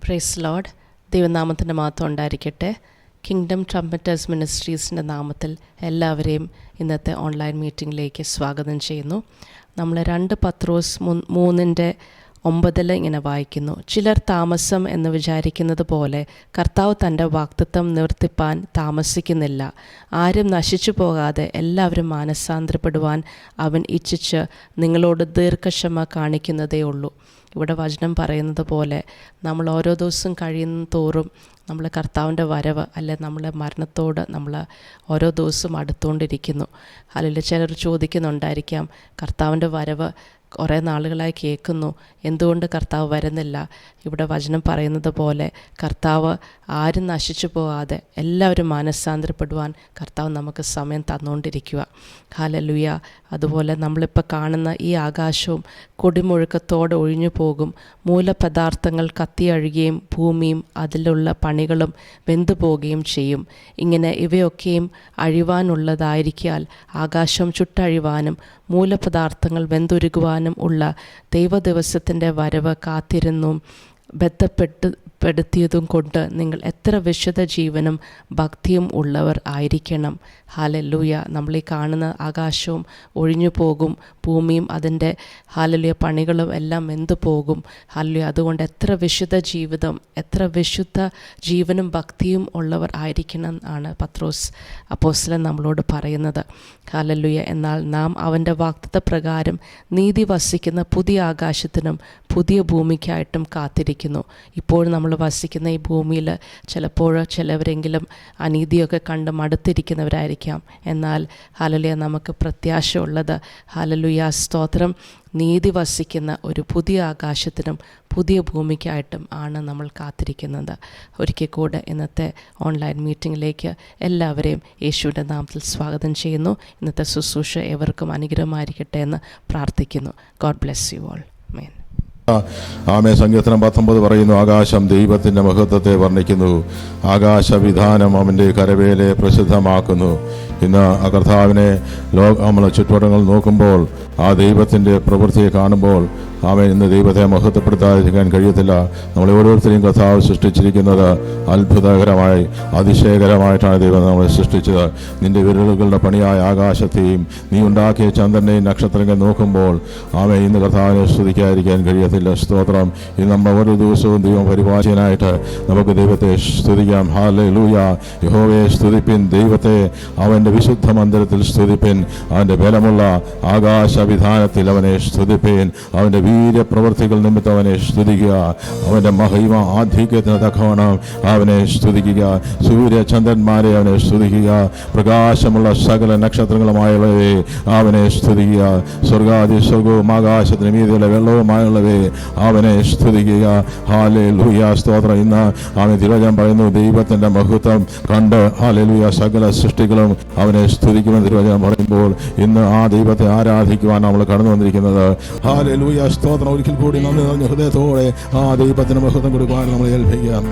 Praise Lord. ദൈവനാമത്തിൻ്റെ മഹത്വം ഉണ്ടായിരിക്കട്ടെ. Kingdom ട്രംപറ്റേഴ്സ് മിനിസ്ട്രീസിൻ്റെ നാമത്തിൽ എല്ലാവരെയും ഇന്നത്തെ ഓൺലൈൻ മീറ്റിങ്ങിലേക്ക് സ്വാഗതം ചെയ്യുന്നു. നമ്മൾ 2 പത്രോസ് 3:9 ഇങ്ങനെ വായിക്കുന്നു. ചിലർ താമസം എന്ന് വിചാരിക്കുന്നത് പോലെ കർത്താവ് തൻ്റെ വാഗ്ദത്തം നിവർത്തിപ്പാൻ താമസിക്കുന്നില്ല. ആരും നശിച്ചു പോകാതെ എല്ലാവരും മാനസാന്തരപ്പെടുവാൻ അവൻ ഇച്ഛിച്ച് നിങ്ങളോട് ദീർഘക്ഷമ കാണിക്കുന്നതേ ഉള്ളൂ. ഇവിടെ വചനം പറയുന്നത് പോലെ നമ്മൾ ഓരോ ദിവസം കഴിയുന്ന തോറും നമ്മൾ കർത്താവിൻ്റെ വരവ് അല്ലെ നമ്മളെ മരണത്തോട് നമ്മൾ ഓരോ ദിവസവും അടുത്തുകൊണ്ടിരിക്കുന്നു. അല്ലെങ്കിൽ ചിലർ ചോദിക്കുന്നുണ്ടായിരിക്കാം, കർത്താവിൻ്റെ വരവ് കുറേ നാളുകളായി കേൾക്കുന്നു, എന്തുകൊണ്ട് കർത്താവ് വരുന്നില്ല? ഇവിടെ വചനം പറയുന്നത് പോലെ കർത്താവ് ആരും നശിച്ചു പോകാതെ എല്ലാവരും മാനസാന്തരപ്പെടുവാൻ കർത്താവ് നമുക്ക് സമയം തന്നുകൊണ്ടിരിക്കുക. ഹല്ലേലൂയ. അതുപോലെ നമ്മളിപ്പോൾ കാണുന്ന ഈ ആകാശവും കൊടിമുഴക്കത്തോടെ ഒഴിഞ്ഞു പോകും. മൂലപദാർത്ഥങ്ങൾ കത്തിയഴുകയും ഭൂമിയും അതിലുള്ള പണികളും വെന്തു പോവുകയും ചെയ്യും. ഇങ്ങനെ ഇവയൊക്കെയും അഴിവാനുള്ളതായിരിക്കാൽ ആകാശം ചുട്ടഴിവാനും മൂലപദാർത്ഥങ്ങൾ വെന്തുരുകുവാനും ഉള്ള ദൈവദിവസത്തിൻ്റെ വരവ് കാത്തിരുന്നും ബന്ധപ്പെടുത്തിയതും കൊണ്ട് നിങ്ങൾ എത്ര വിശുദ്ധ ജീവനും ഭക്തിയും ഉള്ളവർ ആയിരിക്കണം. ഹല്ലേലൂയ. നമ്മൾ ഈ കാണുന്ന ആകാശവും ഒഴിഞ്ഞു പോകും, ഭൂമിയും അതിൻ്റെ ഹല്ലേലൂയ പണികളും എല്ലാം വെന്തു പോകും. ഹല്ലേലൂയ. അതുകൊണ്ട് എത്ര വിശുദ്ധ ജീവിതം, എത്ര വിശുദ്ധ ജീവനും ഭക്തിയും ഉള്ളവർ ആയിരിക്കണം എന്നാണ് പത്രോസ് അപ്പോസ്തലൻ നമ്മളോട് പറയുന്നത്. ഹല്ലേലൂയ. എന്നാൽ നാം അവൻ്റെ വാഗ്ദത്ത പ്രകാരം നീതി വസിക്കുന്ന പുതിയ ആകാശത്തിനും പുതിയ ഭൂമിക്കായിട്ടും കാത്തിരിക്കുന്നു. ഇപ്പോൾ നമ്മൾ വസിക്കുന്ന ഈ ഭൂമിയിൽ ചിലപ്പോൾ ചിലവരെങ്കിലും അനീതിയൊക്കെ കണ്ട് മടുത്തിരിക്കുന്നവരായിരിക്കാം. എന്നാൽ ഹല്ലേലൂയ, നമുക്ക് പ്രത്യാശയുള്ളത് ഹല്ലേലൂയ സ്തോത്രം, നീതി വസിക്കുന്ന ഒരു പുതിയ ആകാശത്തിനും പുതിയ ഭൂമിക്കായിട്ടും ആണ് നമ്മൾ കാത്തിരിക്കുന്നത്. ഒരിക്കൽ കൂടെ ഇന്നത്തെ ഓൺലൈൻ മീറ്റിങ്ങിലേക്ക് എല്ലാവരെയും യേശുവിൻ്റെ നാമത്തിൽ സ്വാഗതം ചെയ്യുന്നു. ഇന്നത്തെ ശുശ്രൂഷ ഏവർക്കും അനുഗ്രഹമായിരിക്കട്ടെ എന്ന് പ്രാർത്ഥിക്കുന്നു. God bless you all. ആമേൻ. ആമേൻ. സങ്കീർത്തനം 19 പറയുന്നു, ആകാശം ദൈവത്തിൻ്റെ മഹത്വത്തെ വർണ്ണിക്കുന്നു, ആകാശവിധാനം അവൻ്റെ കരവേലയെ പ്രസിദ്ധമാക്കുന്നു. ഇന്ന് ആ കർത്താവിനെ നമ്മൾ ചുറ്റുവട്ടങ്ങൾ നോക്കുമ്പോൾ, ആ ദൈവത്തിൻ്റെ പ്രവൃത്തിയെ കാണുമ്പോൾ ആമേൻ, ഇന്ന് ദൈവത്തെ മഹത്വപ്പെടുത്താതിരിക്കാൻ കഴിയത്തില്ല. നമ്മളെ ഓരോരുത്തരെയും കർത്താവ് സൃഷ്ടിച്ചിരിക്കുന്നത് അത്ഭുതകരമായി അതിശയകരമായിട്ടാണ് ദൈവം നമ്മളെ സൃഷ്ടിച്ചത്. നിന്റെ വിരലുകളുടെ പണിയായ ആകാശത്തെയും നീ ഉണ്ടാക്കിയ ചന്ദ്രനെയും നക്ഷത്രങ്ങൾ നോക്കുമ്പോൾ ആമേൻ, ഇന്ന് കർത്താവിനെ സ്തുതിക്കാതിരിക്കാൻ കഴിയത്തില്ല. സ്തോത്രം. ഇന്ന് നമ്മൾ ഓരോ ദിവസവും ദൈവം പരിപാലനായിട്ട് നമുക്ക് ദൈവത്തെ സ്തുതിക്കാം. ഹല്ലേലൂയ. യഹോവയെ സ്തുതിപ്പിൻ, ദൈവത്തെ അവൻ്റെ വിശുദ്ധ മന്ദിരത്തിൽ സ്തുതിപ്പിൻ, അവൻ്റെ ബലമുള്ള ആകാശവിധാനത്തിൽ അവനെ സ്തുതിപ്പിൻ, അവൻ്റെ വീര്യപ്രവൃത്തികൾ നിമിത്തം അവനെ സ്തുതിക്കുക, അവൻ്റെ മഹിമ ആധിക്യത്തിന് തക്കവണ്ണം അവനെ സ്തുതിക്കുക. സൂര്യചന്ദ്രന്മാരെ അവനെ സ്തുതിക്കുക, പ്രകാശമുള്ള സകല നക്ഷത്രങ്ങളുമായുള്ളവയെ അവനെ സ്തുതിക്കുക, സ്വർഗവും ആകാശത്തിന് മീതിയുള്ള വെള്ളവുമായുള്ളവയെ അവനെ സ്തുതിക്കുക. ഹല്ലേലൂയ സ്തോത്രം. ഇന്ന് അവൻ തിരുവചനം പറയുന്നു, ദൈവത്തിൻ്റെ മഹത്വം കണ്ട് ഹല്ലേലൂയ സകല സൃഷ്ടികളും അവനെ സ്തുതിക്കുമെന്ന് തിരുവചനം പറയുമ്പോൾ ഇന്ന് ആ ദൈവത്തെ ആരാധിക്കുവാൻ നമ്മൾ കടന്നു വന്നിരിക്കുന്നത്. ഹല്ലേലൂയ സ്തോത്രം. ഒരിക്കൽ കൂടി നന്ദി നിറഞ്ഞ ഹൃദയത്തോടെ ആ ദൈവത്തിന് മഹത്വം കൊടുക്കുവാൻ നമ്മൾ ഏൽപ്പിക്കാം.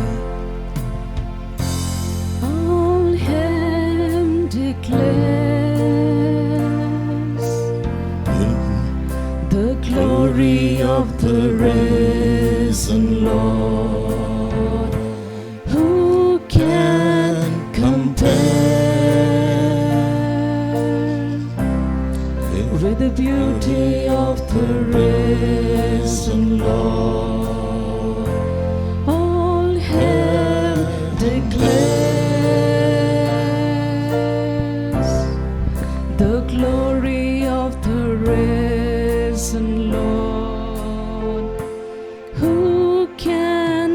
The glory of the risen Lord, who can compare with the beauty of the risen Lord? All hell declares the glory of the risen Lord, who can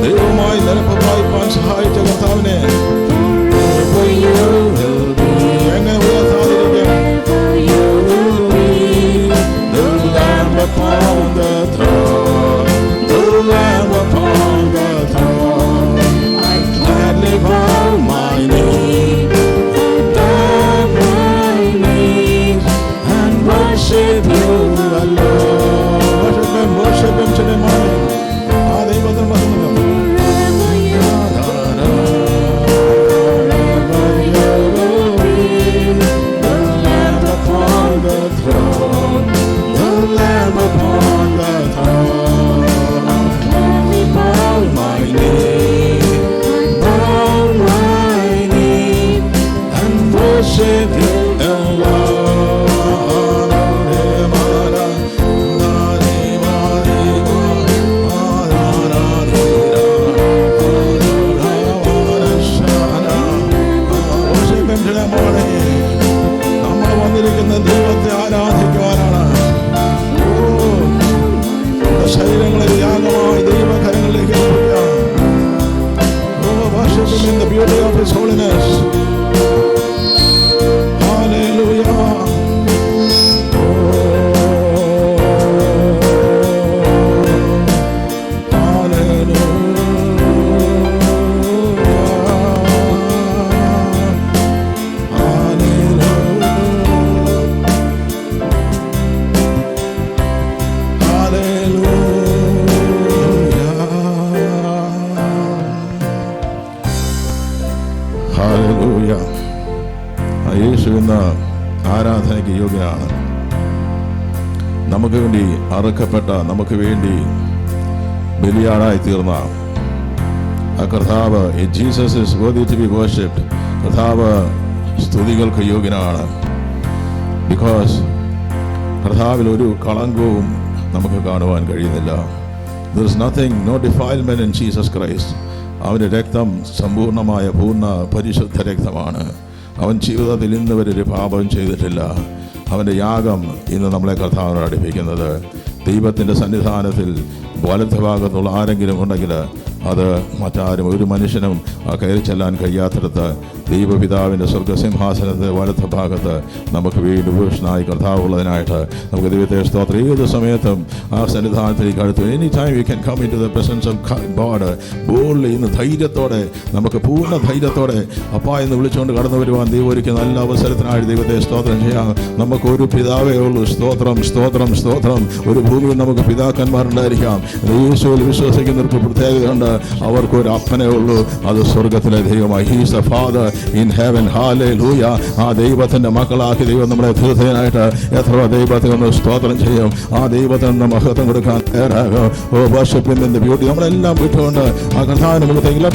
ദൈവമായി നിരപ്പമായി സഹായിച്ച കർത്താവിനെ എങ്ങനെ ഉയർത്താതിരിക്കാം? The Lamb upon the throne, the Lamb upon the throne, I gladly bow my knee, bow my knee, and worship you alone. Worship him today morning. ആ ദൈവത്തിന് മഹത്വം. നമ്മൾ വന്നിരിക്കുന്ന ദൈവത്തെ ആരാധിക്കുവാനാണ്. ശരീരങ്ങളെ യാഗമായി ദൈവകരങ്ങളിലേക്ക് ഏൽപ്പിക്കാം. Worship him in the beauty of his holiness. Hallelujah. യേശു എന്ന ആരാധനയ്ക്ക് യോഗ്യനാണ്. നമുക്ക് വേണ്ടി അറുക്കപ്പെട്ട, നമുക്ക് വേണ്ടി ബലിയാടായി തീർന്ന ആ കർത്താവ്, Jesus is worthy to be worshipped. കർത്താവ് സ്തുതികൾക്ക് യോഗ്യനാണ്. ബിക്കോസ് കർത്താവിൽ ഒരു കളങ്കവും നമുക്ക് കാണുവാൻ കഴിയുന്നില്ല. There is nothing, no defilement in Jesus Christ. അവൻ്റെ രക്തം സമ്പൂർണമായ പൂർണ്ണ പരിശുദ്ധ രക്തമാണ്. അവൻ ജീവിതത്തിൽ ഇന്ന് വരെ ഒരു പാപം ചെയ്തിട്ടില്ല. അവൻ്റെ യാഗം ഇന്ന് നമ്മളെ കർത്താവിനോട് അടുപ്പിക്കുന്നത്. ദൈവത്തിൻ്റെ സന്നിധാനത്തിൽ വലത്ത് ഭാഗത്തുള്ള ആരെങ്കിലും ഉണ്ടെങ്കിൽ അത് മറ്റാരും, ഒരു മനുഷ്യനും കയറി ചെല്ലാൻ കഴിയാത്തിടത്ത് ദൈവപിതാവിൻ്റെ സ്വർഗസിംഹാസനത്തെ വലത്ത് ഭാഗത്ത് നമുക്ക് വീണ്ടും ഭൂഷണായി കർത്താവുള്ളതിനായിട്ട് നമുക്ക് ദൈവത്തെ സ്തോത്രം. ഏത് സമയത്തും ആ സന്നിധാനത്തിലേക്ക് അടുത്ത് any time you can come in to the presence of God boldly. ഇന്ന് ധൈര്യത്തോടെ, നമുക്ക് പൂർണ്ണ ധൈര്യത്തോടെ അപ്പാ എന്ന് വിളിച്ചുകൊണ്ട് കടന്നു വരുവാൻ ദൈവം ഒരുക്കുന്ന നല്ല അവസരത്തിനായിട്ട് ദൈവത്തെ സ്തോത്രം ചെയ്യാം. നമുക്കൊരു പിതാവേ ഉള്ളൂ. സ്തോത്രം, സ്തോത്രം, സ്തോത്രം. ഒരു ഭൂമിയിൽ നമുക്ക് പിതാക്കന്മാരുണ്ടായിരിക്കാം. യേശുവിൽ വിശ്വസിക്കുന്നവർക്ക് പ്രത്യേകതയുണ്ട്. അവർക്കൊരു അപ്പനേ ഉള്ളൂ, അത് സ്വർഗത്തിലെ ദൈവമായി. He is the father in heaven. Hallelujah. ആ ദൈവത്തിൻ്റെ മക്കളാക്കി ദൈവം നമ്മളെ തീർച്ചയായിട്ട് എത്ര ദൈവത്തെ ഒന്ന് സ്തോത്രം ചെയ്യും. ആ ദൈവത്തിന് മഹത്വം കൊടുക്കാൻ തയ്യാറാകും. ഓ വർഷിപ്പിൻ്റെ ബ്യൂട്ടി നമ്മളെല്ലാം വിട്ടുകൊണ്ട് ആ കർത്താവിന്റെ മുഖത്തേക്ക് എല്ലാ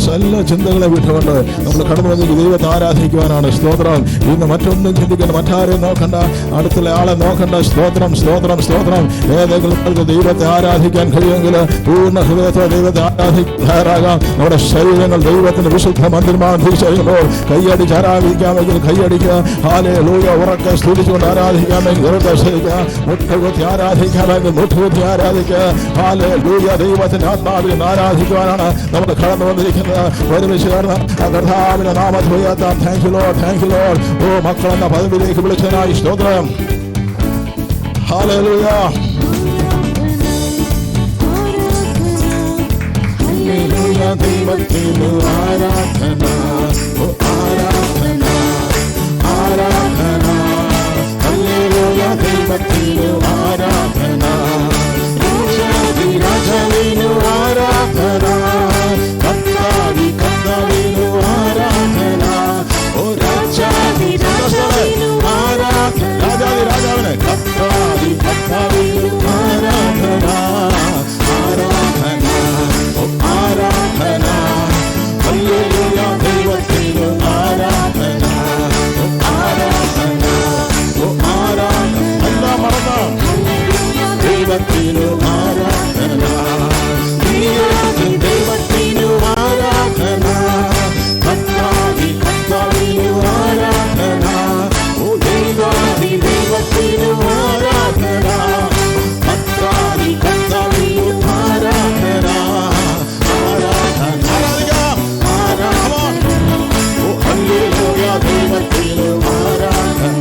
ചിന്തകളെ വിട്ടുകൊണ്ട് നമ്മൾ കടന്നു വന്നിട്ട് ദൈവത്തെ ആരാധിക്കുവാനാണ്. സ്തോത്രം. ഇന്ന് മറ്റൊന്നും ചിന്തിക്കേണ്ട, മറ്റാരെയും നോക്കണ്ട, അടുത്തുള്ള ആളെ നോക്കണ്ട. സ്തോത്രം, സ്തോത്രം, സ്തോത്രം. ഏതെങ്കിലും ദൈവത്തെ ആരാധിക്കാൻ കഴിയുമെങ്കിൽ പൂർണ്ണ ഹൃദയത്തോടെ ദൈവത്തെ ആരാധിക്കുക. തയ്യാറാകാം. നമ്മുടെ ശരീരങ്ങൾ ദൈവത്തിന്റെ വിശുദ്ധ മന്ദിരമാണ് തിരിച്ചറിയുമ്പോൾ കൈയടിച്ച് ആരാധിക്കാമെങ്കിൽ കൈയടിക്കുക. ഹല്ലേലൂയ. ഉറക്കെ സ്തുതിച്ചുകൊണ്ട് ആരാധിക്കാമെങ്കിൽ ഉറക്കെ സ്തുതിക്കുക. മുട്ടുകുത്തി ആരാധിക്കാമെങ്കിൽ മുട്ടുകുത്തി ആരാധിക്കുക. ഹല്ലേലൂയ. ദൈവത്തിന്റെ ആത്മാവിൽ ആരാധിക്കുവാനാണ് നമ്മൾ കടന്നു വന്നിരിക്കുന്നത്. ഒരുമിച്ച് ചേർന്ന് കർത്താവിന്റെ നാമത്തിൽ ഉയർത്താം. Thank you Lord, thank you Lord. ഓ മക്കളെന്ന പദവിയിലേക്ക് വിളിച്ചതിനായി സ്തോത്രം. ഹല്ലേലൂയ. ദൈവത്തിന് ആരാധന, ഓ ആരാധന, ആരാധന. ഹല്ലേലൂയ. ദൈവത്തിന് ആരാധന, രാജാവിനു ആരാധന, കർത്താവി കർത്താവിനു ആരാധന, ഓ രാജാവി രാജാവിനു ആരാധന, രാജാവി രാജാവിന് കർത്താവി കർത്താവിനു ആരാധന, ആരാധന, ഓ ആരാധന. ഹല്ലേലൂയ. ദൈവത്തിനു ആരാധന, ഓ ആരാധന, ഓ ആരാധന. എല്ലാം മറന്ന ദൈവത്തിനു ആരാധന, ദൈവത്തിനു ആരാധന, കർത്താവി കർത്താവിനു ആരാധന, ഓ ദൈവാദി ദൈവത്തിനു ആരാധന, കർത്താവി കർത്താവിനു ആരാധന, ആരാധന. ആരാധന. ഓ ഹല്ലേലൂയ. ദൈവത്തിനു ആരാധന.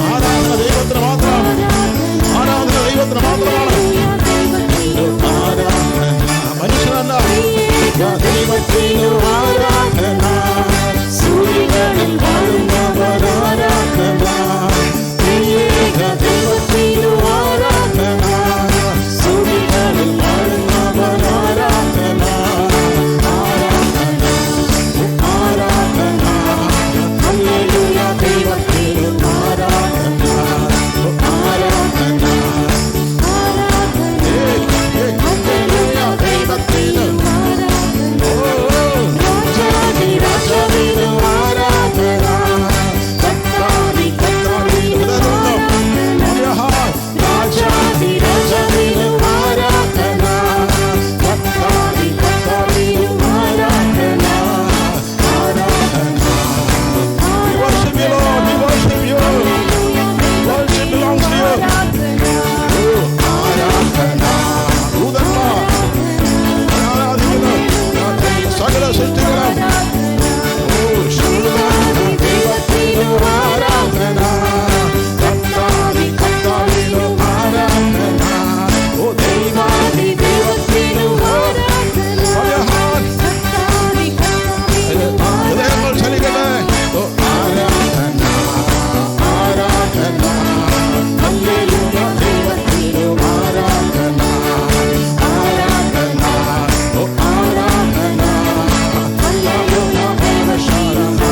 ആരാധന ദൈവത്തിന് മാത്രമാണ്. ആരാധന ദൈവത്തിന് മാത്രമാണ്. ആരാധന മനുഷ്യനല്ല. ദൈവത്തിനു ആരാധന, സൂര്യനിൽ വാഴുന്നവർ ആരാധന, ദൈവത്തിനു ആരാധന, സൂര്യനിൽ വാഴുന്നവർ ആരാധന, ആരാധന, ആരാധന. ഹല്ലേലൂയ. ദൈവത്തിനു ആരാധന, ആരാധന, ഹല്ലേലൂയ. ദൈവത്തിനു രാജാവിനു ആരാധന, കർത്താവി കർത്താവിനു രാജാവി രാജാവിനു ആരാധന, കർത്താവി കർത്താവിനു ആരാധന, ആരാധന. We worship you, Lord. We worship you. Worship belongs to you. ആരാധന. ദൂതന്മാർ ആരാധിക്കുന്നു. സകല സൃഷ്ടികളും ദൈവത്തിനു ആരാധന, കർത്താവി കർത്താവിനു ആരാധന, ഓ ദൈവാദി ദൈവത്തിനു ആരാധന. ഹൃദയങ്ങൾ ചലിക്കട്ടെ. ഓ ആരാധന, ആരാധന. ഹല്ലേലൂയ. ദൈവത്തിനു ആരാധന, ആരാധന, ഓ ആരാധന. ഹല്ലേലൂയ.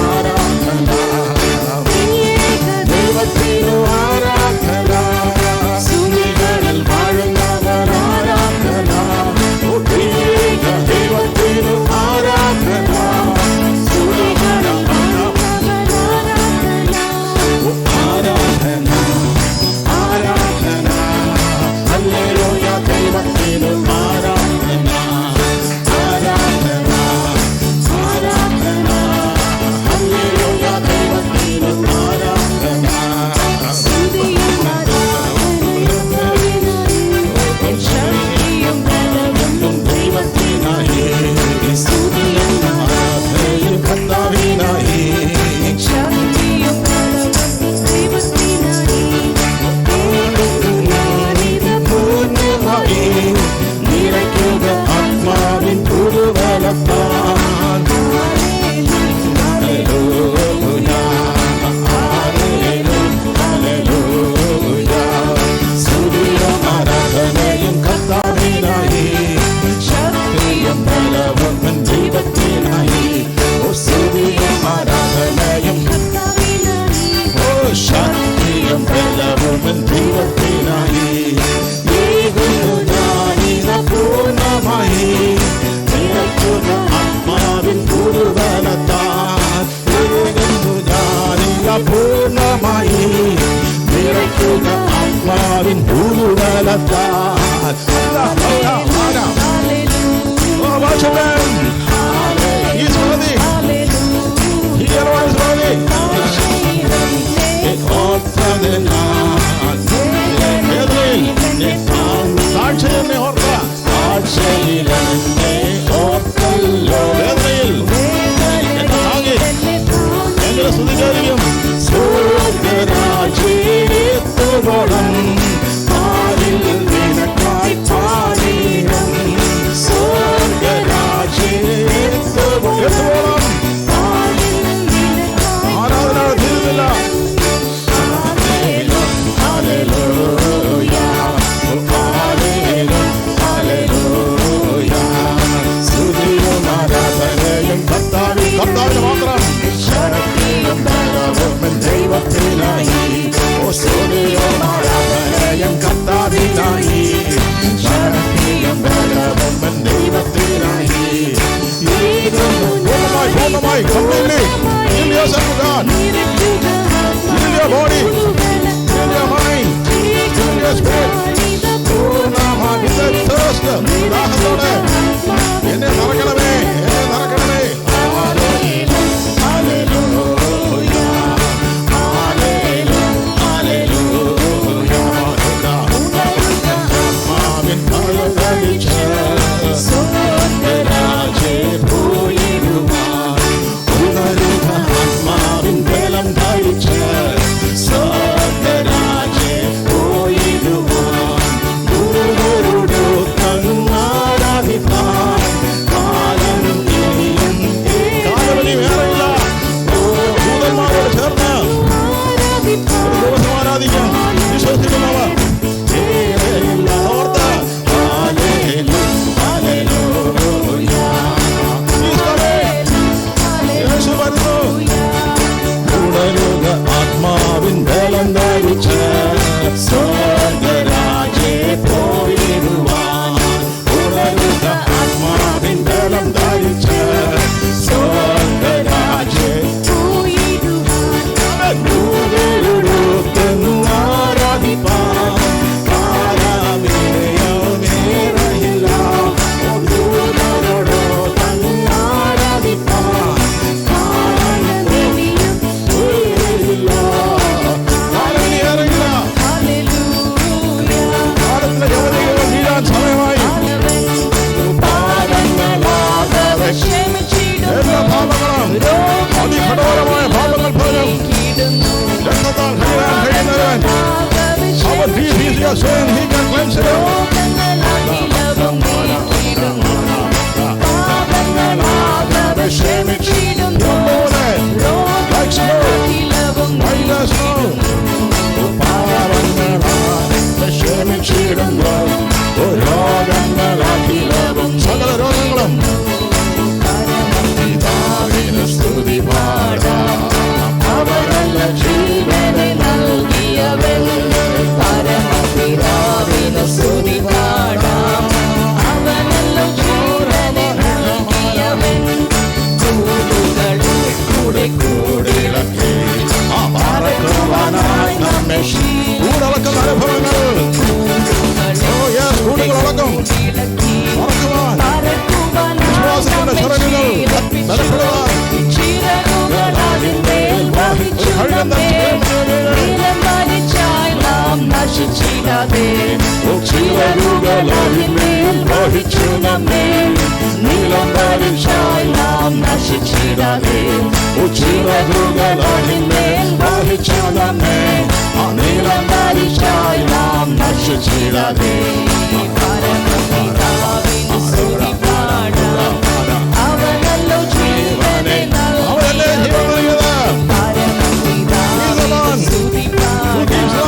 ആരാധന. ദൈവത്തിനു ആരാധന, സൂര്യനിൽ വാഴുന്നവർ ആരാധന, ഓ ദൈവത്തിനു ആരാധന, സൂര്യനിൽ ഓ ആരാധന, ആരാധന. ഹല്ലേലൂയ. ദൈവത്തിനു ആരാധന, ആരാധന, ആരാധന. ഹല്ലേലൂയ. ദൈവത്തിനു ആരാധന. ശക്തിയും ബലവും ദൈവത്തിനായി, സ്തുതിയും ആരാധനയും കർത്താവിനായി, ശക്തിയും ബലവും ദൈവത്തിനായി, പൂർണ്ണമായി നിറയ്ക്കുക ആത്മാവിൻ പുതുബലത്താൽ. Hallelujah, hallelujah. സ്തുതിയും ആരാധനയും കർത്താവിനായി, ശക്തിയും ബലവും ദൈവത്തിനായി, ഓ സ്തുതിയും ആരാധനയും, ഓ ശക്തിയും ബലവും ദൈവത്തിനായി. പൂർണ്ണമായി നിറയ്ക്കുക ആത്മാവിൻ പുതുബലത്താൽ. പൂർണ്ണമായി നിറയ്ക്കുക ആത്മാവിൻ പുതുബലത്താൽ. Hallelujah. ചീടുന്നു. രക്തത്താൽ കഴുകാൻ കഴിയുന്നവൻ. Our deep is your sin, he can cleanse it. രോഗങ്ങളാകിലവും നീക്കിയിടുന്നു. പാപങ്ങളാകവെ ക്ഷമിച്ചിടുന്നു. രോഗങ്ങളാകിലവും നീക്കിയിടുന്നു. സകല രോഗങ്ങളും പരമപിതാവിനു സ്തുതി പാടാം. അവനല്ല ജീവനെ നൽകിയവൻ. പരമപിതാവിനു സ്തുതി പാടാം. അവനല്ല ജീവനെ നൽകിയവൻ. കൂടുകളിൽ കൂടെ കൂടിളക്കി പറക്കുവാനായി നമ്മെ കൂടളക്കുന്ന അനുഭവങ്ങൾ. കൂടുകളടക്കം പറക്കുവാൻ വിശ്വാസത്തിന്റെ ചിറകുകൾ ബലപ്പെടുവാൻ ചിറകുകളതിന്മേൽ വഹിച്ചു നമ്മെ. നീലം വലിച്ചാൽ നാം നശിച്ചിടാതെ. ചിറകുകളതിന്മേൽ വഹിച്ചു നമ്മെ. നീലം വലിച്ചാൽ നാം നശിച്ചിടാതെ. ചിറകുകളതിന്മേൽ വഹിച്ചു നമ്മെ. നീലം വലിച്ചാൽ നാം നശിച്ചിടാതെ. പരമപിതാവിനു സ്തുതി പാടാം. അവനല്ലോ ജീവനെ നൽകിയവൻ. പരമപിതാവിനു സ്തുതി പാടാം.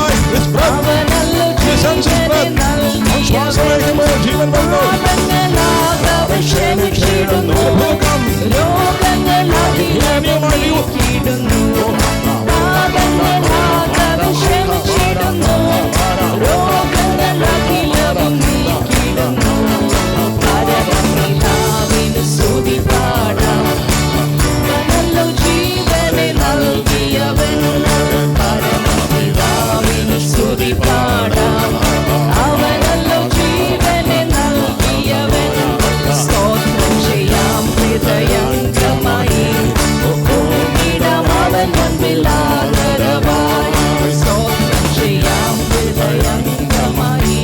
അവനല്ലോ ജീവനെ നൽകിയവൻ. പാപങ്ങളാകവെ ക്ഷമിച്ചിടുന്നു. രോഗങ്ങളാകിലവും നീക്കിയിടുന്നു. പാപങ്ങളാകവെ ക്ഷമിച്ചിടുന്നു. രോഗങ്ങളാകിലവും നീക്കിയിടുന്നു. പരമപിതാവിനു സ്തുതി പാടാം. അവനല്ലോ ജീവനെ നൽകിയവൻ. പരമപിതാവിനു സ്തുതി പാടാം. അവനല്ലോ ജീവനെ നൽകിയവൻ. സ്തോത്രം ചെയ്യാം ഹൃദയംഗമായി. കുമ്പിടാം അവൻ മുൻപിൽ ആദരവായി. സ്തോത്രം ചെയ്യാം ഹൃദയംഗമായി.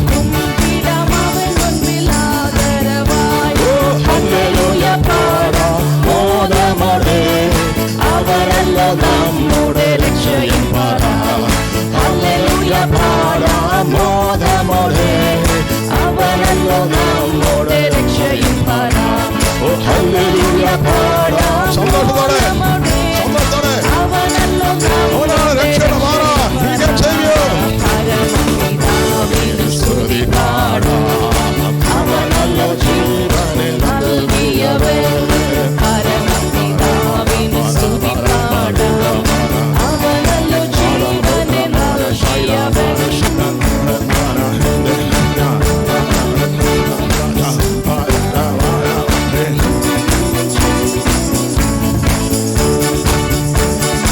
കുമ്പിടാം അവൻ മുൻപിൽ ആദരവായി. ഹല്ലേലൂയ പാടാം മോദമോടെ. അവനല്ലോ നമ്മുടെ രക്ഷയും പാടാം. ഹല്ലേലൂയ പാടാം മോദമോടെ. അവനല്ലോ നമ്മുടെ രക്ഷയും പാടാം. ഹല്ലേലൂയ പാടാം സന്തോഷത്തോടെ സന്തോഷത്തോടെ അവനല്ലോ അവനാണ് രക്ഷയുടെ മാറ. He can save you. പരമപിതാവിനു സ്തുതി പാടാം. അവനല്ലോ ജീവനെ നൽകിയവൻ. പരമപിതാവിനു സ്തുതി പാടാം. അവനല്ലോ ജീവനെ നൽകിയവൻ.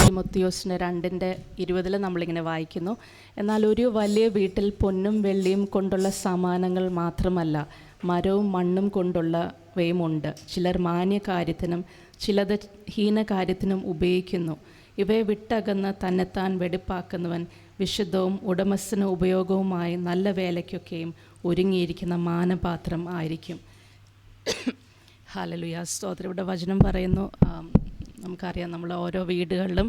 തിമോത്തിയോസിന് 2:20 നമ്മളിങ്ങനെ വായിക്കുന്നു. എന്നാൽ ഒരു വലിയ വീട്ടിൽ പൊന്നും വെള്ളിയും കൊണ്ടുള്ള സാമാനങ്ങൾ മാത്രമല്ല, മരവും മണ്ണും കൊണ്ടുള്ളവയുമുണ്ട്. ചിലർ മാന്യകാര്യത്തിനും ചിലത് ഹീനകാര്യത്തിനും ഉപയോഗിക്കുന്നു. ഇവയെ വിട്ടകന്ന് തന്നെത്താൻ വെടിപ്പാക്കുന്നവൻ വിശുദ്ധവും ഉടമസ്ഥന് ഉപയോഗവുമായി നല്ല വേലയ്ക്കൊക്കെയും ഒരുങ്ങിയിരിക്കുന്ന മാനപാത്രം ആയിരിക്കും. ഹല്ലേലൂയ, സ്തോത്രം. ഇവിടെ വചനം പറയുന്നു, നമുക്കറിയാം നമ്മൾ ഓരോ വീടുകളിലും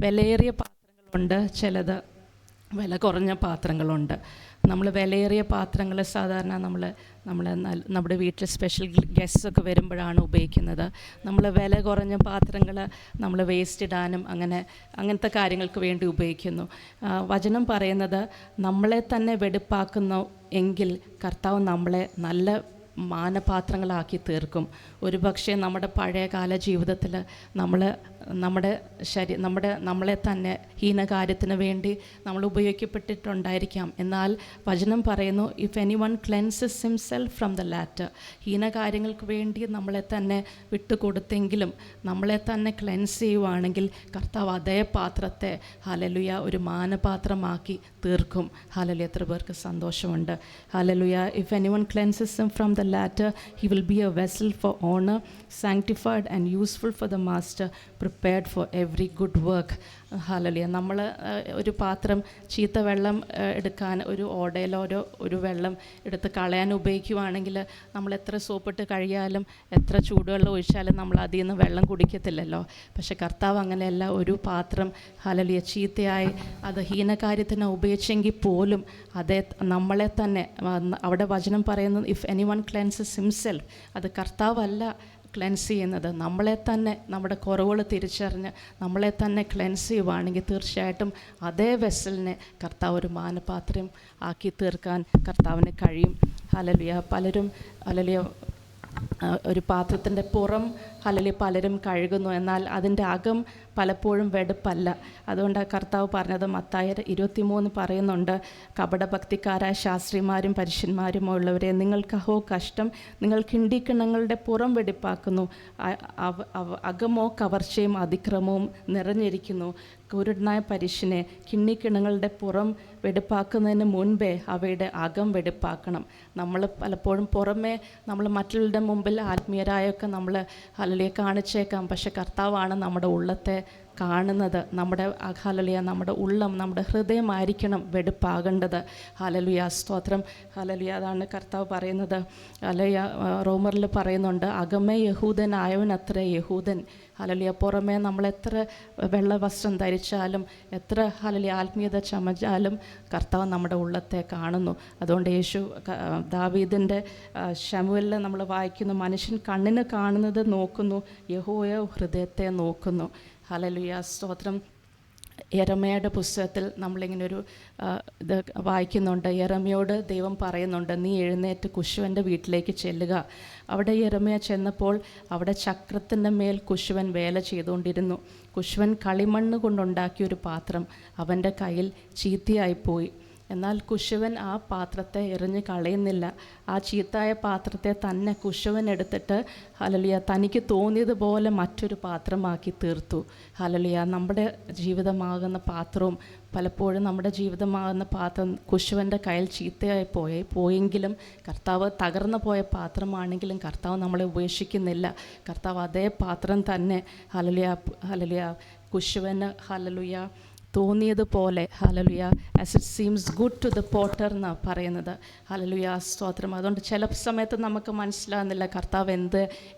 വിലയേറിയ പാത്രങ്ങളുണ്ട്, ചിലത് വില കുറഞ്ഞ പാത്രങ്ങളുണ്ട്. നമ്മൾ വിലയേറിയ പാത്രങ്ങൾ സാധാരണ നമ്മുടെ വീട്ടിൽ സ്പെഷ്യൽ ഗസ്റ്റൊക്കെ വരുമ്പോഴാണ് ഉപയോഗിക്കുന്നത്. നമ്മൾ വില കുറഞ്ഞ പാത്രങ്ങൾ നമ്മൾ വേസ്റ്റ് ഇടാനും അങ്ങനത്തെ കാര്യങ്ങൾക്ക് വേണ്ടി ഉപയോഗിക്കുന്നു. വചനം പറയുന്നത് നമ്മളെ തന്നെ വെടിപ്പാക്കുന്നു എങ്കിൽ കർത്താവ് നമ്മളെ നല്ല മാനപാത്രങ്ങളാക്കി തീർക്കും. ഒരുപക്ഷെ നമ്മുടെ പഴയകാല ജീവിതത്തിൽ നമ്മളെ തന്നെ ഹീനകാര്യത്തിന് വേണ്ടി നമ്മൾ ഉപയോഗിക്കപ്പെട്ടിട്ടുണ്ടായിരിക്കാം. എന്നാൽ വചനം പറയുന്നു, if any one cleanses himself from the latter, ഹീനകാര്യങ്ങൾക്ക് വേണ്ടി നമ്മളെ തന്നെ വിട്ടുകൊടുത്തെങ്കിലും നമ്മളെ തന്നെ ക്ലെൻസ് ചെയ്യുവാണെങ്കിൽ കർത്താവ് അതേ പാത്രത്തെ ഹല്ലേലൂയ ഒരു മാനപാത്രമാക്കി തീർക്കും. ഹല്ലേലൂയ, എത്ര പേർക്ക് സന്തോഷമുണ്ട്. Hallelujah. If any one cleanses him from the latter, he will be a vessel for honor, sanctified and useful for the master, prepared prepared for every good work. Hallelujah. നമ്മൾ ഒരു പാത്രം ചീത്ത വെള്ളം എടുക്കാൻ ഒരു ഓടയിലോ ഒരു വെള്ളം എടുത്ത് കളയാൻ ഉപയോഗിക്കുവാണെങ്കിൽ നമ്മൾ എത്ര സോപ്പിട്ട് കഴിയാലും എത്ര ചൂടുവെള്ളം ഒഴിച്ചാലും നമ്മൾ അതിൽ നിന്ന് വെള്ളം കുടിക്കത്തില്ലല്ലോ. പക്ഷെ കർത്താവ് അങ്ങനെയല്ല. ഒരു പാത്രം ഹല്ലേലൂയ ചീത്തയായി അത് ഹീനകാര്യത്തിന് ഉപയോഗിച്ചെങ്കിൽ പോലും അതേ നമ്മളെ തന്നെ അവിടെ വചനം പറയുന്നത്, ഇഫ് എനിവൺ ക്ലെൻസസ് ഹിംസെൽഫ്, അത് കർത്താവല്ല ക്ലെൻസ് ചെയ്യുന്നത്, നമ്മളെ തന്നെ നമ്മുടെ കുറവുകൾ തിരിച്ചറിഞ്ഞ് നമ്മളെ തന്നെ ക്ലെൻസ് ചെയ്യുവാണെങ്കിൽ തീർച്ചയായിട്ടും അതേ വെസലിനെ കർത്താവ് ഒരു മാനപാത്രം ആക്കി തീർക്കാൻ കർത്താവിന് കഴിയും. ഹല്ലേലൂയ. പലരും ഹല്ലേലൂയ ഒരു പാത്രത്തിൻ്റെ പുറം ഹല്ലേലൂയ പലരും കഴുകുന്നു, എന്നാൽ അതിൻ്റെ അകം പലപ്പോഴും വെടുപ്പല്ല. അതുകൊണ്ടാണ് കർത്താവ് പറഞ്ഞത്, മത്തായി 23 പറയുന്നുണ്ട്, കപടഭക്തിക്കാരായ ശാസ്ത്രിമാരും പരീശന്മാരും ഉള്ളവരെ, നിങ്ങൾക്കഹോ കഷ്ടം, നിങ്ങൾ കിണ്ടിക്കിണങ്ങളുടെ പുറം വെടിപ്പാക്കുന്നു, അകമോ കവർച്ചയും അതിക്രമവും നിറഞ്ഞിരിക്കുന്നു. കുരുടനായ പരീശനെ, കിണ്ണിക്കിണങ്ങളുടെ പുറം വെടിപ്പാക്കുന്നതിന് മുൻപേ അവയുടെ അകം വെടിപ്പാക്കണം. നമ്മൾ പലപ്പോഴും പുറമേ നമ്മൾ മറ്റുള്ളവരുടെ മുമ്പിൽ ആത്മീയരായൊക്കെ നമ്മൾ ഹല്ലേലൂയ കാണിച്ചേക്കാം, പക്ഷെ കർത്താവാണ് നമ്മുടെ ഉള്ളത്തെ കാണുന്നത്. നമ്മുടെ ഹല്ലേലൂയ നമ്മുടെ ഉള്ളം, നമ്മുടെ ഹൃദയമായിരിക്കണം വെടുപ്പാകേണ്ടത്. ഹല്ലേലൂയ സ്തോത്രം. ഹല്ലേലൂയ. അതാണ് കർത്താവ് പറയുന്നത്. ഹല്ലേലൂയ റോമറിൽ പറയുന്നുണ്ട്, അകമേ യഹൂദനായവൻ അത്ര യഹൂദൻ. ഹല്ലേലൂയ. പുറമേ നമ്മളെത്ര വെള്ള വസ്ത്രം ധരിച്ചാലും എത്ര ഹല്ലേലൂയ ആത്മീയത ചമച്ചാലും കർത്താവ് നമ്മുടെ ഉള്ളത്തെ കാണുന്നു. അതുകൊണ്ട് യേശു ദാവീദിൻ്റെ ശമൂവേലിൽ നമ്മൾ വായിക്കുന്നു, മനുഷ്യൻ കണ്ണിന് കാണുന്നത് നോക്കുന്നു, യഹോവ ഹൃദയത്തെ നോക്കുന്നു. ഹല്ലേലൂയ സ്തോത്രം. യെരമ്യയുടെ പുസ്തകത്തിൽ നമ്മളിങ്ങനെ ഒരു ഇത് വായിക്കുന്നുണ്ട്. യെരമ്യയോട് ദൈവം പറയുന്നുണ്ട്, നീ എഴുന്നേറ്റ് കുശവൻ്റെ വീട്ടിലേക്ക് ചെല്ലുക. അവിടെ യെരമ്യ ചെന്നപ്പോൾ അവിടെ ചക്രത്തിൻ്റെ മേൽ കുശവൻ വേല ചെയ്തുകൊണ്ടിരുന്നു. കുശവൻ കളിമണ്ണ് കൊണ്ടുണ്ടാക്കിയൊരു പാത്രം അവൻ്റെ കയ്യിൽ ചീത്തയായിപ്പോയി. എന്നാൽ കുശവൻ ആ പാത്രത്തെ എറിഞ്ഞ് കളയുന്നില്ല. ആ ചീത്തായ പാത്രത്തെ തന്നെ കുശവൻ എടുത്തിട്ട് ഹല്ലേലൂയ തനിക്ക് തോന്നിയതുപോലെ മറ്റൊരു പാത്രമാക്കി തീർത്തു. ഹല്ലേലൂയ. നമ്മുടെ ജീവിതമാകുന്ന പാത്രവും പലപ്പോഴും നമ്മുടെ ജീവിതമാകുന്ന പാത്രം കുശവൻ്റെ കയ്യിൽ ചീത്തയായി പോയെങ്കിലും കർത്താവ് തകർന്നു പോയ പാത്രമാണെങ്കിലും കർത്താവ് നമ്മളെ ഉപേക്ഷിക്കുന്നില്ല. കർത്താവ് അതേ പാത്രം തന്നെ ഹല്ലേലൂയ ഹല്ലേലൂയ കുശവന് ഹല്ലേലൂയ തോന്നിയതുപോലെ ഹല്ലേലൂയ as it seems good to the potter എന്നാണ് പറയുന്നത്. ഹല്ലേലൂയ സ്തോത്രം. അതുകൊണ്ട് ചില സമയത്ത് നമുക്ക് മനസ്സിലാകുന്നില്ല, കർത്താവ്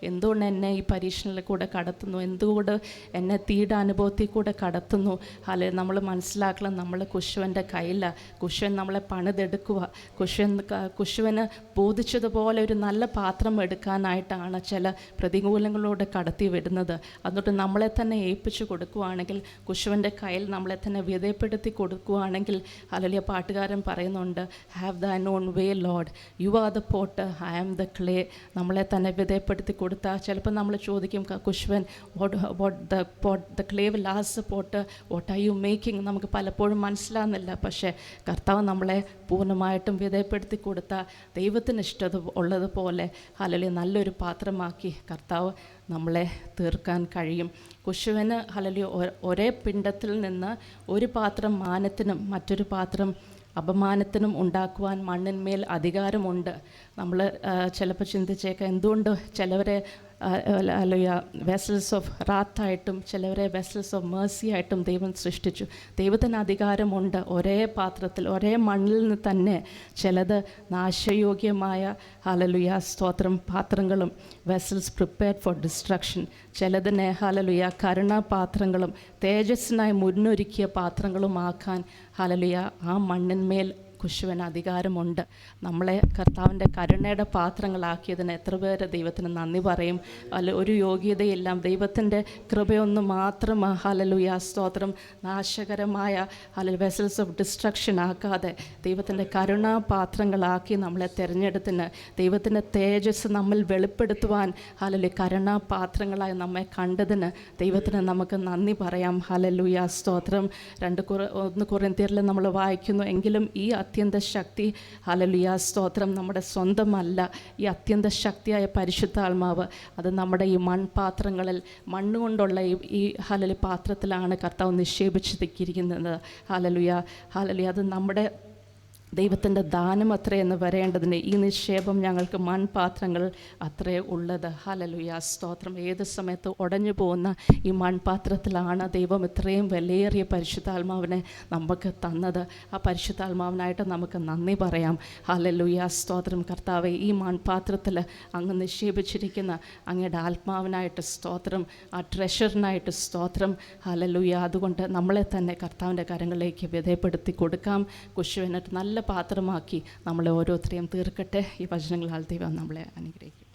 എന്തുകൊണ്ട് എന്നെ ഈ പരീക്ഷണത്തിൽ കൂടെ കടത്തുന്നു, എന്തുകൊണ്ട് എന്നെ തീയുടെ അനുഭവത്തിൽ കൂടെ കടത്തുന്നു. ഹല്ലേലൂയ. നമ്മൾ മനസ്സിലാക്കണം, നമ്മൾ കുശവൻ്റെ കയ്യില്ല. കുശവൻ നമ്മളെ പണിതെടുക്കുക. കുശവന് ബോധിച്ചതുപോലെ ഒരു നല്ല പാത്രം എടുക്കാനായിട്ടാണ് ചില പ്രതികൂലങ്ങളോട് കടത്തി വിടുന്നത്. അതുകൊണ്ട് നമ്മളെ തന്നെ ഏൽപ്പിച്ചു കൊടുക്കുകയാണെങ്കിൽ, കുശവൻ്റെ കയ്യിൽ നമ്മളെ തന്നെ വിധേയപ്പെടുത്തി കൊടുക്കുകയാണെങ്കിൽ, ഹല്ലേലൂയ പാട്ടുകാരൻ പറയുന്നുണ്ട്, have thine own way Lord, you are the potter, I am the clay. നമ്മളെ തന്നെ വിധേയപ്പെടുത്തി കൊടുത്താൽ ചിലപ്പോൾ നമ്മൾ ചോദിക്കും, കുശവൻ the clay will ask the potter what are you making. നമുക്ക് പലപ്പോഴും മനസ്സിലാകുന്നില്ല. പക്ഷേ കർത്താവ് നമ്മളെ പൂർണ്ണമായിട്ടും വിധേയപ്പെടുത്തി കൊടുത്താൽ ദൈവത്തിന് ഇഷ്ടം ഉള്ളതുപോലെ ഹല്ലേലൂയ നല്ലൊരു പാത്രമാക്കി കർത്താവ് നമ്മളെ തീർക്കാൻ കഴിയും. കുശവന് ഹല്ലേലൂയ ഒരേ പിണ്ടത്തിൽ നിന്ന് ഒരു പാത്രം മാനത്തിനും മറ്റൊരു പാത്രം അപമാനത്തിനും ഉണ്ടാക്കുവാൻ മണ്ണിന്മേൽ അധികാരമുണ്ട്. നമ്മൾ ചിലപ്പോൾ ചിന്തിച്ചേക്കാം, എന്തുകൊണ്ട് ചിലവരെ ഹല്ലേലൂയ വെസൽസ് ഓഫ് റാത്തായിട്ടും ചിലവരെ വെസൽസ് ഓഫ് മേഴ്സി ആയിട്ടും ദൈവം സൃഷ്ടിച്ചു. ദൈവത്തിന് അധികാരമുണ്ട്. ഒരേ പാത്രത്തിൽ ഒരേ മണ്ണിൽ നിന്ന് തന്നെ ചിലത് നാശയോഗ്യമായ ഹല്ലേലൂയ സ്തോത്രം പാത്രങ്ങളും വെസൽസ് പ്രിപ്പയർഡ് ഫോർ ഡിസ്ട്രക്ഷൻ, ചിലതിനെ ഹല്ലേലൂയ കരുണാപാത്രങ്ങളും തേജസ്സിനായി മുന്നൊരുക്കിയ പാത്രങ്ങളുമാക്കാൻ ഹല്ലേലൂയ ആ മണ്ണിന്മേൽ കുശവന് അധികാരമുണ്ട്. നമ്മളെ കർത്താവിൻ്റെ കരുണയുടെ പാത്രങ്ങളാക്കിയതിന് എത്ര പേര് ദൈവത്തിന് നന്ദി പറയും. അല്ല, ഒരു യോഗ്യതയില്ല, ദൈവത്തിൻ്റെ കൃപയൊന്നും മാത്രം ഹല്ലേലൂയ സ്തോത്രം നാശകരമായ വെസൽസ് ഓഫ് ഡിസ്ട്രക്ഷൻ ആക്കാതെ ദൈവത്തിൻ്റെ കരുണാപാത്രങ്ങളാക്കി നമ്മളെ തിരഞ്ഞെടുത്തിന് ദൈവത്തിൻ്റെ തേജസ് നമ്മിൽ വെളിപ്പെടുത്തുവാൻ ഹല്ലേലൂയ കരുണാപാത്രങ്ങളായി നമ്മെ കണ്ടതിന് ദൈവത്തിന് നമുക്ക് നന്ദി പറയാം. ഹല്ലേലൂയ സ്തോത്രം. 1 കൊരിന്ത്യരിൽ നമ്മൾ വായിക്കുന്നു, എങ്കിലും ഈ അത്യന്ത ശക്തി ഹല്ലേലൂയ സ്തോത്രം നമ്മുടെ സ്വന്തമല്ല. ഈ അത്യന്ത ശക്തിയായ പരിശുദ്ധാത്മാവ് അത് നമ്മുടെ ഈ മൺപാത്രങ്ങളിൽ മണ്ണുകൊണ്ടുള്ള ഈ ഹല്ലേലൂയ പാത്രത്തിലാണ് കർത്താവ് നിക്ഷേപിച്ചിരിക്കുന്നത്. Hallelujah hallelujah. അത് നമ്മുടെ ദൈവത്തിൻ്റെ ദാനം അത്രയെന്ന് വരേണ്ടതിന് ഈ നിക്ഷേപം ഞങ്ങൾക്ക് മൺപാത്രങ്ങൾ അത്രേ ഉള്ളത്. ഹല്ലേലൂയ, സ്തോത്രം. ഏത് സമയത്ത് ഉടഞ്ഞു പോകുന്ന ഈ മൺപാത്രത്തിലാണ് ദൈവം ഇത്രയും വിലയേറിയ പരിശുദ്ധാത്മാവിനെ നമുക്ക് തന്നത്. ആ പരിശുദ്ധാത്മാവിനായിട്ട് നമുക്ക് നന്ദി പറയാം. ഹല്ലേലൂയ, സ്തോത്രം. കർത്താവേ, ഈ മൺപാത്രത്തിൽ അങ്ങ് നിക്ഷേപിച്ചിരിക്കുന്ന അങ്ങയുടെ ആത്മാവിനായിട്ട് സ്തോത്രം, ആ ട്രഷറിനായിട്ട് സ്തോത്രം. ഹല്ലേലൂയ. അതുകൊണ്ട് നമ്മളെ തന്നെ കർത്താവിൻ്റെ കരങ്ങളിലേക്ക് വിധേയപ്പെടുത്തി കൊടുക്കാം. കുശുവിനിട്ട് നല്ല പാത്രമാക്കി നമ്മളെ ഓരോരുത്തരെയും തീർക്കട്ടെ. ഈ വചനങ്ങളാൽ ദൈവം നമ്മളെ അനുഗ്രഹിക്കട്ടെ.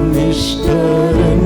എന്നിഷ്ടരൻ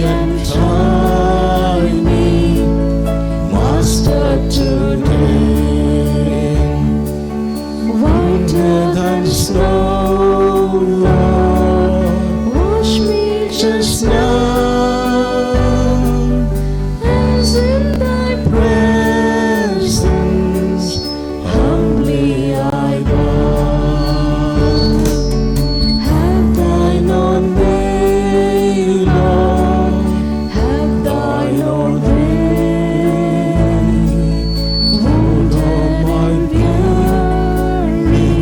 and try me, Master, today. Whiter than snow, Lord, wash me just now, as in thy presence humbly I bow. Have thine own way, Lord, have thine own way. Wound all my weary,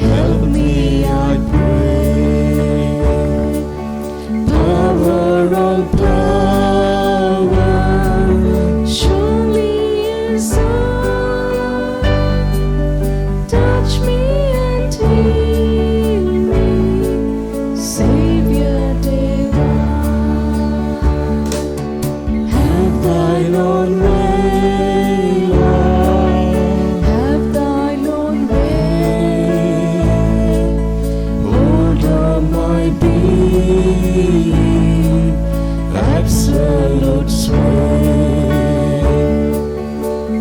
help me, I pray. Power on power, surely is all. Touch me and heal me, Savior divine. Have thine own way, Lord, have thine own way. Hold on my being, absolute sway.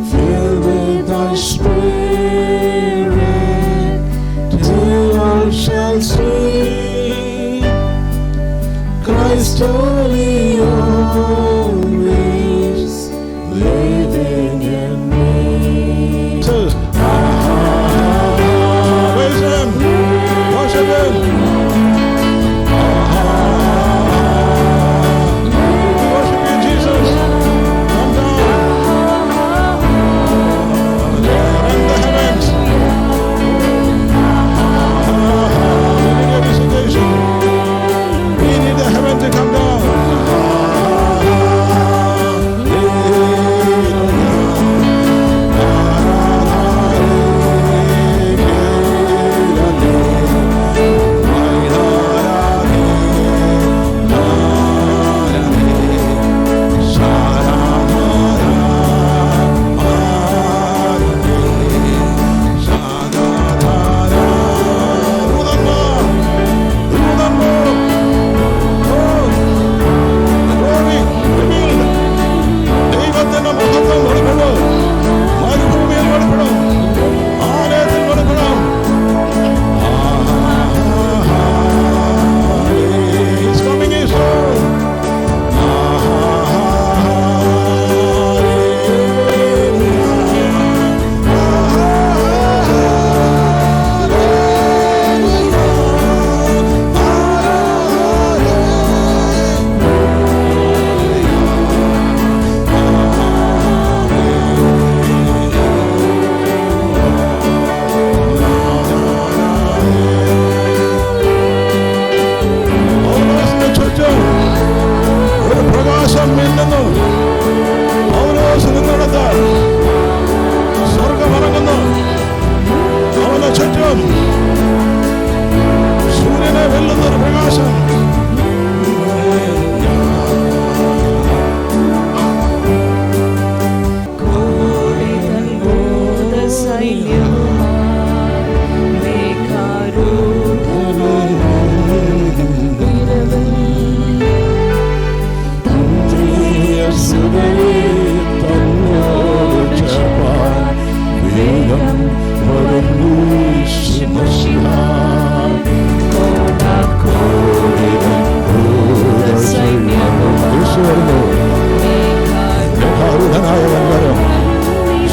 Fill with thy spirit, till all shall see Christ holy always living in me. Praise Him, worship Him. Worship you, Jesus. Come down. In the heavens. We need the heaven to come down.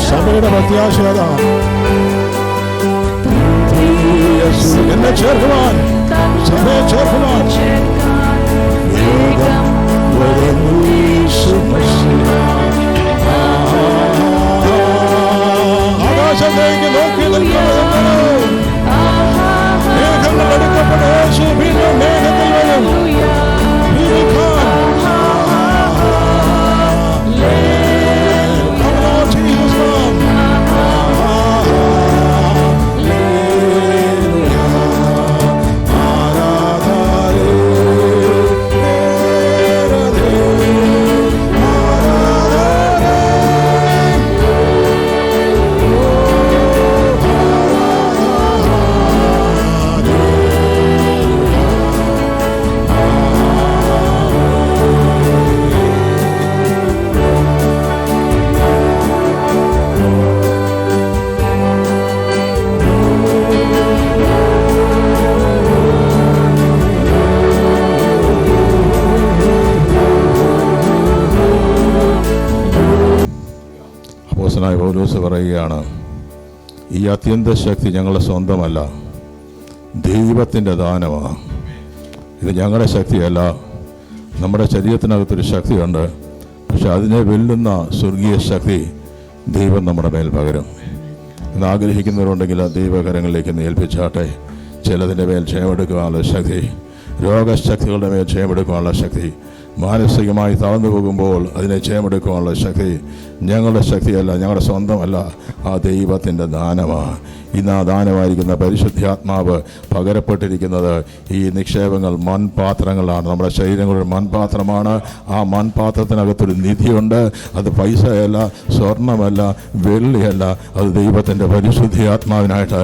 സഭയുടെ പ്രത്യാശത എന്നെ ചേർക്കുവാൻ, സഭയെ ചേർക്കുവാൻ വേഗം വരുന്നു യേശു മശിഹ. ആകാശത്തേക്ക് നോക്കി നിൽക്കുന്നത് മേഘങ്ങൾ എടുക്കപ്പെട്ട യേശു വീണ്ടും മേഘത്തിൽ വരും. അപ്പോസ്തലനായ പൗലോസ് പറയുകയാണ്, ഈ അത്യന്ത ശക്തി ഞങ്ങളുടെ സ്വന്തമല്ല, ദൈവത്തിൻ്റെ ദാനമാണ്. ഇത് ഞങ്ങളുടെ ശക്തിയല്ല. നമ്മുടെ ശരീരത്തിനകത്തൊരു ശക്തിയുണ്ട്, പക്ഷെ അതിനെ വെല്ലുന്ന സ്വർഗീയ ശക്തി ദൈവം നമ്മുടെ മേൽ പകരും. ഇന്ന് ആഗ്രഹിക്കുന്നവരുണ്ടെങ്കിൽ ദൈവകരങ്ങളിലേക്ക് ഏൽപ്പിച്ചാട്ടെ. ചിലതിൻ്റെ മേൽ ജയമെടുക്കാനുള്ള ശക്തി, രോഗശക്തികളുടെ മേൽ ജയമെടുക്കാനുള്ള ശക്തി, മാനസികമായി തളർന്നു പോകുമ്പോൾ അതിനെ ജയമെടുക്കാനുള്ള ശക്തി ഞങ്ങളുടെ ശക്തിയല്ല, ഞങ്ങളുടെ സ്വന്തമല്ല, ആ ദൈവത്തിൻ്റെ ദാനമാണ്. ഇന്ന് ആ ദാനമായിരിക്കുന്ന പരിശുദ്ധാത്മാവ് പകരപ്പെട്ടിരിക്കുന്നത് ഈ നിക്ഷേപങ്ങൾ മൺപാത്രങ്ങളാണ്. നമ്മുടെ ശരീരങ്ങളുടെ മൺപാത്രമാണ്. ആ മൺപാത്രത്തിനകത്തൊരു നിധിയുണ്ട്. അത് പൈസയല്ല, സ്വർണ്ണമല്ല, വെള്ളിയല്ല, അത് ദൈവത്തിൻ്റെ പരിശുദ്ധാത്മാവിനായിട്ട്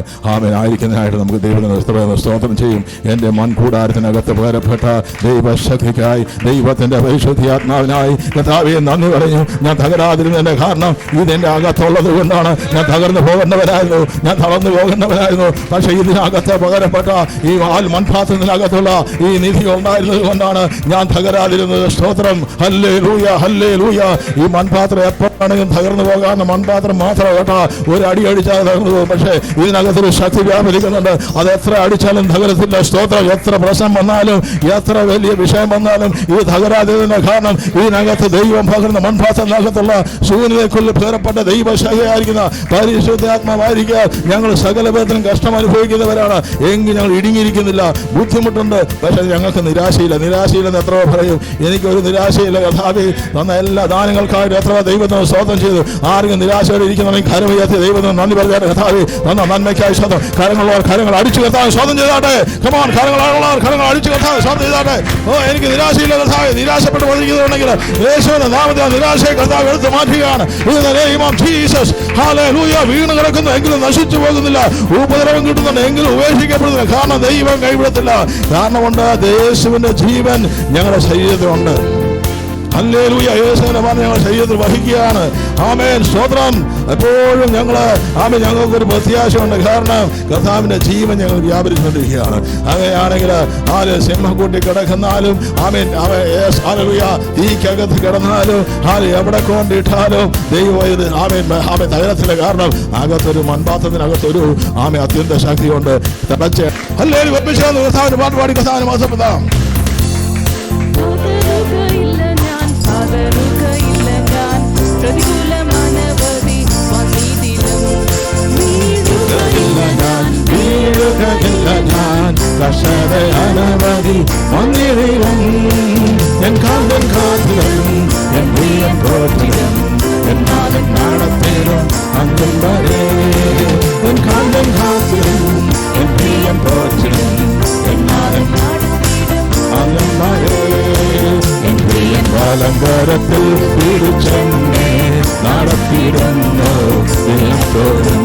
ആയിരിക്കുന്നതിനായിട്ട് നമുക്ക് ദൈവത്തിന് സ്തോത്രം ചെയ്യും. എൻ്റെ മൺകൂടാരത്തിനകത്ത് പകരപ്പെട്ട ദൈവശക്തിക്കായി, ദൈവത്തിൻ്റെ പരിശുദ്ധാത്മാവിനായി കർത്താവേ നന്ദി പറഞ്ഞു. ഞാൻ തകരാതിരുന്നതിൻ്റെ കാരണം ഇതെൻ്റെ അകത്തുള്ളത് കൊണ്ടാണ്. ഞാൻ തകർന്നു പോകേണ്ടവരായിരുന്നു, ഞാൻ തളർന്നു പോകേണ്ടവരായിരുന്നു. പക്ഷേ ഇതിനകത്ത് പകരപ്പെട്ട ഈ മൺപാത്രത്തിനകത്തുള്ള ഈ നിധി ഉണ്ടായിരുന്നത് കൊണ്ടാണ് ഞാൻ തകരാതിരുന്നത്. സ്തോത്രം, ഹല്ലേലൂയ, ഹല്ലേലൂയ. ഈ മൺപാത്രം എപ്പോഴാണെങ്കിലും തകർന്നു പോകാവുന്ന മൺപാത്രം മാത്രം കേട്ടോ. ഒരു അടി അടിച്ചാൽ തകർന്നു പോകും, പക്ഷേ ഇതിനകത്തൊരു ശക്തി വ്യാപരിക്കുന്നുണ്ട്. അത് എത്ര അടിച്ചാലും തകരത്തില്ല. സ്തോത്രം. എത്ര പ്രശ്നം വന്നാലും, എത്ര വലിയ വിഷയം വന്നാലും ഇത് തകരാതിരുന്ന കാരണം ഇതിനകത്ത് ദൈവം പകർന്ന മൺപാത്രത്തിനകത്തുള്ള ശൂന്യതയ്ക്കുള്ളിൽ പേരപ്പെട്ട ദൈവശക്തിയായിരിക്കുന്ന പരിശുദ്ധാത്മാവായിരിക്കുക. ഞങ്ങൾ സകല വിധത്തിലും കഷ്ടം അനുഭവിക്കുന്നവരാണ്, എങ്കിൽ ഞങ്ങൾ ഇടുങ്ങിയിരിക്കുന്നില്ല. ബുദ്ധിമുട്ടുണ്ട്, പക്ഷേ ഞങ്ങൾക്ക് നിരാശയില്ല. നിരാശയില്ലെന്ന് എത്ര പറയും? എനിക്കൊരു നിരാശയില്ല. കർത്താവേ തന്ന എല്ലാ ദാനങ്ങൾക്കായിട്ട് എത്ര ദൈവത്തിന് സ്തോത്രം ചെയ്തു. ആർക്കും നിരാശയോടെ ഇരിക്കുന്നുണ്ടെങ്കിൽ കരം ഉയർത്തി ദൈവത്തിന് നന്ദി പറഞ്ഞാൽ കർത്താവേ തന്ന നന്മയ്ക്കായി സ്തോത്രം. കരങ്ങളുള്ളവർ കരങ്ങൾ അടിച്ചു കർത്താവ് സ്തോത്രം ചെയ്താട്ടെ. കമാൻ, കരങ്ങളുള്ളവർ കരങ്ങൾ അടിച്ചു കർത്താവ് സ്തോത്രം ചെയ്താട്ടെ. എനിക്ക് നിരാശയില്ല കർത്താവേ. നിരാശപ്പെട്ട് വന്നിരിക്കുന്നുണ്ടെങ്കിൽ യേശുവിന്റെ നാമത്തിൽ നിരാശയെ കർത്താവ് എടുത്തു മാറ്റുകയാണ്. Jesus, hallelujah. വീണ് കിടക്കുന്നു എങ്കിലും നശിച്ചു പോകുന്നില്ല. ഉപദ്രവം കിട്ടുന്നുണ്ട് എങ്കിലും ഉപേക്ഷിക്കപ്പെടുന്നില്ല. കാരണം ദൈവം കൈവിടത്തില്ല. കാരണമുണ്ട്, യേശുവിന്റെ ജീവൻ ഞങ്ങളുടെ ശരീരത്തിലുണ്ട്. ഹല്ലേലൂയ. യേശുവിനെ പറഞ്ഞ് ഞങ്ങൾ ശരീരത്തിൽ വഹിക്കുകയാണ്. ആമേൻ, സ്തോത്രം. എപ്പോഴും ഞങ്ങൾക്കൊരു പ്രത്യാശയുണ്ട്. കാരണം കർത്താവിന്റെ ജീവൻ ഞങ്ങൾ വ്യാപരിച്ചുകൊണ്ടിരിക്കുകയാണ്. അങ്ങനെയാണെങ്കിൽ ആര് സിംഹക്കൂട്ടി കിടക്കുന്നാലും, ആമേൻ, ഹല്ലേലൂയ, തീക്കകത്ത് കിടന്നാലും, എവിടെ കൊണ്ടിട്ടാലും ദൈവം ആമേൻ തകരത്തില്ല. കാരണം അകത്തൊരു മൺപാത്രത്തിനകത്തൊരു അത്യന്ത ശക്തിയുണ്ട്. തിളച്ച് ഹല്ലേലൂയ വെപ്പിച്ചാന്ന് കർത്താവിന് പാട്ട് പാടി കർത്താവിന് മാസപ്പെടാം. പ്രതികൂലമാനവധി വന്നിതിലും ഞാൻ കർഷക അനവധി വന്നിടും. എൻ കാന്തൻ കാത്തിലും എൻ പ്രിയൻ പോറ്റിലും എൻ നാഥൻ നടത്തിലും അന്തും വരെ. എൻ കാന്തൻ കാത്തിലും എൻ പ്രിയൻ പോറ്റിലും എൻ നാഥൻ അന്തും വരെ. എൻ പ്രിയൻ വലങ്കരത്തിൽ പിടിച്ചെന്നെ നടത്തിയിടുന്നു എല്ലാം തോറും.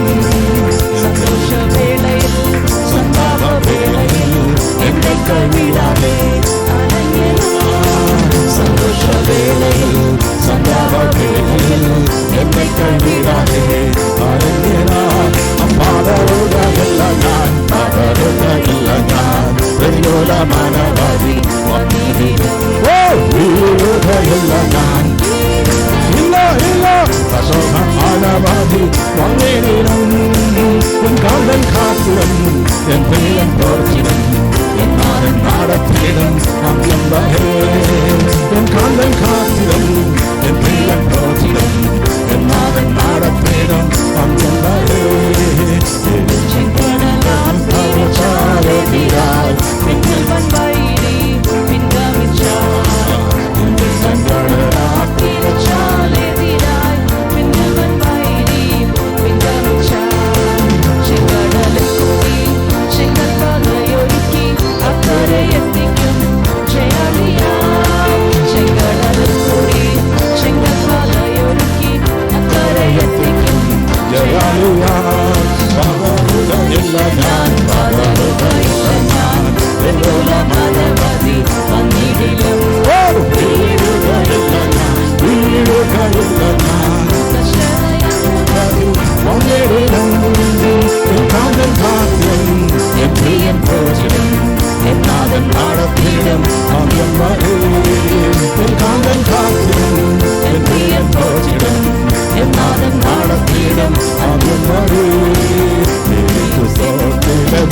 സന്തോഷവേളയിൽ സന്താപവേളയിൽ എന്നെ കൈവിടാതെ സന്തോഷവേളയിൽ സന്താപവേളയിൽ എന്നെ കൈവിടാതെ പാതറുകയല്ല ഞാൻ, പാതറുകയല്ല ഞാൻ, പ്രതികൂലമാനവധി വീഴുകയല്ല ഞാൻ. ഇല്ല ഇല്ല അനവധി വന്നിടും. കാന്തൻ കാത്തിലും എൻ പ്രിയൻ പോറ്റിലും എൻ നാടൻ നടത്തിയിടും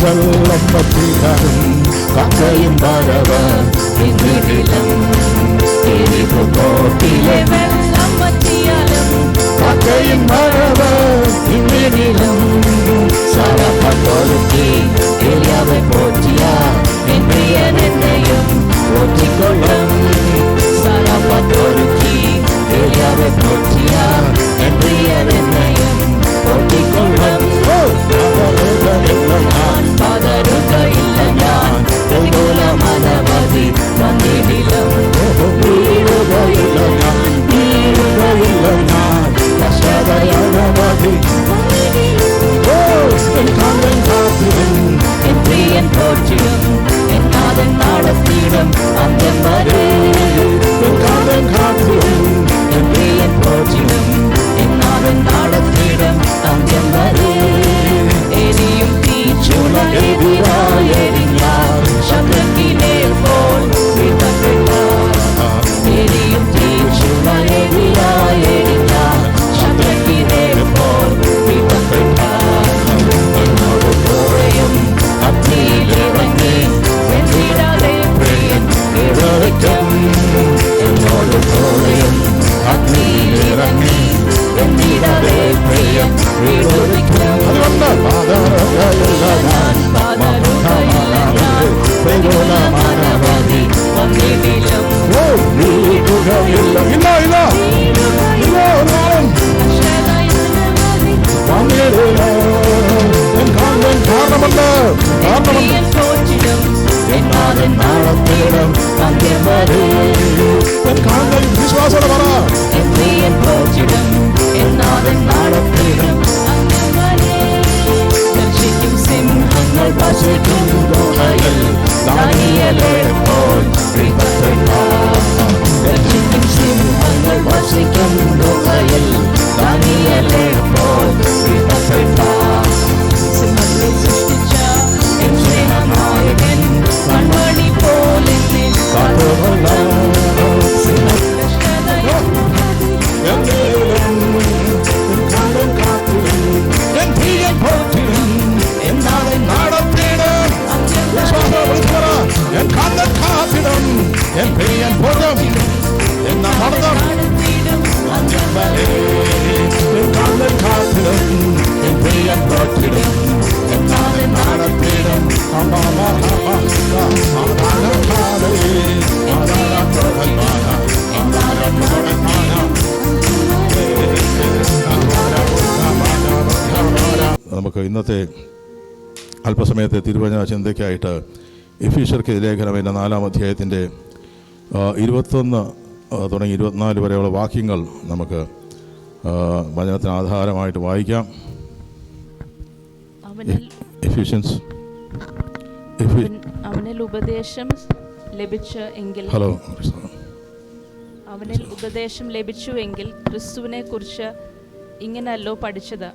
വെള്ളം പറ്റിയാലും കക്കയും വരവ് എന്നിലും എരിവുകോട്ടിലെ വെള്ളം പറ്റിയാലും കക്കയും വരവ് എന്നിലും സരപ്പത്തൊരുക്കി എലിയാവെ പോറ്റിയ എൻ പ്രിയൻ എന്നെയും പോറ്റിക്കൊള്ളും. സരപ്പത്തൊരുക്കി എലിയാവെ പോറ്റിയ എൻ പ്രിയൻ എന്നെയും പോറ്റിക്കൊള്ളും. ഞാൻ പതറുകയില്ല, ഞാൻ പ്രതികൂലമനവധി വന്നിടിലും വീഴുകയില്ല ഞാൻ, വീഴുകയില്ല ഞാൻ, കഷ്ടതയനവധി കാന്തൻ കാത്തിടും, എൻ പ്രിയൻ പോറ്റിടും, എൻ നാഥൻ നടത്തിയിടും അന്ത്യം വരെ. കാന്തൻ കാത്തിടും, എൻ പ്രിയൻ പോറ്റിടും, എൻ നാഥൻ നടത്തിയിടും അന്ത്യം വരെ. എരിയും തീച്ചുള എതിരായെരിഞ്ഞാൽ ശത്രുക്കിനെ പോൽ വിധപ്പെട്ടാൽ. എരിയും തീച്ചുള എതിരായെരിഞ്ഞാൽ ശത്രുക്കിനെ പോൽ വിധപ്പെട്ടാൽ. എന്നോട് കൂടെയും അഗ്നിയിലിറങ്ങി വെന്തിടാതെ പ്രിയൻ വിടുവിക്കും. എന്നോട് കൂടെയും അഗ്നിയിലിറങ്ങി വെന്തിടാതെ പ്രിയൻ വിടുവിക്കും. അതുകൊണ്ട് പാതറുകയില്ല ഞാൻ, പതറുകയില്ല ഞാൻ, പ്രതികൂലമനവധി വന്നിടിലും വീഴുകയില്ല. ഇല്ല ഇല്ല ഇല്ല, ഒരാളും കഷ്ടതയനവധി വന്നിടില്ല. എൻ കാന്തൻ കാരണമല്ല, കാരണമല്ല. പ്രിയൻ പോറ്റിടും, എൻ നാഥൻ നടത്തിയിടും അന്ത്യം വരെ. എൻ കാന്തൻ വിശ്വാസത്തോടെ പറ, എൻ പ്രിയൻ പോറ്റിടും, എൻ നാഥൻ നടത്തിയിടും അന്ത്യം വരെ. ദർശിക്കും സിംഹങ്ങൾ വസിക്കും ഗുഹയിൽ ദാനിയേലെ പോൽ വിധപ്പെട്ടാൽ. ദർശിക്കും സിംഹങ്ങൾ വസിക്കും ഗുഹയിൽ ദാനിയേലെ പോൽ വിധപ്പെട്ടാൽ. സിംഹത്തെ സൃഷ്ടിച്ച എൻ സ്നേഹനായകൻ കൺമണി പോലെ എന്നെ കാത്തുകൊള്ളാം. എന്നേലും എൻ കാന്തൻ കാത്തിടും, എൻ പ്രിയൻ പോറ്റിടും, എൻ നാഥൻ നടത്തിയിടും. വിശ്വാസത്തോടെ വിളിച്ചു പറ, എൻ കാന്തൻ കാത്തിടും, എൻ പ്രിയൻ പോറ്റും, എൻ നടത്തും അന്ത്യം വരെ. എൻ കാന്തൻ കാത്തിടും, എൻ പ്രിയൻ പോറ്റിടും, എൻ നാഥൻ നടത്തിയിടും. നമുക്ക് ഇന്നത്തെ അല്പസമയത്തെ തിരുവചന ചിന്തയ്ക്കായിട്ട് എഫീഷ്യർക്ക് ലേഖനം എന്ന 4-ാം അധ്യായത്തിൻ്റെ 21 തുടങ്ങി 24 വരെയുള്ള വാക്യങ്ങൾ നമുക്ക് വചനത്തിന് ആധാരമായിട്ട് വായിക്കാം. എഫീഷ്യൻസ് അവനിൽ ഉപദേശം ലഭിച്ചു എങ്കിൽ ഹലോ അവനിൽ ഉപദേശം ലഭിച്ചുവെങ്കിൽ ക്രിസ്തുവിനെ കുറിച്ച് ഇങ്ങനല്ലോ പഠിച്ചത്.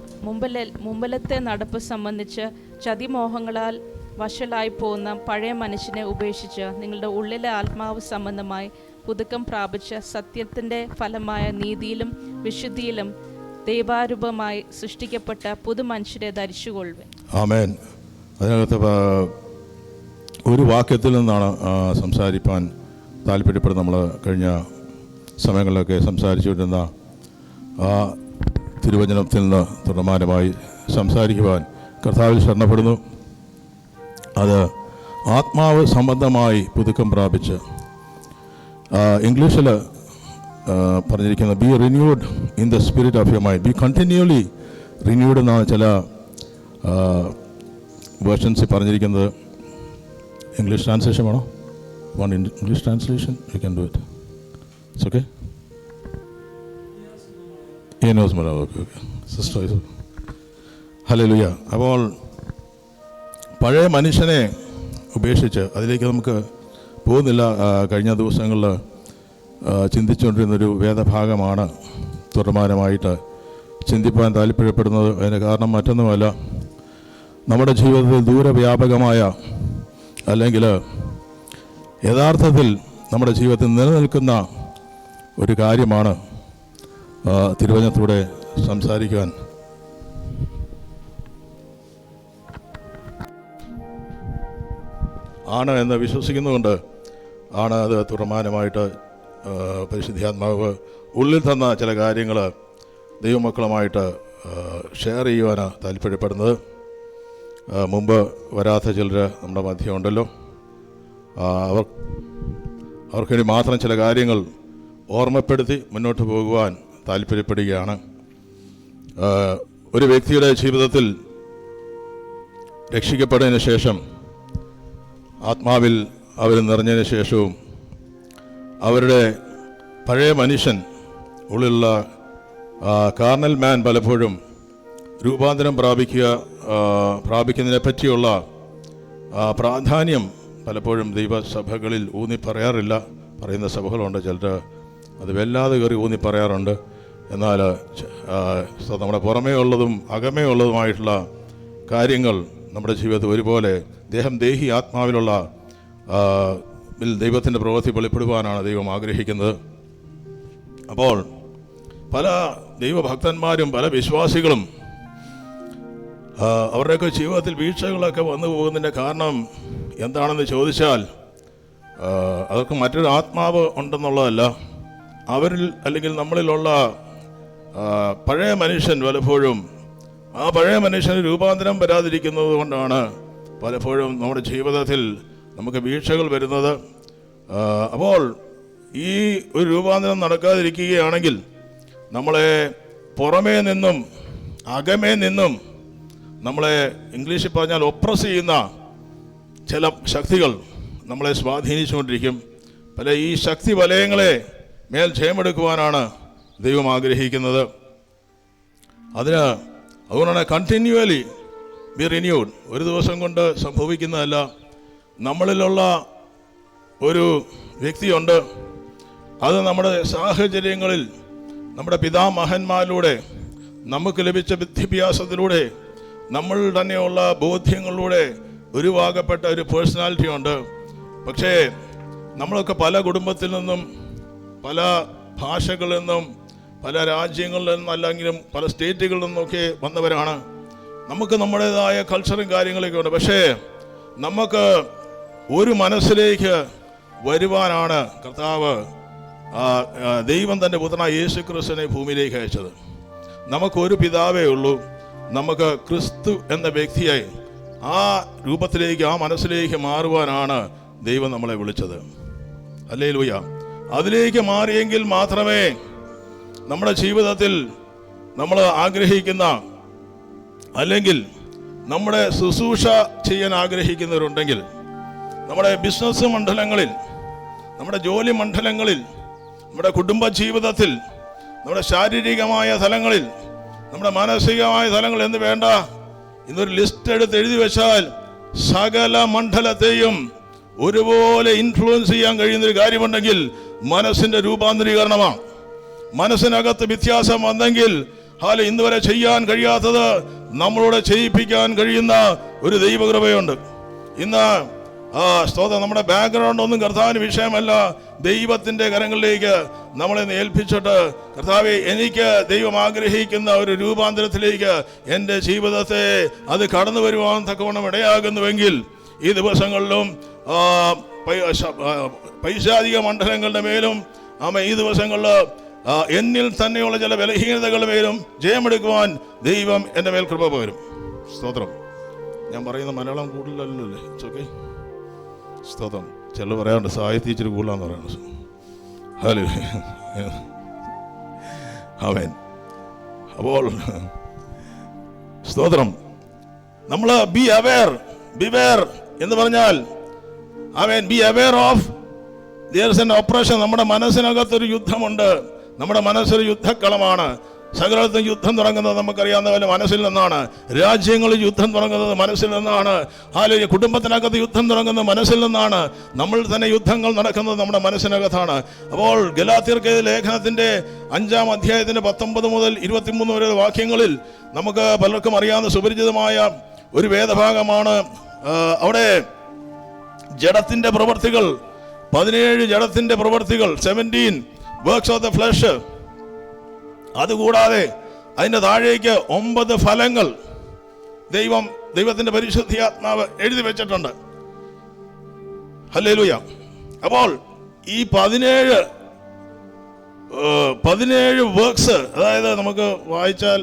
മുമ്പിലത്തെ നടപ്പ് സംബന്ധിച്ച് ചതിമോഹങ്ങളാൽ വഷളായി പോകുന്ന പഴയ മനുഷ്യനെ ഉപേക്ഷിച്ച് നിങ്ങളുടെ ഉള്ളിലെ ആത്മാവ് സംബന്ധമായി പുതുക്കം പ്രാപിച്ച സത്യത്തിൻ്റെ ഫലമായ നീതിയിലും വിശുദ്ധിയിലും ദൈവാരൂപമായി സൃഷ്ടിക്കപ്പെട്ട പുതുമനുഷ്യരെ ധരിച്ചുകൊള്ളുവൻ. ആമേൻ. അതിനകത്ത് ഒരു വാക്യത്തിൽ നിന്നാണ് സംസാരിപ്പാൻ താല്പര്യപ്പെടുന്നത്. നമ്മൾ കഴിഞ്ഞ സമയങ്ങളിലൊക്കെ സംസാരിച്ചുകൊണ്ടിരുന്ന ആ തിരുവചനത്തിൽ നിന്ന് തുടർമാനമായി സംസാരിക്കുവാൻ കർത്താവിൽ ശരണപ്പെടുന്നു. അത് ആത്മാവ് സംബന്ധമായി പുതുക്കം പ്രാപിച്ച്, ഇംഗ്ലീഷിൽ പറഞ്ഞിരിക്കുന്നത് B renewed in the spirit of your mind, B continually renewed എന്നാണ് ചില വേർഷൻസിൽ പറഞ്ഞിരിക്കുന്നത്. ഇംഗ്ലീഷ് ട്രാൻസ്ലേഷൻ വേണോ? One English translation you can do it. It's okay. Sister hallelujah. അപ്പോൾ പഴയ മനുഷ്യനെ ഉപേക്ഷിച്ച് അതിലേക്ക് നമുക്ക് പോകുന്നില്ല. കഴിഞ്ഞ ദിവസങ്ങളിൽ ചിന്തിച്ചുകൊണ്ടിരുന്നൊരു വേദഭാഗമാണ് തുടർമാനമായിട്ട് ചിന്തിപ്പാൻ താല്പര്യപ്പെടുന്നത്. അതിന് കാരണം മറ്റൊന്നുമല്ല, നമ്മുടെ ജീവിതത്തിൽ ദൂരവ്യാപകമായ അല്ലെങ്കിൽ യഥാർത്ഥത്തിൽ നമ്മുടെ ജീവിതത്തിൽ നിലനിൽക്കുന്ന ഒരു കാര്യമാണ് തിരുവചനത്തിലൂടെ സംസാരിക്കുവാൻ ആണ് എന്ന് വിശ്വസിക്കുന്നുകൊണ്ട് ആണ് അത് തുടർമാനമായിട്ട് പരിശുദ്ധാത്മാവ് ഉള്ളിൽ തന്ന ചില കാര്യങ്ങൾ ദൈവമക്കളുമായിട്ട് ഷെയർ ചെയ്യുവാൻ താല്പര്യപ്പെടുന്നത്. മുമ്പ് വരാത്ത ചിലർ നമ്മുടെ മധ്യമുണ്ടല്ലോ. അവർക്ക് വേണ്ടി മാത്രം ചില കാര്യങ്ങൾ ഓർമ്മപ്പെടുത്തി മുന്നോട്ട് പോകുവാൻ താല്പര്യപ്പെടുകയാണ്. ഒരു വ്യക്തിയുടെ ജീവിതത്തിൽ രക്ഷിക്കപ്പെട്ടതിന് ശേഷം, ആത്മാവിൽ അവർ നിറഞ്ഞതിന് ശേഷവും അവരുടെ പഴയ മനുഷ്യൻ ഉള്ളിലുള്ള കാർണൽ മാൻ പലപ്പോഴും രൂപാന്തരം പ്രാപിക്കുന്നതിനെ പറ്റിയുള്ള പ്രാധാന്യം പലപ്പോഴും ദൈവസഭകളിൽ ഊന്നി പറയാറില്ല. പറയുന്ന സഭകളുണ്ട്, ചിലർ അത് വല്ലാതെ കയറി ഊന്നി പറയാറുണ്ട്. എന്നാൽ നമ്മുടെ പുറമേ ഉള്ളതും അകമേ ഉള്ളതുമായിട്ടുള്ള കാര്യങ്ങൾ നമ്മുടെ ജീവിതത്തിൽ ഒരുപോലെ ദേഹി ആത്മാവിലുള്ള ദൈവത്തിൻ്റെ പ്രവൃത്തി വെളിപ്പെടുവാനാണ് ദൈവം ആഗ്രഹിക്കുന്നത്. അപ്പോൾ പല ദൈവഭക്തന്മാരും പല വിശ്വാസികളും അവരുടെയൊക്കെ ജീവിതത്തിൽ വീഴ്ചകളൊക്കെ വന്നു പോകുന്നതിൻ്റെ കാരണം എന്താണെന്ന് ചോദിച്ചാൽ, അതൊക്കെ മറ്റൊരു ആത്മാവ് ഉണ്ടെന്നുള്ളതല്ല, അവരിൽ അല്ലെങ്കിൽ നമ്മളിലുള്ള പഴയ മനുഷ്യൻ പലപ്പോഴും ആ പഴയ മനുഷ്യന് രൂപാന്തരം വരാതിരിക്കുന്നത് കൊണ്ടാണ് പലപ്പോഴും നമ്മുടെ ജീവിതത്തിൽ നമുക്ക് വീഴ്ചകൾ വരുന്നത്. അപ്പോൾ ഈ ഒരു രൂപാന്തരം നടക്കാതിരിക്കുകയാണെങ്കിൽ നമ്മളെ പുറമേ നിന്നും അകമേ നിന്നും നമ്മളെ ഇംഗ്ലീഷിൽ പറഞ്ഞാൽ ഒപ്രസ് ചെയ്യുന്ന ചില ശക്തികൾ നമ്മളെ സ്വാധീനിച്ചുകൊണ്ടിരിക്കും. പല ഈ ശക്തി വലയങ്ങളെ മേൽ ജയമെടുക്കുവാനാണ് ദൈവം ആഗ്രഹിക്കുന്നത്. അതുകൊണ്ടാണ് കണ്ടിന്യൂവലി ബി റിന്യൂഡ്. ഒരു ദിവസം കൊണ്ട് സംഭവിക്കുന്നതല്ല. നമ്മളിലുള്ള ഒരു വ്യക്തിയുണ്ട്, അത് നമ്മുടെ സാഹചര്യങ്ങളിൽ നമ്മുടെ പിതാമഹന്മാരിലൂടെ നമുക്ക് ലഭിച്ച വിദ്യാഭ്യാസത്തിലൂടെ നമ്മൾ തന്നെയുള്ള ബോധ്യങ്ങളിലൂടെ ഉരുവാകപ്പെട്ട ഒരു പേഴ്സണാലിറ്റി ഉണ്ട്. പക്ഷേ നമ്മളൊക്കെ പല കുടുംബത്തിൽ നിന്നും പല ഭാഷകളിൽ നിന്നും പല രാജ്യങ്ങളിൽ നിന്നും അല്ലെങ്കിലും പല സ്റ്റേറ്റുകളിൽ നിന്നൊക്കെ വന്നവരാണ്. നമുക്ക് നമ്മുടേതായ കൾച്ചറും കാര്യങ്ങളൊക്കെ ഉണ്ട്. പക്ഷേ നമുക്ക് ഒരു മനസ്സിലേക്ക് വരുവാനാണ് കർത്താവ് ദൈവം തൻ്റെ പുത്രനായ യേശു ക്രിസ്തുവിനെ ഭൂമിയിലേക്ക് അയച്ചത്. നമുക്കൊരു പിതാവേ ഉള്ളൂ. നമുക്ക് ക്രിസ്തു എന്ന വ്യക്തിയായി ആ രൂപത്തിലേക്ക് ആ മനസ്സിലേക്ക് മാറുവാനാണ് ദൈവം നമ്മളെ വിളിച്ചത്. ഹല്ലേലൂയ. അതിലേക്ക് മാറിയെങ്കിൽ മാത്രമേ നമ്മുടെ ജീവിതത്തിൽ നമ്മൾ ആഗ്രഹിക്കുന്ന അല്ലെങ്കിൽ നമ്മുടെ ശുശ്രൂഷ ചെയ്യാൻ ആഗ്രഹിക്കുന്നവരുണ്ടെങ്കിൽ, നമ്മുടെ ബിസിനസ് മണ്ഡലങ്ങളിൽ, നമ്മുടെ ജോലി മണ്ഡലങ്ങളിൽ, നമ്മുടെ കുടുംബ ജീവിതത്തിൽ, നമ്മുടെ ശാരീരികമായ തലങ്ങളിൽ, നമ്മുടെ മാനസികമായ തലങ്ങൾ എന്ന് വേണ്ട, ഇന്നൊരു ലിസ്റ്റ് എടുത്ത് എഴുതി വെച്ചാൽ സകല മണ്ഡലത്തെയും ഒരുപോലെ ഇൻഫ്ലുവൻസ് ചെയ്യാൻ കഴിയുന്നൊരു കാര്യമുണ്ടെങ്കിൽ മനസ്സിന്റെ രൂപാന്തരീകരണമാണ്. മനസ്സിനകത്ത് വ്യത്യാസം വന്നെങ്കിൽ ഇന്ന് വരെ ചെയ്യാൻ കഴിയാത്തത് നമ്മളോട് ചെയ്യിപ്പിക്കാൻ കഴിയുന്ന ഒരു ദൈവകൃപയുണ്ട്. ഇന്ന് സ്തോത്രം, നമ്മുടെ ബാക്ക്ഗ്രൗണ്ട് ഒന്നും കർത്താവിന് വിഷയമല്ല. ദൈവത്തിന്റെ കരങ്ങളിലേക്ക് നമ്മളെ ഏൽപ്പിച്ചിട്ട്, കർത്താവെ, എനിക്ക് ദൈവം ആഗ്രഹിക്കുന്ന ഒരു രൂപാന്തരത്തിലേക്ക് എൻ്റെ ജീവിതത്തെ അത് കടന്നു വരുവാൻ തക്കവണ്ണം ഇടയാകുന്നുവെങ്കിൽ ഈ ദിവസങ്ങളിലും പൈശാചിക മണ്ഡലങ്ങളുടെ മേലും ഈ ദിവസങ്ങളിൽ എന്നിൽ തന്നെയുള്ള ചില ബലഹീനതകളുടെ മേലും ജയമെടുക്കുവാൻ ദൈവം എൻ്റെ മേൽ കൃപ പകരും. സ്തോത്രം. ഞാൻ പറയുന്ന മലയാളം കൂടുതലല്ലേ? It's okay. സ്തോത്രം. ചിലർ പറയാറുണ്ട് സാഹിത്യം ഇച്ചിരി കൂടുതലാന്ന് പറയുന്നത്. ഹലോ ആമേൻ. അപ്പോൾ സ്തോത്രം, നമ്മൾ ബി അവെയർ, ബിവെയർ എന്ന് പറഞ്ഞാൽ ആമേൻ, be aware of there is an operation. നമ്മുടെ മനസ്സിനകത്തൊരു യുദ്ധമുണ്ട്. നമ്മുടെ മനസ്സൊരു യുദ്ധക്കളമാണ്. സകലത്തും യുദ്ധം തുടങ്ങുന്നത് നമുക്കറിയാവുന്ന പോലെ മനസ്സിൽ നിന്നാണ്. രാജ്യങ്ങളിൽ യുദ്ധം തുടങ്ങുന്നത് മനസ്സിൽ നിന്നാണ്. കുടുംബത്തിനകത്ത് യുദ്ധം തുടങ്ങുന്നത് മനസ്സിൽ നിന്നാണ്. നമ്മൾ തന്നെ യുദ്ധങ്ങൾ നടക്കുന്നത് നമ്മുടെ മനസ്സിനകത്താണ്. അപ്പോൾ ഗലാത്യർക്ക് ലേഖനത്തിന്റെ 5-ാം അധ്യായത്തിന്റെ 19 മുതൽ 23 വരെ വാക്യങ്ങളിൽ നമുക്ക് പലർക്കും അറിയാവുന്ന സുപരിചിതമായ ഒരു വേദഭാഗമാണ്. അവിടെ ജഡത്തിന്റെ പ്രവൃത്തികൾ 17 ജഡത്തിന്റെ പ്രവൃത്തികൾ, 17 വർക്ക്സ് ഓഫ് ദ ഫ്ലഷ്. അതുകൂടാതെ അതിൻ്റെ താഴേക്ക് 9 ഫലങ്ങൾ ദൈവത്തിന്റെ പരിശുദ്ധാത്മാവ് എഴുതി വെച്ചിട്ടുണ്ട്. ഹല്ലേലൂയ. അപ്പോൾ ഈ 17 വർക്ക്സ്, അതായത് നമുക്ക് വായിച്ചാൽ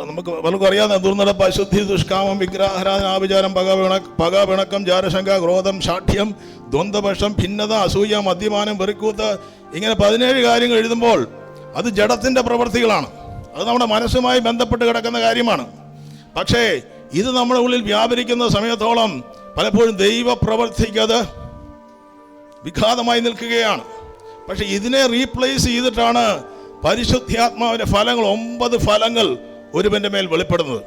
നമുക്ക് പലർക്കും അറിയാവുന്ന ദുർനടപ്പ്, അശുദ്ധി, ദുഷ്കാമം, വിഗ്രഹാരാധന, ആഭിചാരം, പക, പിണക്കം, ജാരശങ്ക, ക്രോധം, ശാഠ്യം, ദ്വന്ദ്വപക്ഷം, ഭിന്നത, അസൂയ, മദ്യപാനം, വെറിക്കൂത്ത്, ഇങ്ങനെ 17 കാര്യങ്ങൾ എഴുതുമ്പോൾ അത് ജഡത്തിന്റെ പ്രവൃത്തികളാണ്. അത് നമ്മുടെ മനസ്സുമായി ബന്ധപ്പെട്ട് കിടക്കുന്ന കാര്യമാണ്. പക്ഷേ ഇത് നമ്മുടെ ഉള്ളിൽ വ്യാപരിക്കുന്ന സമയത്തോളം പലപ്പോഴും ദൈവപ്രവൃത്തിക്ക് അത് വിഘാതമായി നിൽക്കുകയാണ്. പക്ഷെ ഇതിനെ റീപ്ലേസ് ചെയ്തിട്ടാണ് പരിശുദ്ധാത്മാവിന്റെ ഫലങ്ങൾ, 9 ഫലങ്ങൾ ഒരുവന്റെ മേൽ വെളിപ്പെടുന്നത്.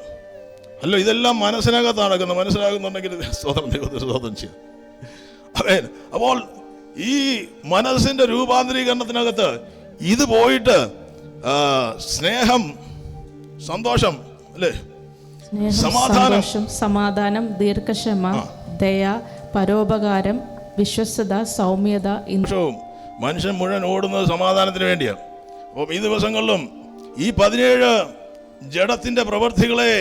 അല്ലോ, ഇതെല്ലാം മനസ്സിനകത്ത് നടക്കുന്നത്. മനസ്സിലാകുന്നുണ്ടെങ്കിൽ സ്വതന്ത്രം ചെയ്യാം. അതെ. അപ്പോൾ ഈ മനസ്സിന്റെ രൂപാന്തരീകരണത്തിനകത്ത് ഇത് പോയിട്ട് സ്നേഹം, സന്തോഷം, അല്ലേ, സമാധാനം, ദീർഘക്ഷമ, ദയ, പരോപകാരം, വിശ്വസ്തത, സൗമ്യത, മനുഷ്യൻ മുഴുവൻ ഓടുന്നത് സമാധാനത്തിന് വേണ്ടിയാണ്. അപ്പം ഈ ദിവസങ്ങളിലും ഈ 17 ജഡത്തിന്റെ പ്രവൃത്തികളെ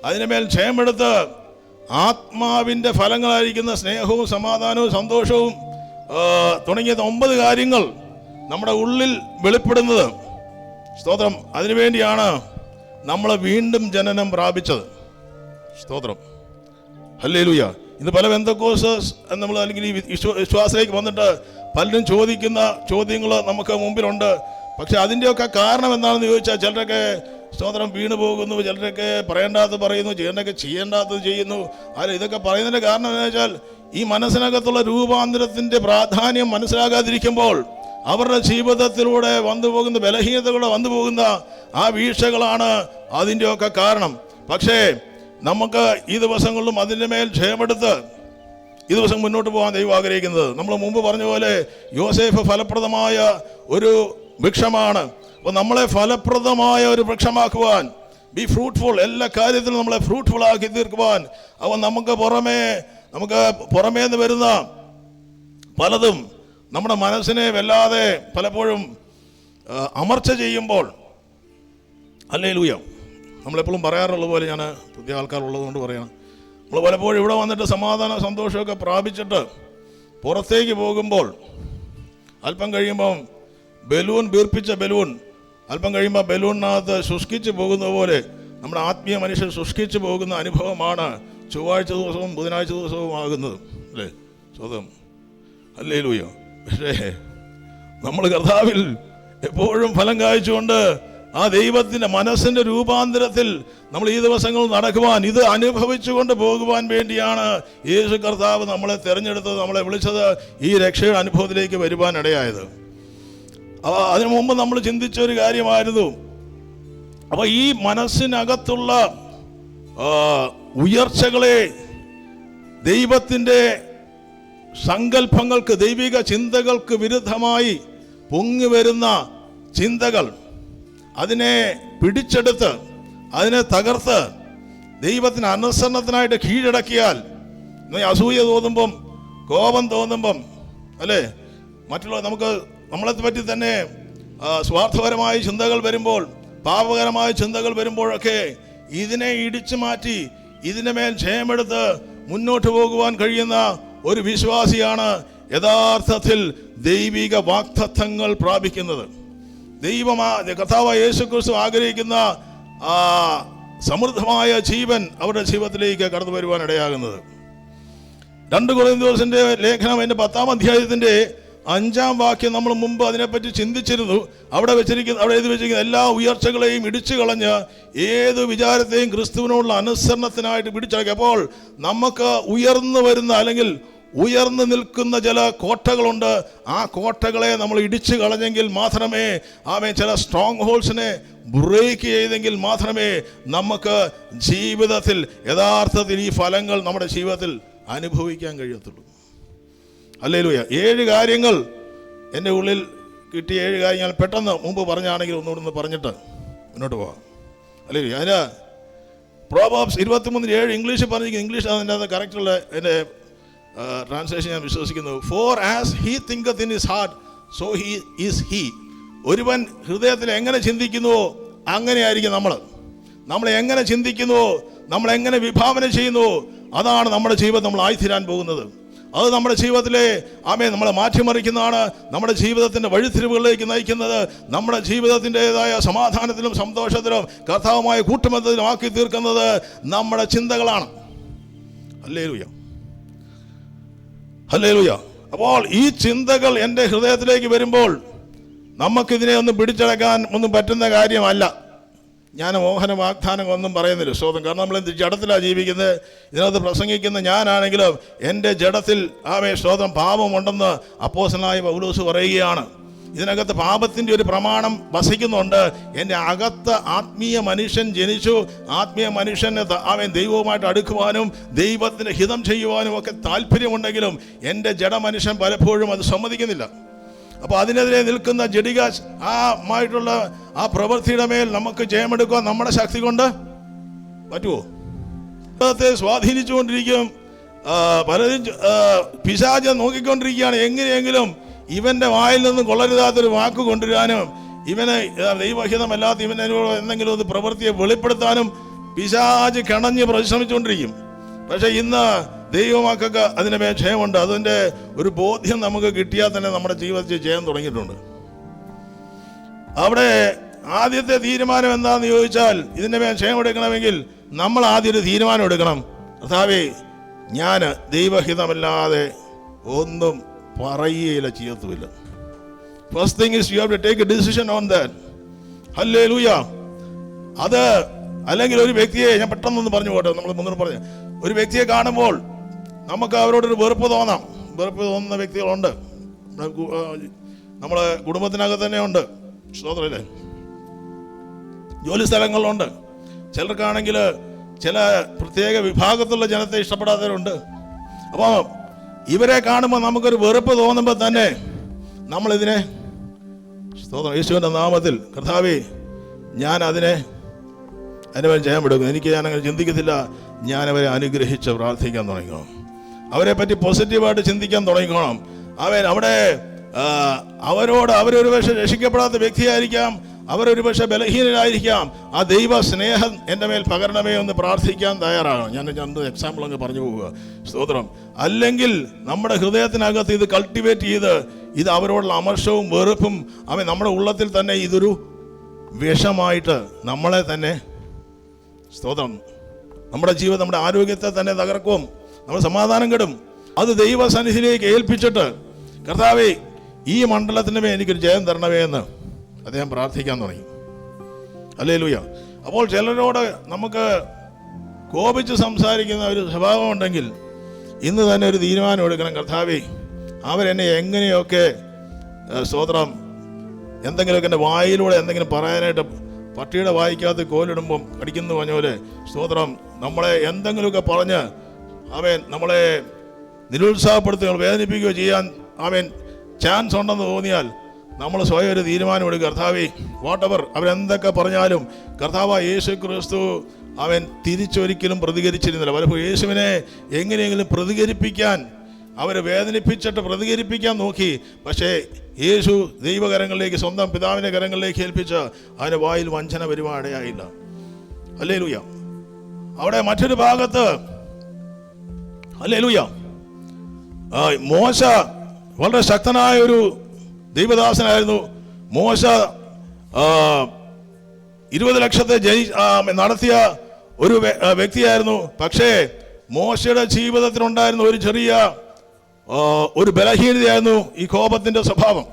അതിനുമേൽ ക്ഷയമെടുത്ത് ആത്മാവിന്റെ ഫലങ്ങളായിരിക്കുന്ന സ്നേഹവും സമാധാനവും സന്തോഷവും തുടങ്ങിയ 9 കാര്യങ്ങൾ നമ്മുടെ ഉള്ളിൽ വെളിപ്പെടുന്നത്. സ്തോത്രം. അതിനുവേണ്ടിയാണ് നമ്മൾ വീണ്ടും ജനനം പ്രാപിച്ചത്. സ്തോത്രം. ഹല്ലേലൂയ. ഇത് പല പെന്തക്കോസ്തസ് നമ്മൾ അല്ലെങ്കിൽ ഈ വിശ്വാസത്തിലേക്ക് വന്നിട്ട് പലരും ചോദിക്കുന്ന ചോദ്യങ്ങൾ നമുക്ക് മുമ്പിലുണ്ട്. പക്ഷെ അതിൻ്റെയൊക്കെ കാരണം എന്താണെന്ന് ചോദിച്ചാൽ, ചിലരൊക്കെ സ്തോത്രം വീണു പോകുന്നു, ചിലരൊക്കെ പറയേണ്ടാത്തത് പറയുന്നു, ചെയ്യേണ്ടതൊക്കെ ചെയ്യേണ്ടാത്തത് ചെയ്യുന്നു. അല്ല, ഇതൊക്കെ പറയുന്നതിൻ്റെ കാരണം എന്താണെന്ന് വെച്ചാൽ ഈ മനസ്സിനകത്തുള്ള രൂപാന്തരത്തിൻ്റെ പ്രാധാന്യം മനസ്സിലാകാതിരിക്കുമ്പോൾ അവരുടെ ജീവിതത്തിലൂടെ വന്നുപോകുന്ന ബലഹീനതകളൂടെ വന്നുപോകുന്ന ആ വീഴ്ചകളാണ് അതിൻ്റെയൊക്കെ കാരണം. പക്ഷേ നമുക്ക് ഈ ദിവസങ്ങളിലും അതിൻ്റെ മേൽ ക്ഷയമെടുത്ത് ഈ ദിവസം മുന്നോട്ട് പോകാൻ ദൈവം ആഗ്രഹിക്കുന്നത്. നമ്മൾ മുമ്പ് പറഞ്ഞ പോലെ യോസേഫ് ഫലപ്രദമായ ഒരു വൃക്ഷമാണ്. അപ്പോൾ നമ്മളെ ഫലപ്രദമായ ഒരു വൃക്ഷമാക്കുവാൻ, ബി ഫ്രൂട്ട്ഫുൾ, എല്ലാ കാര്യത്തിലും നമ്മളെ ഫ്രൂട്ട്ഫുൾ ആക്കി തീർക്കുവാൻ, അവൻ നമുക്ക് പുറമേ നിന്ന് വരുന്ന പലതും നമ്മുടെ മനസ്സിനെ വല്ലാതെ പലപ്പോഴും അമർച്ച ചെയ്യുമ്പോൾ, ഹല്ലേലൂയ, നമ്മളെപ്പോഴും പറയാറുള്ളത് പോലെ, ഞാൻ പുതിയ ആൾക്കാരുള്ളത് കൊണ്ട് പറയണം, നമ്മൾ പലപ്പോഴും ഇവിടെ വന്നിട്ട് സമാധാന സന്തോഷമൊക്കെ പ്രാപിച്ചിട്ട് പുറത്തേക്ക് പോകുമ്പോൾ അല്പം കഴിയുമ്പം വീർപ്പിച്ച ബലൂൺ അല്പം കഴിയുമ്പോൾ ബലൂണിനകത്ത് ശുഷ്കിച്ച് പോകുന്ന പോലെ നമ്മുടെ ആത്മീയ മനുഷ്യർ ശുഷ്കിച്ച് പോകുന്ന അനുഭവമാണ് ചൊവ്വാഴ്ച ദിവസവും ബുധനാഴ്ച ദിവസവും ആകുന്നത്, അല്ലേ? സ്വതം. ഹല്ലേലൂയ. പക്ഷേ നമ്മൾ കർത്താവിൽ എപ്പോഴും ഫലം കായ്ച്ചുകൊണ്ട് ആ ദൈവത്തിൻ്റെ മനസ്സിൻ്റെ രൂപാന്തരത്തിൽ നമ്മൾ ഈ ദിവസങ്ങൾ നടക്കുവാൻ, ഇത് അനുഭവിച്ചുകൊണ്ട് പോകുവാൻ വേണ്ടിയാണ് യേശു കർത്താവ് നമ്മളെ തിരഞ്ഞെടുത്തത്, നമ്മളെ വിളിച്ചത്, ഈ രക്ഷയുടെ അനുഭവത്തിലേക്ക് വരുവാൻ ഇടയായത്. അതിനു മുമ്പ് നമ്മൾ ചിന്തിച്ചൊരു കാര്യമായിരുന്നു. അപ്പോൾ ഈ മനസ്സിനകത്തുള്ള ഉയർച്ചകളെ, ദൈവത്തിൻ്റെ സങ്കല്പങ്ങൾക്ക്, ദൈവിക ചിന്തകൾക്ക് വിരുദ്ധമായി പൊങ്ങി വരുന്ന ചിന്തകൾ, അതിനെ പിടിച്ചെടുത്ത് അതിനെ തകർത്ത് ദൈവത്തിന് അനുസരണത്തിനായിട്ട് കീഴടക്കിയാൽ, അസൂയ തോന്നുമ്പം, കോപം തോന്നുമ്പം, അല്ലേ, മറ്റുള്ള നമ്മളെ പറ്റി തന്നെ സ്വാർത്ഥപരമായ ചിന്തകൾ വരുമ്പോൾ, പാപകരമായ ചിന്തകൾ വരുമ്പോഴൊക്കെ ഇതിനെ ഇടിച്ചു മാറ്റി ഇതിൻ്റെ മേൽ ജയമെടുത്ത് മുന്നോട്ട് പോകുവാൻ കഴിയുന്ന ഒരു വിശ്വാസിയാണ് യഥാർത്ഥത്തിൽ ദൈവിക വാഗ്ദത്തങ്ങൾ പ്രാപിക്കുന്നത്. കർത്താവായ യേശുക്രിസ്തു ആഗ്രഹിക്കുന്ന സമൃദ്ധമായ ജീവൻ അവരുടെ ജീവിതത്തിലേക്ക് കടന്നു വരുവാൻ ഇടയാകുന്നത്. 2 കൊരിന്ത്യരുടെ ലേഖനം അതിൻ്റെ 10-ാം അധ്യായത്തിൻ്റെ 5-ാം വാക്യം നമ്മൾ മുമ്പ് അതിനെപ്പറ്റി ചിന്തിച്ചിരുന്നു. അവിടെ എഴുതി വെച്ചിരിക്കുന്ന എല്ലാ ഉയർച്ചകളെയും ഇടിച്ചു കളഞ്ഞ് ഏത് വിചാരത്തെയും ക്രിസ്തുവിനോടുള്ള അനുസരണത്തിനായിട്ട് പിടിച്ചടക്കി. അപ്പോൾ നമുക്ക് ഉയർന്നു വരുന്ന അല്ലെങ്കിൽ ഉയർന്നു നിൽക്കുന്ന ചില കോട്ടകളുണ്ട്. ആ കോട്ടകളെ നമ്മൾ ഇടിച്ചു കളഞ്ഞെങ്കിൽ മാത്രമേ, ചില സ്ട്രോങ് ഹോൾസിനെ ബ്രേക്ക് ചെയ്തെങ്കിൽ മാത്രമേ നമുക്ക് ജീവിതത്തിൽ യഥാർത്ഥത്തിൽ ഈ ഫലങ്ങൾ നമ്മുടെ ജീവിതത്തിൽ അനുഭവിക്കാൻ കഴിയത്തുള്ളൂ. ഹല്ലേലൂയ. 7 കാര്യങ്ങൾ എൻ്റെ ഉള്ളിൽ കിട്ടിയ 7 കാര്യങ്ങൾ പെട്ടെന്ന് മുമ്പ് പറഞ്ഞാണെങ്കിൽ ഒന്നുകൂടെ പറഞ്ഞിട്ട് മുന്നോട്ട് പോകാം. ഹല്ലേലൂയ. അതിന് പ്രോവേർബ്സ് 23:7 ഇംഗ്ലീഷിൽ പറഞ്ഞിരിക്കുന്നത്, ഇംഗ്ലീഷ് അതിൻ്റെ അത് കറക്റ്റുള്ള എൻ്റെ ട്രാൻസ്ലേഷൻ ഞാൻ വിശ്വസിക്കുന്നു. For as he thinketh in his heart, so he is he. ഒരുവൻ ഹൃദയത്തിൽ എങ്ങനെ ചിന്തിക്കുന്നുവോ അങ്ങനെയായിരിക്കും നമ്മൾ എങ്ങനെ ചിന്തിക്കുന്നുവോ, നമ്മൾ എങ്ങനെ വിഭാവന ചെയ്യുന്നുവോ, അതാണ് നമ്മുടെ ജീവിതം നമ്മൾ ആയിത്തീരാൻ പോകുന്നത്. അത് നമ്മുടെ ജീവിതത്തിലെ നമ്മളെ മാറ്റിമറിക്കുന്നതാണ്, നമ്മുടെ ജീവിതത്തിൻ്റെ വഴിത്തിരിവുകളിലേക്ക് നയിക്കുന്നത്, നമ്മുടെ ജീവിതത്തിൻ്റെതായ സമാധാനത്തിലും സന്തോഷത്തിലും കർത്താവുമായ കൂട്ടുബന്ധത്തിലും ആക്കി തീർക്കുന്നത് നമ്മുടെ ചിന്തകളാണ്. Hallelujah, hallelujah. അപ്പോൾ ഈ ചിന്തകൾ എൻ്റെ ഹൃദയത്തിലേക്ക് വരുമ്പോൾ നമുക്കിതിനെ ഒന്നും പിടിച്ചടക്കാൻ ഒന്നും പറ്റുന്ന കാര്യമല്ല. ഞാൻ മോഹന വാഗ്ദാനങ്ങളൊന്നും പറയുന്നില്ല, സ്തോത്രം. കാരണം നമ്മൾ ജഡത്തിലാണ് ജീവിക്കുന്നത്. ഇതിനകത്ത് പ്രസംഗിക്കുന്ന ഞാനാണെങ്കിലും എൻ്റെ ജഡത്തിൽ സ്തോത്രം പാപമുണ്ടെന്ന് അപ്പോസ്തലനായ പൗലോസ് പറയുകയാണ്. ഇതിനകത്ത് പാപത്തിൻ്റെ ഒരു പ്രമാണം വസിക്കുന്നുണ്ട്. എൻ്റെ അകത്ത് ആത്മീയ മനുഷ്യൻ ജനിച്ചു. ആത്മീയ മനുഷ്യനെ ദൈവവുമായിട്ട് അടുക്കുവാനും ദൈവത്തിന് ഹിതം ചെയ്യുവാനും ഒക്കെ താല്പര്യമുണ്ടെങ്കിലും എൻ്റെ ജഡമനുഷ്യൻ പലപ്പോഴും അത് സമ്മതിക്കുന്നില്ല. അപ്പോൾ അതിനെതിരെ നിൽക്കുന്ന ജഡികമായിട്ടുള്ള ആ പ്രവൃത്തിയുടെ മേൽ നമുക്ക് ജയമെടുക്കാൻ നമ്മുടെ ശക്തി കൊണ്ട് പറ്റുമോ? ത്തെ സ്വാധീനിച്ചുകൊണ്ടിരിക്കും. പലരും പിശാച് നോക്കിക്കൊണ്ടിരിക്കുകയാണ് എങ്ങനെയെങ്കിലും ഇവൻ്റെ വായിൽ നിന്നും കൊള്ളരുതാത്തൊരു വാക്ക് കൊണ്ടുവരാനും ഇവന് ദൈവഹിതമല്ലാത്ത ഇവനോട് എന്തെങ്കിലും ഒരു പ്രവൃത്തിയെ വെളിപ്പെടുത്താനും പിശാച് കിണഞ്ഞ് പരിശ്രമിച്ചുകൊണ്ടിരിക്കും. പക്ഷേ ഇന്ന് ദൈവമക്കൾക്ക് അതിന് മേൽ ജയമുണ്ട്. അതിൻ്റെ ഒരു ബോധ്യം നമുക്ക് കിട്ടിയാൽ തന്നെ നമ്മുടെ ജീവിതത്തിൽ ജയം തുടങ്ങിയിട്ടുണ്ട്. അവിടെ ആദ്യത്തെ തീരുമാനം എന്താണെന്ന് ചോദിച്ചാൽ, ഇതിൻ്റെ മേൽ ജയം എടുക്കണമെങ്കിൽ നമ്മൾ ആദ്യം ഒരു തീരുമാനം എടുക്കണം. കർത്താവേ, ഞാൻ ദൈവഹിതമല്ലാതെ ഒന്നും പറയുകയില്ല, ചെയ്യത്തുമില്ല. First thing is you have to take a decision on that. ഹല്ലേലൂയ. അത് അല്ലെങ്കിൽ ഒരു വ്യക്തിയെ ഞാൻ പെട്ടെന്നൊന്ന് പറഞ്ഞു പോട്ടെ, നമ്മൾ മുന്നോട്ട് പറഞ്ഞു, ഒരു വ്യക്തിയെ കാണുമ്പോൾ നമുക്ക് അവരോടൊരു വെറുപ്പ് തോന്നാം. വെറുപ്പ് തോന്നുന്ന വ്യക്തികളുണ്ട്, നമ്മളെ കുടുംബത്തിനകത്ത് തന്നെ ഉണ്ട്, സ്തോത്രമില്ലേ, ജോലി സ്ഥലങ്ങളിലുണ്ട്. ചിലർക്കാണെങ്കിൽ ചില പ്രത്യേക വിഭാഗത്തിലുള്ള ജനത്തെ ഇഷ്ടപ്പെടാത്തവരുണ്ട്. അപ്പോൾ ഇവരെ കാണുമ്പോൾ നമുക്കൊരു വെറുപ്പ് തോന്നുമ്പോൾ തന്നെ നമ്മളിതിനെ സ്തോത്രം യേശുവിൻ്റെ നാമത്തിൽ കർത്താവേ ഞാൻ അതിനെ ജയം എടുക്കും. ഞാനങ്ങനെ ചിന്തിക്കത്തില്ല. ഞാനവരെ അനുഗ്രഹിച്ച് പ്രാർത്ഥിക്കാൻ തുടങ്ങിക്കോണം. അവരെ പറ്റി പോസിറ്റീവായിട്ട് ചിന്തിക്കാൻ തുടങ്ങിക്കോണം. അവിടെ അവരൊരു പക്ഷേ രക്ഷിക്കപ്പെടാത്ത വ്യക്തിയായിരിക്കാം, അവരൊരു പക്ഷേ ബലഹീനരായിരിക്കാം. ആ ദൈവ സ്നേഹം എൻ്റെ മേൽ പകരണമേ എന്ന് പ്രാർത്ഥിക്കാൻ തയ്യാറാകണം. ഞാൻ എക്സാമ്പിൾ അങ്ങ് പറഞ്ഞു പോവുക, സ്തോത്രം. അല്ലെങ്കിൽ നമ്മുടെ ഹൃദയത്തിനകത്ത് ഇത് കൾട്ടിവേറ്റ് ചെയ്ത് ഇത് അവരോടുള്ള അമർഷവും വെറുപ്പും നമ്മുടെ ഉള്ളത്തിൽ തന്നെ ഇതൊരു വിഷമായിട്ട് നമ്മളെ തന്നെ സ്തോത്രം നമ്മുടെ ജീവിതം, നമ്മുടെ ആരോഗ്യത്തെ തന്നെ തകർക്കും, നമ്മുടെ സമാധാനം കെടും. അത് ദൈവസന്നിധിയിലേക്ക് ഏൽപ്പിച്ചിട്ട് കർത്താവേ ഈ മണ്ഡലത്തിന് മേൽ എനിക്കൊരു ജയം തരണമേ എന്ന് അദ്ദേഹം പ്രാർത്ഥിക്കാൻ തുടങ്ങി. ഹല്ലേലൂയ. അപ്പോൾ ചിലരോട് നമുക്ക് കോപിച്ച് സംസാരിക്കുന്ന ഒരു സ്വഭാവമുണ്ടെങ്കിൽ ഇന്ന് തന്നെ ഒരു തീരുമാനം എടുക്കണം. കർത്താവേ, അവരെന്നെ എങ്ങനെയൊക്കെ സ്തോത്രം എന്തെങ്കിലുമൊക്കെ എൻ്റെ വായിലൂടെ എന്തെങ്കിലും പറയാനായിട്ട് പട്ടിയുടെ വായിക്കാത്ത കോലിടുമ്പം കടിക്കുന്നു പറഞ്ഞ പോലെ സ്തോത്രം നമ്മളെ എന്തെങ്കിലുമൊക്കെ പറഞ്ഞ് നമ്മളെ നിരുത്സാഹപ്പെടുത്തുകയോ വേദനിപ്പിക്കുകയോ ചെയ്യാൻ ചാൻസ് ഉണ്ടെന്ന് തോന്നിയാൽ നമ്മൾ സ്വയം ഒരു തീരുമാനമെടുക്കുക. കർത്താവേ, വാട്ടെവർ അവരെന്തൊക്കെ പറഞ്ഞാലും കർത്താവായ യേശു ക്രിസ്തു തിരിച്ചൊരിക്കലും പ്രതികരിച്ചിരുന്നില്ല. പലപ്പോഴും യേശുവിനെ എങ്ങനെയെങ്കിലും പ്രതികരിപ്പിക്കാൻ അവരെ വേദനിപ്പിച്ചിട്ട് പ്രതികരിപ്പിക്കാൻ നോക്കി. പക്ഷേ യേശു ദൈവകരങ്ങളിലേക്ക്, സ്വന്തം പിതാവിൻ്റെ കരങ്ങളിലേക്ക് ഏൽപ്പിച്ച് അവൻ്റെ വായിൽ വഞ്ചന വരുവാനിടയായില്ല. ഹല്ലേലൂയ. അവിടെ മറ്റൊരു ഭാഗത്ത് ഹല്ലേലൂയ മോശ വളരെ ശക്തനായ ഒരു ദൈവദാസനായിരുന്നു. മോശ 20 ലക്ഷത്തെ നടത്തിയ ഒരു വ്യക്തിയായിരുന്നു. പക്ഷേ മോശയുടെ ജീവിതത്തിലുണ്ടായിരുന്ന ഒരു ചെറിയ ഒരു ബലഹീനതയായിരുന്നു ഈ കോപത്തിൻ്റെ സ്വഭാവം.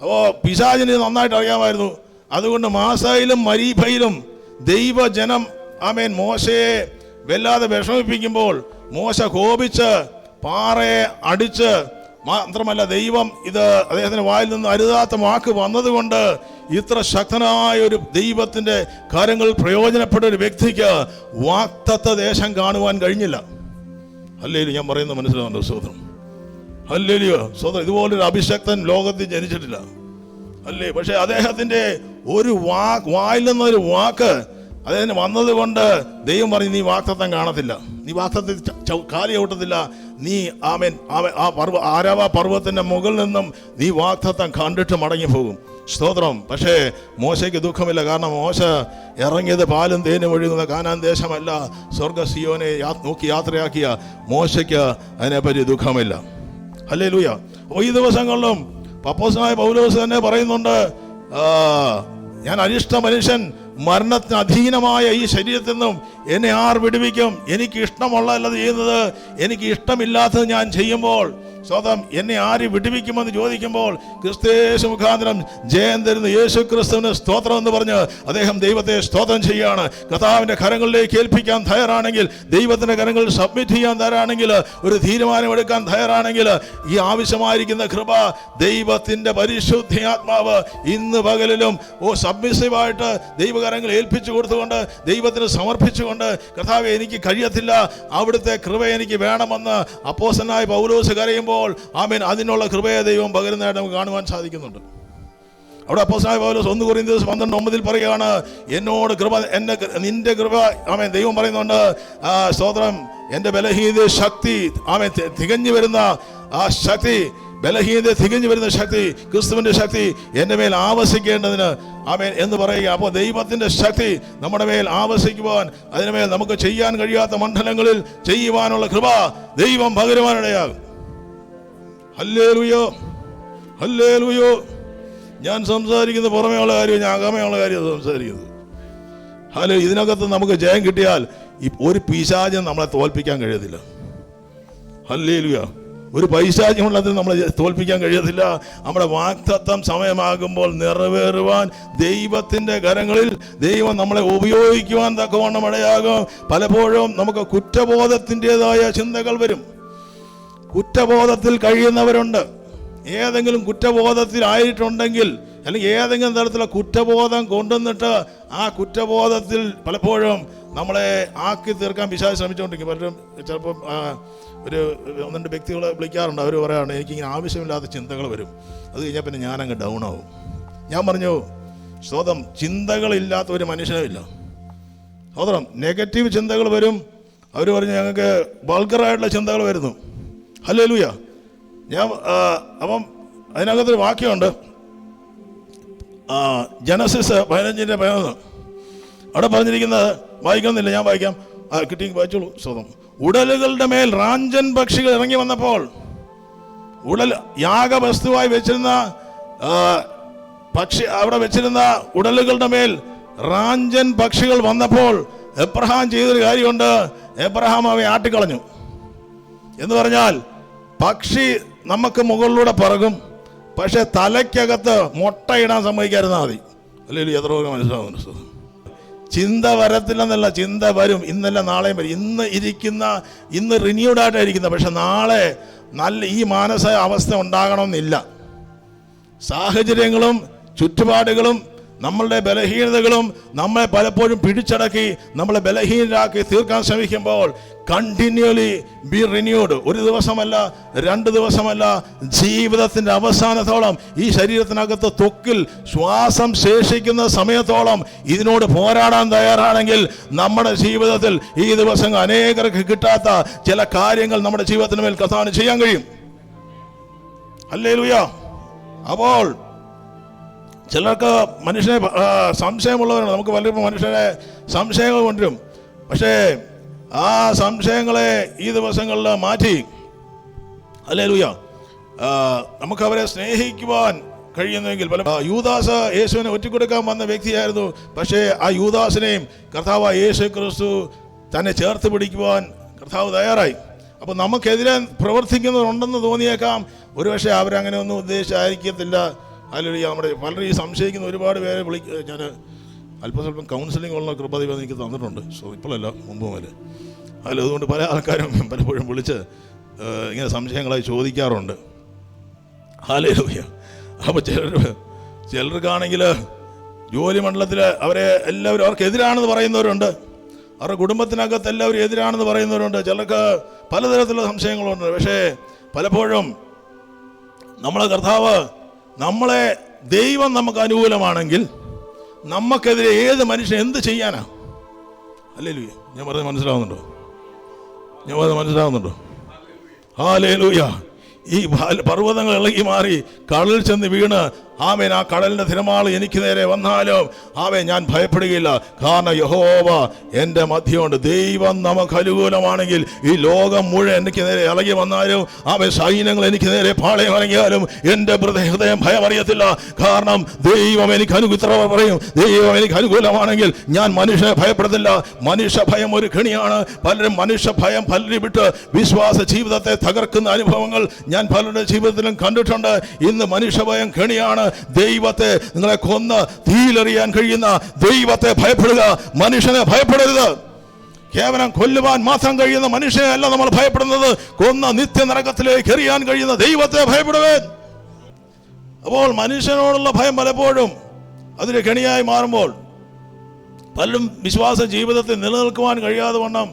അപ്പോൾ പിശാചിന് നന്നായിട്ട് അറിയാമായിരുന്നു. അതുകൊണ്ട് മാസായിലും മരീഭയിലും ദൈവജനം മോശയെ വല്ലാതെ വിഷമിപ്പിക്കുമ്പോൾ മോശ കോപിച്ച് പാറയെ അടിച്ച്, മാത്രമല്ല ദൈവം ഇത് അദ്ദേഹത്തിൻ്റെ വായിൽ നിന്ന് അരുതാത്ത വാക്ക് വന്നതുകൊണ്ട് ഇത്ര ശക്തനായ ഒരു ദൈവത്തിൻ്റെ കാര്യങ്ങളിൽ പ്രയോജനപ്പെട്ട ഒരു വ്യക്തിക്ക് വാക്തത്വ ദേശം കാണുവാൻ കഴിഞ്ഞില്ല. ഹല്ലേലൂയ. ഞാൻ പറയുന്നത് മനസ്സിലാവുന്നുണ്ടോ? സ്തോത്രം. ഹല്ലേലൂയ. സ്തോത്രം. ഇതുപോലൊരു അഭിഷക്തൻ ലോകത്തിൽ ജനിച്ചിട്ടില്ല. അല്ലേ? പക്ഷെ അദ്ദേഹത്തിൻ്റെ ഒരു വായിൽ നിന്നൊരു വാക്ക് അദ്ദേഹത്തിന് വന്നത് കൊണ്ട് ദൈവം പറഞ്ഞു, നീ വാക്തത്വം കാണത്തില്ല, നീ വാക്തത്വത്തിൽ കാലി ഔട്ടത്തില്ല, നീ ആമേൻ ആ ആരാവ പർവ്വതത്തിന്റെ മുകളിൽ നിന്നും നീ വാഗ്ദത്തം കണ്ടിട്ട് മടങ്ങി പോകും. സ്തോത്രം. പക്ഷേ മോശയ്ക്ക് ദുഃഖമില്ല. കാരണം മോശ ഇറങ്ങിയത് പാലും തേനും ഒഴുകുന്ന കാനാൻ ദേശമല്ല, സ്വർഗ സിയോനെ നോക്കി യാത്രയാക്കിയ മോശയ്ക്ക് അതിനെപ്പറ്റി ദുഃഖമില്ല. ഹല്ലേലൂയ. അപ്പോൾ ഈ ദിവസങ്ങളിലും അപ്പോസ്തലനായ പൗലോസ് തന്നെ പറയുന്നുണ്ട്, ഞാൻ അരിഷ്ട മനുഷ്യൻ, മരണത്തിന് അധീനമായ ഈ ശരീരത്തിൽ നിന്നും എന്നെ ആർ വിടുവിക്കും? എനിക്ക് ഇഷ്ടമുള്ളതല്ലത് ചെയ്യുന്നത്, എനിക്ക് ഇഷ്ടമില്ലാത്തത് ഞാൻ ചെയ്യുമ്പോൾ സ്വതം എന്നെ ആര് വിടുവിക്കുമെന്ന് ചോദിക്കുമ്പോൾ ക്രിസ്തയേശു മുഖാന്തരം ജയം തരുന്ന യേശു ക്രിസ്തുവിന് സ്തോത്രം എന്ന് പറഞ്ഞ് അദ്ദേഹം ദൈവത്തെ സ്തോത്രം ചെയ്യുകയാണ്. കർത്താവിൻ്റെ കരങ്ങളിലേക്ക് ഏൽപ്പിക്കാൻ തയ്യാറാണെങ്കിൽ, ദൈവത്തിൻ്റെ കരങ്ങളിൽ സബ്മിറ്റ് ചെയ്യാൻ തയ്യാറാണെങ്കിൽ, ഒരു തീരുമാനമെടുക്കാൻ തയ്യാറാണെങ്കിൽ, ഈ ആവശ്യമായിരിക്കുന്ന കൃപ ദൈവത്തിൻ്റെ പരിശുദ്ധാത്മാവ് ഇന്ന് പകലിലും സബ്മിസീവായിട്ട് ദൈവകരങ്ങൾ ഏൽപ്പിച്ചു കൊടുത്തുകൊണ്ട് ദൈവത്തിന് സമർപ്പിച്ചുകൊണ്ട്, കർത്താവെ എനിക്ക് കഴിയത്തില്ല, അവിടുത്തെ കൃപ എനിക്ക് വേണമെന്ന് അപ്പോസ്തലനായ പൗലോസ് കരയുമ്പോൾ ആമേൻ അതിനുള്ള കൃപയെ ദൈവം പകരുന്നതായിട്ട് നമുക്ക് കാണുവാൻ സാധിക്കുന്നുണ്ട്. അവിടെ അപ്പോസ്തലനായ പൗലോസ് 1 കൊരിന്ത്യർ 12:9 പറയുകയാണ്, എന്നോട് കൃപ നിന്റെ കൃപ ആമേൻ ദൈവം പറയുന്നുണ്ട്. സ്തോത്രം. എൻ്റെ ബലഹീന ശക്തി ആമേൻ തികഞ്ഞു വരുന്ന ആ ശക്തി, ബലഹീനത തികഞ്ഞു വരുന്ന ശക്തി, ക്രിസ്തുവിൻ്റെ ശക്തി എൻ്റെ മേൽ ആവസിക്കേണ്ടതിന് ആമേൻ എന്ന് പറയുക. അപ്പോൾ ദൈവത്തിൻ്റെ ശക്തി നമ്മുടെ മേൽ ആവസിക്കുവാൻ, അതിനുമേൽ നമുക്ക് ചെയ്യാൻ കഴിയാത്ത മണ്ഡലങ്ങളിൽ ചെയ്യുവാനുള്ള കൃപ ദൈവം പകരുവാനിടയാകും. Hallelujah, hallelujah. ഞാൻ സംസാരിക്കുന്ന പുറമേയുള്ള കാര്യം, ഞാൻ അകമയുള്ള കാര്യം സംസാരിക്കുന്നത്. ഹലോ, ഇതിനകത്ത് നമുക്ക് ജയം കിട്ടിയാൽ ഒരു പിശാചും നമ്മളെ തോൽപ്പിക്കാൻ കഴിയത്തില്ല. ഹല്ലേലൂയ. ഒരു പൈശാചികമുള്ളതിൽ നമ്മളെ തോൽപ്പിക്കാൻ കഴിയത്തില്ല. നമ്മുടെ വാഗ്ദത്തം സമയമാകുമ്പോൾ നിറവേറുവാൻ ദൈവത്തിൻ്റെ കരങ്ങളിൽ ദൈവം നമ്മളെ ഉപയോഗിക്കുവാൻ തക്കവണ്ണം ഇടയാകും. പലപ്പോഴും നമുക്ക് കുറ്റബോധത്തിൻ്റെതായ ചിന്തകൾ വരും. കുറ്റബോധത്തിൽ കഴിയുന്നവരുണ്ട്. ഏതെങ്കിലും കുറ്റബോധത്തിലായിട്ടുണ്ടെങ്കിൽ, അല്ലെങ്കിൽ ഏതെങ്കിലും തരത്തിലുള്ള കുറ്റബോധം കൊണ്ടുവന്നിട്ട് ആ കുറ്റബോധത്തിൽ പലപ്പോഴും നമ്മളെ ആക്കി തീർക്കാൻ പിശാച് ശ്രമിച്ചുകൊണ്ടിരിക്കും. പലരും ചിലപ്പം ഒരു 1-2 വ്യക്തികളെ വിളിക്കാറുണ്ട്. അവർ പറയുകയാണ്, എനിക്കിങ്ങനെ ആവശ്യമില്ലാത്ത ചിന്തകൾ വരും, അത് കഴിഞ്ഞാൽ പിന്നെ ഞാനങ്ങ് ഡൗൺ ആവും. ഞാൻ പറഞ്ഞു, സ്വതം ചിന്തകളില്ലാത്ത ഒരു മനുഷ്യനുമില്ല. സ്വതം നെഗറ്റീവ് ചിന്തകൾ വരും. അവർ പറഞ്ഞു, ഞങ്ങൾക്ക് വൾഗറായിട്ടുള്ള ചിന്തകൾ വരുന്നു. ഹല്ലേലൂയ. ഞാൻ അപ്പം അതിനകത്തൊരു വാക്യമുണ്ട്, ജനസിസ് 15:11. അവിടെ പറഞ്ഞിരിക്കുന്നത് വായിക്കുന്നില്ല, ഞാൻ വായിക്കാം. കിട്ടി, വായിച്ചോളൂ. സ്വതം. ഉടലുകളുടെ മേൽ റാഞ്ചൻ പക്ഷികൾ ഇറങ്ങി വന്നപ്പോൾ, യാഗവസ്തുവായി വെച്ചിരുന്ന അവിടെ വെച്ചിരുന്ന ഉടലുകളുടെ മേൽ റാഞ്ചൻ പക്ഷികൾ വന്നപ്പോൾ എബ്രഹാം ചെയ്തൊരു കാര്യമുണ്ട്. എബ്രഹാം അവയെ ആട്ടിക്കളഞ്ഞു. എന്ന് പറഞ്ഞാൽ പക്ഷി നമുക്ക് മുകളിലൂടെ പറകും, പക്ഷെ തലയ്ക്കകത്ത് മുട്ടയിടാൻ സമ്മതിക്കാതിരുന്നാൽ മതി. അല്ലെങ്കിൽ എത്ര മനസ്സിലാവുന്നു. ചിന്ത വരത്തില്ലെന്നല്ല, ചിന്ത വരും. ഇന്നല്ല നാളെയും വരും. ഇന്ന് റിന്യൂഡായിട്ടായിരിക്കുന്നത്, പക്ഷെ നാളെ നല്ല ഈ മാനസിക അവസ്ഥ ഉണ്ടാകണമെന്നില്ല. സാഹചര്യങ്ങളും ചുറ്റുപാടുകളും നമ്മളുടെ ബലഹീനതകളും നമ്മളെ പലപ്പോഴും പിടിച്ചടക്കി നമ്മളെ ബലഹീനരാക്കി തീർക്കാൻ ശ്രമിക്കുമ്പോൾ കണ്ടിന്യൂലി ബി റിന്യൂഡ്. ഒരു ദിവസമല്ല, 2 ദിവസമല്ല, ജീവിതത്തിൻ്റെ അവസാനത്തോളം ഈ ശരീരത്തിനകത്ത് ത്വക്കിൽ ശ്വാസം ശേഷിക്കുന്ന സമയത്തോളം ഇതിനോട് പോരാടാൻ തയ്യാറാണെങ്കിൽ നമ്മുടെ ജീവിതത്തിൽ ഈ ദിവസം അനേകർക്ക് കിട്ടാത്ത ചില കാര്യങ്ങൾ നമ്മുടെ ജീവിതത്തിന് മേൽ കർത്താവിന് ചെയ്യാൻ കഴിയും. ഹല്ലേലൂയ. അപ്പോൾ ചിലർക്ക് മനുഷ്യനെ സംശയമുള്ളവരാണ്. നമുക്ക് പലരും മനുഷ്യരെ സംശയങ്ങൾ കൊണ്ടുവരും. പക്ഷേ ആ സംശയങ്ങളെ ഈ ദിവസങ്ങളിൽ മാറ്റി, ഹല്ലേലൂയ, നമുക്കവരെ സ്നേഹിക്കുവാൻ കഴിയുന്നെങ്കിൽ. യൂദാസ് യേശുവിനെ ഒറ്റിക്കൊടുക്കാൻ വന്ന വ്യക്തിയായിരുന്നു. പക്ഷേ ആ യൂദാസിനെയും കർത്താവ് യേശു ക്രിസ്തു തന്നെ ചേർത്ത് പിടിക്കുവാൻ കർത്താവ് തയ്യാറായി. അപ്പോൾ നമുക്കെതിരെ പ്രവർത്തിക്കുന്നവരുണ്ടെന്ന് തോന്നിയേക്കാം. ഒരുപക്ഷെ അവരങ്ങനെ ഒന്നും ഉദ്ദേശിച്ചായിരിക്കത്തില്ല. അല്ലെങ്കിൽ നമ്മുടെ പലരും ഈ സംശയിക്കുന്ന ഒരുപാട് പേരെ ഞാൻ അല്പസ്വല്പം കൗൺസിലിംഗ് ഉള്ള കൃപ ദൈവം എനിക്ക് തന്നിട്ടുണ്ട്. സോ ഇപ്പോഴല്ല, മുമ്പ് മുതൽ. അതുകൊണ്ട് പല ആൾക്കാരും പലപ്പോഴും വിളിച്ച് ഇങ്ങനെ സംശയങ്ങളായി ചോദിക്കാറുണ്ട്. ഹല്ലേലൂയ. അപ്പോൾ ചിലർക്കാണെങ്കിൽ ജോലി മണ്ഡലത്തിൽ എല്ലാവരും അവർക്കെതിരാണെന്ന് പറയുന്നവരുണ്ട്. അവരുടെ കുടുംബത്തിനകത്ത് എല്ലാവരും എതിരാണെന്ന് പറയുന്നവരുണ്ട്. ചിലർക്ക് പലതരത്തിലുള്ള സംശയങ്ങളുണ്ട്. പക്ഷേ പലപ്പോഴും നമ്മളെ കർത്താവ്, നമ്മളെ ദൈവം നമുക്ക് അനുകൂലമാണെങ്കിൽ നമുക്കെതിരെ ഏത് മനുഷ്യൻ എന്ത് ചെയ്യാനാ? ഹല്ലേലൂയ. ഞാൻ പറഞ്ഞത് മനസ്സിലാവുന്നുണ്ടോ? ഹല്ലേലൂയ. ഈ പർവ്വതങ്ങൾ ഇളകി മാറി കടലിൽ ചെന്ന് വീണ് ആമേൻ ആ കടലിൻ്റെ തിരമാല എനിക്ക് നേരെ വന്നാലും ആമേൻ ഞാൻ ഭയപ്പെടുകയില്ല. കാരണം യഹോവ എൻ്റെ മധ്യമുണ്ട്. ദൈവം നമുക്ക് അനുകൂലമാണെങ്കിൽ ഈ ലോകം മുഴുവൻ എനിക്ക് നേരെ ഇളകി വന്നാലും ആമേൻ സൈന്യങ്ങൾ എനിക്ക് നേരെ പാളയം ഇറങ്ങിയാലും എൻ്റെ ഹൃദയം ഭയമറിയത്തില്ല. കാരണം ദൈവം എനിക്ക് പറയും, ദൈവം എനിക്ക് അനുകൂലമാണെങ്കിൽ ഞാൻ മനുഷ്യനെ ഭയപ്പെടുന്നില്ല. മനുഷ്യ ഭയം ഒരു കെണിയാണ്. പലരും മനുഷ്യ ഭയം പലരും വിട്ട് വിശ്വാസ ജീവിതത്തെ തകർക്കുന്ന അനുഭവങ്ങൾ ഞാൻ പലരുടെ ജീവിതത്തിലും കണ്ടിട്ടുണ്ട്. ഇന്ന് മനുഷ്യഭയം കെണിയാണ്. ദൈവത്തെ നിങ്ങളെ കൊന്ന് തീയിലെറിയാൻ കഴിയുന്ന ദൈവത്തെ ഭയപ്പെടുക, മനുഷ്യനെ ഭയപ്പെടരുത്. കേവലം കൊല്ലുവാൻ മാത്രം കഴിയുന്ന മനുഷ്യനെ അല്ല നമ്മൾ ഭയപ്പെടുന്നത്, കൊന്ന നിത്യനരകത്തിലേക്ക് എറിയാൻ കഴിയുന്ന ദൈവത്തെ ഭയപ്പെടുവേൻ. അപ്പോൾ മനുഷ്യനോടുള്ള ഭയം പലപ്പോഴും അതിന് കെണിയായി മാറുമ്പോൾ പലരും വിശ്വാസ ജീവിതത്തിൽ നിലനിൽക്കുവാൻ കഴിയാതെ വണ്ണം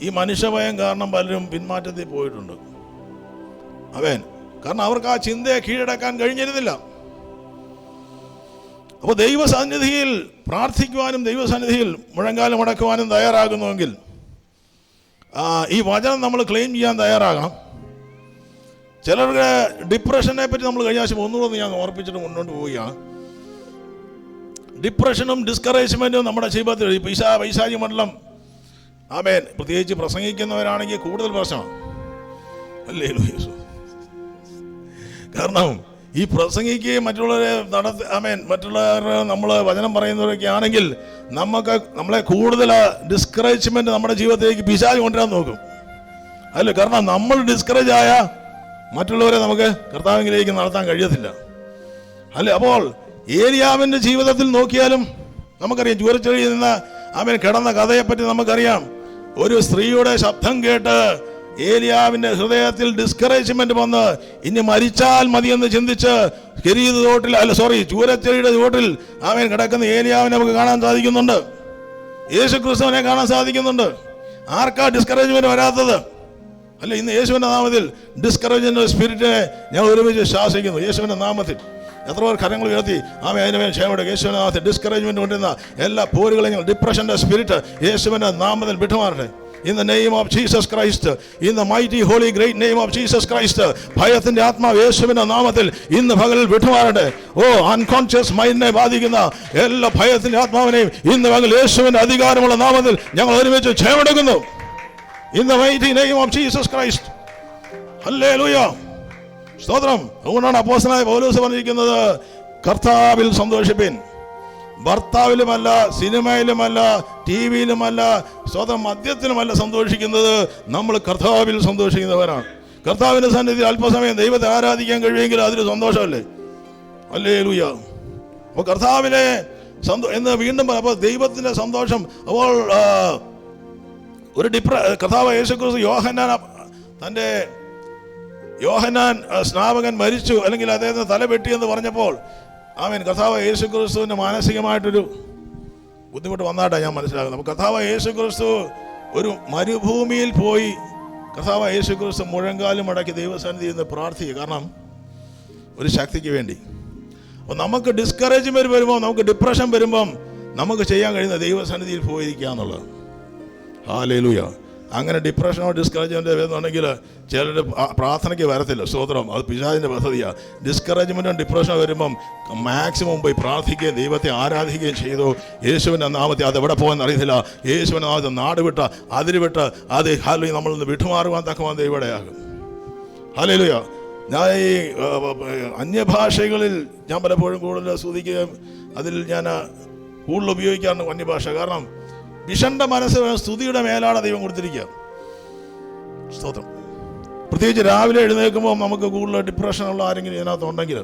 ഈ മനുഷ്യഭയം കാരണം പലരും പിന്മാറ്റത്തിൽ പോയിട്ടുണ്ട്. കാരണം അവർക്ക് ആ ചിന്തയെ കീഴടക്കാൻ കഴിഞ്ഞിരുന്നില്ല. അപ്പോൾ ദൈവസന്നിധിയിൽ പ്രാർത്ഥിക്കുവാനും ദൈവസന്നിധിയിൽ മുഴങ്കാലം മുടക്കുവാനും തയ്യാറാകുന്നുവെങ്കിൽ ഈ വചനം നമ്മൾ ക്ലെയിം ചെയ്യാൻ തയ്യാറാകണം. ചിലർക്ക് ഡിപ്രഷനെ പറ്റി നമ്മൾ കഴിഞ്ഞ ആഴ്ച ഒന്നുകൂടെ ഞാൻ ഓർപ്പിച്ചിട്ട് മുന്നോട്ട് പോവുകയാണ്. ഡിപ്രഷനും ഡിസ്കറേജ്മെൻറ്റും നമ്മുടെ ജീവിതത്തിൽ പൈശാചിക മണ്ഡലം പ്രത്യേകിച്ച് പ്രസംഗിക്കുന്നവരാണെങ്കിൽ കൂടുതൽ പ്രശ്നമാണ്. ഹല്ലേലൂയ. കാരണം ഈ പ്രസംഗിക്കുകയും മറ്റുള്ളവരെ മറ്റുള്ളവരെ നമ്മൾ വചനം പറയുന്നവരൊക്കെ ആണെങ്കിൽ നമ്മളെ കൂടുതൽ ഡിസ്കറേജ്മെന്റ് നമ്മുടെ ജീവിതത്തിലേക്ക് പിശാച് കൊണ്ടുവരാൻ നോക്കും. അല്ല, കാരണം നമ്മൾ ഡിസ്കറേജ് ആയ മറ്റുള്ളവരെ നമുക്ക് കർത്താവിലേക്ക് നടത്താൻ കഴിയത്തില്ല. അല്ലേ? അപ്പോൾ ഏലിയാവിൻ്റെ ജീവിതത്തിൽ നോക്കിയാലും നമുക്കറിയാം. ചൂരച്ചെടിയിൽ നിന്ന് കിടന്ന കഥയെപ്പറ്റി നമുക്കറിയാം. ഒരു സ്ത്രീയുടെ ശബ്ദം കേട്ട് ഏലിയാവിന്റെ ഹൃദയത്തിൽ ഡിസ്കറേജ്മെന്റ് വന്ന് ഇനി മരിച്ചാൽ മതിയെന്ന് ചിന്തിച്ച് ചൂരച്ചെടിയുടെ ചുവട്ടിൽ കിടക്കുന്ന ഏലിയാവിനെ നമുക്ക് കാണാൻ സാധിക്കുന്നുണ്ട്. യേശുക്രിസ്തുവിനെ കാണാൻ സാധിക്കുന്നുണ്ട്. ആർക്കാ ഡിസ്കറേജ്മെന്റ് വരാത്തത്? അല്ല, ഇന്ന് യേശുവിന്റെ നാമത്തിൽ ഡിസ്കറേജ്മെന്റ് സ്പിരിറ്റിനെ ഞാൻ ഒരുമിച്ച് ശാസിക്കുന്നു. യേശുവിന്റെ നാമത്തിൽ എത്ര പേർ കരങ്ങൾ ഉയർത്തി അതിനുമേൽ ക്ഷേമയുടെ യേശുവിന്റെ നാമത്തിൽ ഡിസ്കറേജ്മെന്റ് കൊണ്ടിരുന്ന എല്ലാ പോരുകളെയും ഡിപ്രഷന്റെ സ്പിരിറ്റ് യേശുവിന്റെ നാമത്തിൽ വിട്ടുമാറട്ടെ. In the name of Jesus Christ, in the mighty holy great name of Jesus Christ, ഭയത്തിന്റെ ആത്മാവ് യേശുവിന്റെ നാമത്തിൽ ഇന്ന് പകലിൽ വിട്ടുമാറട്ടെ. അൺകോൺഷ്യസ് മൈൻഡിനെ ബാധിക്കുന്ന എല്ലാ ഭയത്തിന്റെ ആത്മാവിനെയും ഇന്ന് പകൽ യേശുവിന്റെ അധികാരമുള്ള നാമത്തിൽ ഞങ്ങൾ ഒരുമിച്ച് ക്ഷേമെടുക്കുന്നു. In the mighty name of Jesus Christ. Hallelujah. സ്തോത്രം. അതുകൊണ്ടാണ് അപ്പോസ്തലനായ പൗലോസ് പറഞ്ഞിരിക്കുന്നത്, കർത്താവിൽ സന്തോഷിപ്പിൻ. ഭർത്താവിലുമല്ല, സിനിമയിലുമല്ല, ടി വിയിലുമല്ല, സ്വന്തം മദ്യത്തിലുമല്ല സന്തോഷിക്കുന്നത്. നമ്മൾ കർത്താവിൽ സന്തോഷിക്കുന്നവരാണ്. കർത്താവിന്റെ സന്നിധിയിൽ അല്പസമയം ദൈവത്തെ ആരാധിക്കാൻ കഴിയുമെങ്കിൽ അതൊരു സന്തോഷമല്ലേ? ഹല്ലേലൂയ. അപ്പോൾ കർത്താവിലെ എന്ന് വീണ്ടും അപ്പോൾ ദൈവത്തിന്റെ സന്തോഷം. അപ്പോൾ ഒരു കർത്താവ് യേശുക്രിസ്തു യോഹന്നാൻ സ്നാപകൻ മരിച്ചു, അല്ലെങ്കിൽ അദ്ദേഹത്തിന് തല വെട്ടിയെന്ന് പറഞ്ഞപ്പോൾ കർത്താവ് യേശുക്രിസ്തുവിന് മാനസികമായിട്ടൊരു ബുദ്ധിമുട്ട് വന്നായിട്ടാണ് ഞാൻ മനസ്സിലാക്കുന്നത്. അപ്പോൾ കർത്താവ് യേശുക്രിസ്തു ഒരു മരുഭൂമിയിൽ പോയി കർത്താവ് യേശുക്രിസ്തു മുഴങ്കാലും മടക്കി ദൈവസന്നിധിയിൽ നിന്ന് പ്രാർത്ഥിക്കുക. കാരണം ഒരു ശക്തിക്ക് വേണ്ടി. അപ്പോൾ നമുക്ക് ഡിസ്കറേജ്മെന്റ് വരുമ്പോൾ, നമുക്ക് ഡിപ്രഷൻ വരുമ്പം നമുക്ക് ചെയ്യാൻ കഴിയുന്ന ദൈവസന്നിധിയിൽ പോയിരിക്കുക എന്നുള്ളത്. ഹല്ലേലൂയ. അങ്ങനെ ഡിപ്രഷനോ ഡിസ്കറേജ്മെൻറ്റോ വരുന്നുണ്ടെങ്കിൽ ചിലർ പ്രാർത്ഥനയ്ക്ക് വരത്തില്ല. സ്തോത്രം. അത് പിശാചിൻ്റെ പദ്ധതിയാണ്. ഡിസ്കറേജ്മെൻറ്റും ഡിപ്രഷനോ വരുമ്പം മാക്സിമം പോയി പ്രാർത്ഥിക്കുകയും ദൈവത്തെ ആരാധിക്കുകയും ചെയ്തു. യേശുവിൻ്റെ നാമത്തെ അതെവിടെ പോകുമെന്ന് അറിയത്തില്ല. യേശുവിൻ്റെ നാമത്തെ നാട് വിട്ട് അതിരുവിട്ട് അത് ഹല്ലേലൂയ നമ്മൾ നിന്ന് വിട്ടുമാറുവാൻ തക്കവാൻ ദൈവടെയാകും. ഹല്ലേലൂയ. ഞാൻ ഈ അന്യഭാഷകളിൽ ഞാൻ പലപ്പോഴും കൂടുതൽ സ്തുതിക്കുകയും അതിൽ ഞാൻ കൂടുതൽ ഉപയോഗിക്കാറുണ്ട് അന്യഭാഷ. കാരണം വിഷന്റെ മനസ്സ് സ്തുതിയുടെ മേലാണ് ദൈവം കൊടുത്തിരിക്കുക. സ്തോത്രം. പ്രത്യേകിച്ച് രാവിലെ എഴുന്നേൽക്കുമ്പോൾ നമുക്ക് കൂടുതൽ ഡിപ്രഷനുള്ള ആരെങ്കിലും ഇതിനകത്തുണ്ടെങ്കിൽ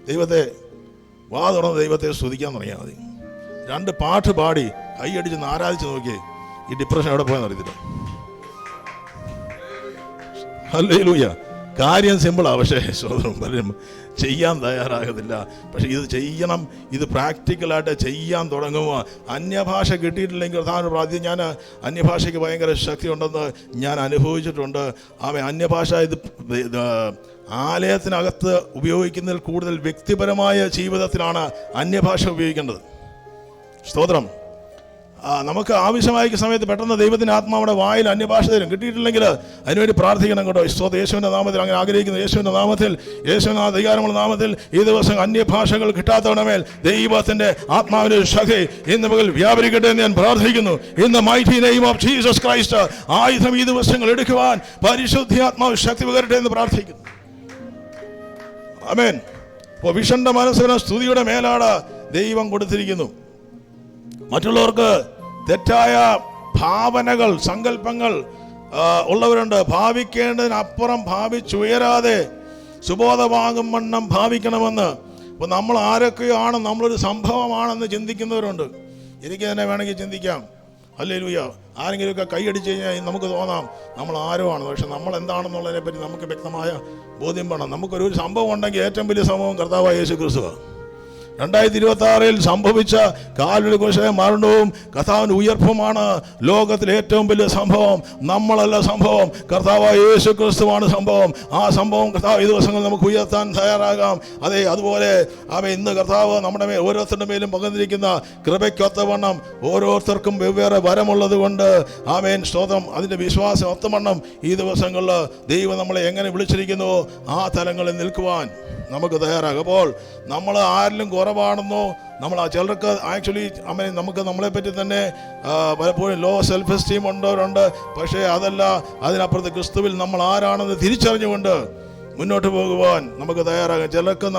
ദൈവത്തെ തുറന്ന് ദൈവത്തെ സ്തുതിക്കാൻ തുടങ്ങിയാൽ മതി. 2 പാട്ട് പാടി കൈയടിച്ച് ആരാധിച്ച് നോക്കിയേ ഈ ഡിപ്രഷൻ എവിടെ പോയെന്ന് അറിയത്തില്ല. ഹല്ലേലൂയ. കാര്യം സിമ്പിളാണ്, പക്ഷേ സ്തോത്രം പലരും ചെയ്യാൻ തയ്യാറാകത്തില്ല. പക്ഷെ ഇത് ചെയ്യണം. ഇത് പ്രാക്ടിക്കലായിട്ട് ചെയ്യാൻ തുടങ്ങുമ്പോൾ അന്യഭാഷ കിട്ടിയിട്ടില്ലെങ്കിൽ പ്രാർത്ഥന. ഞാൻ അന്യഭാഷയ്ക്ക് ഭയങ്കര ശക്തി ഉണ്ടെന്ന് ഞാൻ അനുഭവിച്ചിട്ടുണ്ട്. അന്യഭാഷ ഇത് ആലയത്തിനകത്ത് ഉപയോഗിക്കുന്നതിൽ കൂടുതൽ വ്യക്തിപരമായ ജീവിതത്തിലാണ് അന്യഭാഷ ഉപയോഗിക്കേണ്ടത്. സ്തോത്രം. നമുക്ക് ആവശ്യമായ സമയത്ത് പെട്ടെന്ന് ദൈവത്തിൻ്റെ ആത്മാവിടെ വായിൽ അന്യഭാഷ തരും. കിട്ടിയിട്ടില്ലെങ്കിൽ അതിനുവേണ്ടി പ്രാർത്ഥിക്കണം കേട്ടോ. യേശുവിൻ്റെ നാമത്തിൽ അങ്ങനെ ആഗ്രഹിക്കുന്നു. യേശുവിൻ്റെ നാമത്തിൽ, യേശുവിൻ്റെ അധികാരമുള്ള നാമത്തിൽ ഈ ദിവസം അന്യഭാഷകൾ കിട്ടാത്തവണമേൽ ദൈവത്തിൻ്റെ ആത്മാവിൻ്റെ ശക്തി ഇന്ന് പകൽ വ്യാപരിക്കട്ടെ എന്ന് ഞാൻ പ്രാർത്ഥിക്കുന്നു. In the mighty name of Jesus Christ ആയുധം ഈ ദിവസങ്ങൾ എടുക്കുവാൻ പരിശുദ്ധാത്മാവ് ശക്തി പകരട്ടെ എന്ന് പ്രാർത്ഥിക്കുന്നു. ആമേൻ. ഇപ്പോൾ വിഷന്റെ മനസ്സിന് സ്തുതിയുടെ മേലാണ് ദൈവം കൊടുത്തിരിക്കുന്നു. മറ്റുള്ളവർക്ക് തെറ്റായ ഭാവനകൾ, സങ്കല്പങ്ങൾ ഉള്ളവരുണ്ട്. ഭാവിക്കേണ്ടതിനപ്പുറം ഭാവിച്ചുയരാതെ സുബോധമാകും വണ്ണം ഭാവിക്കണമെന്ന്. അപ്പോൾ നമ്മൾ ആരൊക്കെയാണ്, നമ്മളൊരു സംഭവമാണെന്ന് ചിന്തിക്കുന്നവരുണ്ട്. എനിക്ക് തന്നെ വേണമെങ്കിൽ ചിന്തിക്കാം. ഹല്ലേലൂയ. ആരെങ്കിലുമൊക്കെ കൈയടിച്ച് കഴിഞ്ഞാൽ നമുക്ക് തോന്നാം നമ്മൾ ആരോ ആണ്. പക്ഷെ നമ്മൾ എന്താണെന്നുള്ളതിനെ പറ്റി നമുക്ക് വ്യക്തമായ ബോധ്യം വേണം. നമുക്കൊരു സംഭവം ഉണ്ടെങ്കിൽ ഏറ്റവും വലിയ സംഭവം കർത്താവായ യേശു ക്രിസ്തുവാണ്. 2026 സംഭവിച്ച കാൽവരി ക്രൂശിലെ മരണവും കർത്താവിൻ്റെ ഉയർപ്പുമാണ് ലോകത്തിലെ ഏറ്റവും വലിയ സംഭവം. നമ്മളല്ല സംഭവം, കർത്താവായ യേശു ക്രിസ്തുവാണ് സംഭവം. ആ സംഭവം കർത്താവ് ഈ ദിവസങ്ങളിൽ നമുക്ക് ഉയർത്താൻ തയ്യാറാകാം. അതെ, അതുപോലെ ഇന്ന് കർത്താവ് നമ്മുടെ ഓരോരുത്തരുടെ മേലും പകർന്നിരിക്കുന്ന കൃപയ്ക്കൊത്തവണ്ണം ഓരോരുത്തർക്കും വെവ്വേറെ വരമുള്ളത് കൊണ്ട് ആമേൻ, സ്തോത്രം. അതിൻ്റെ വിശ്വാസം ഒത്തവണ്ണം ഈ ദിവസങ്ങളിൽ ദൈവം നമ്മളെ എങ്ങനെ വിളിച്ചിരിക്കുന്നു ആ തലങ്ങളിൽ നിൽക്കുവാൻ നമുക്ക് തയ്യാറാകും. അപ്പോൾ നമ്മൾ ആരിലും കുറവാണെന്നോ, നമ്മൾ ചിലർക്ക് ആക്ച്വലി നമുക്ക് നമ്മളെപ്പറ്റി തന്നെ പലപ്പോഴും ലോ സെൽഫ് എസ്റ്റീം ഉണ്ടവരുണ്ട്. പക്ഷേ അതല്ല, അതിനപ്പുറത്ത് ക്രിസ്തുവിൽ നമ്മൾ ആരാണെന്ന് തിരിച്ചറിഞ്ഞുകൊണ്ട് മുന്നോട്ട് പോകുവാൻ നമുക്ക് തയ്യാറാകാം. ചിലർക്ക്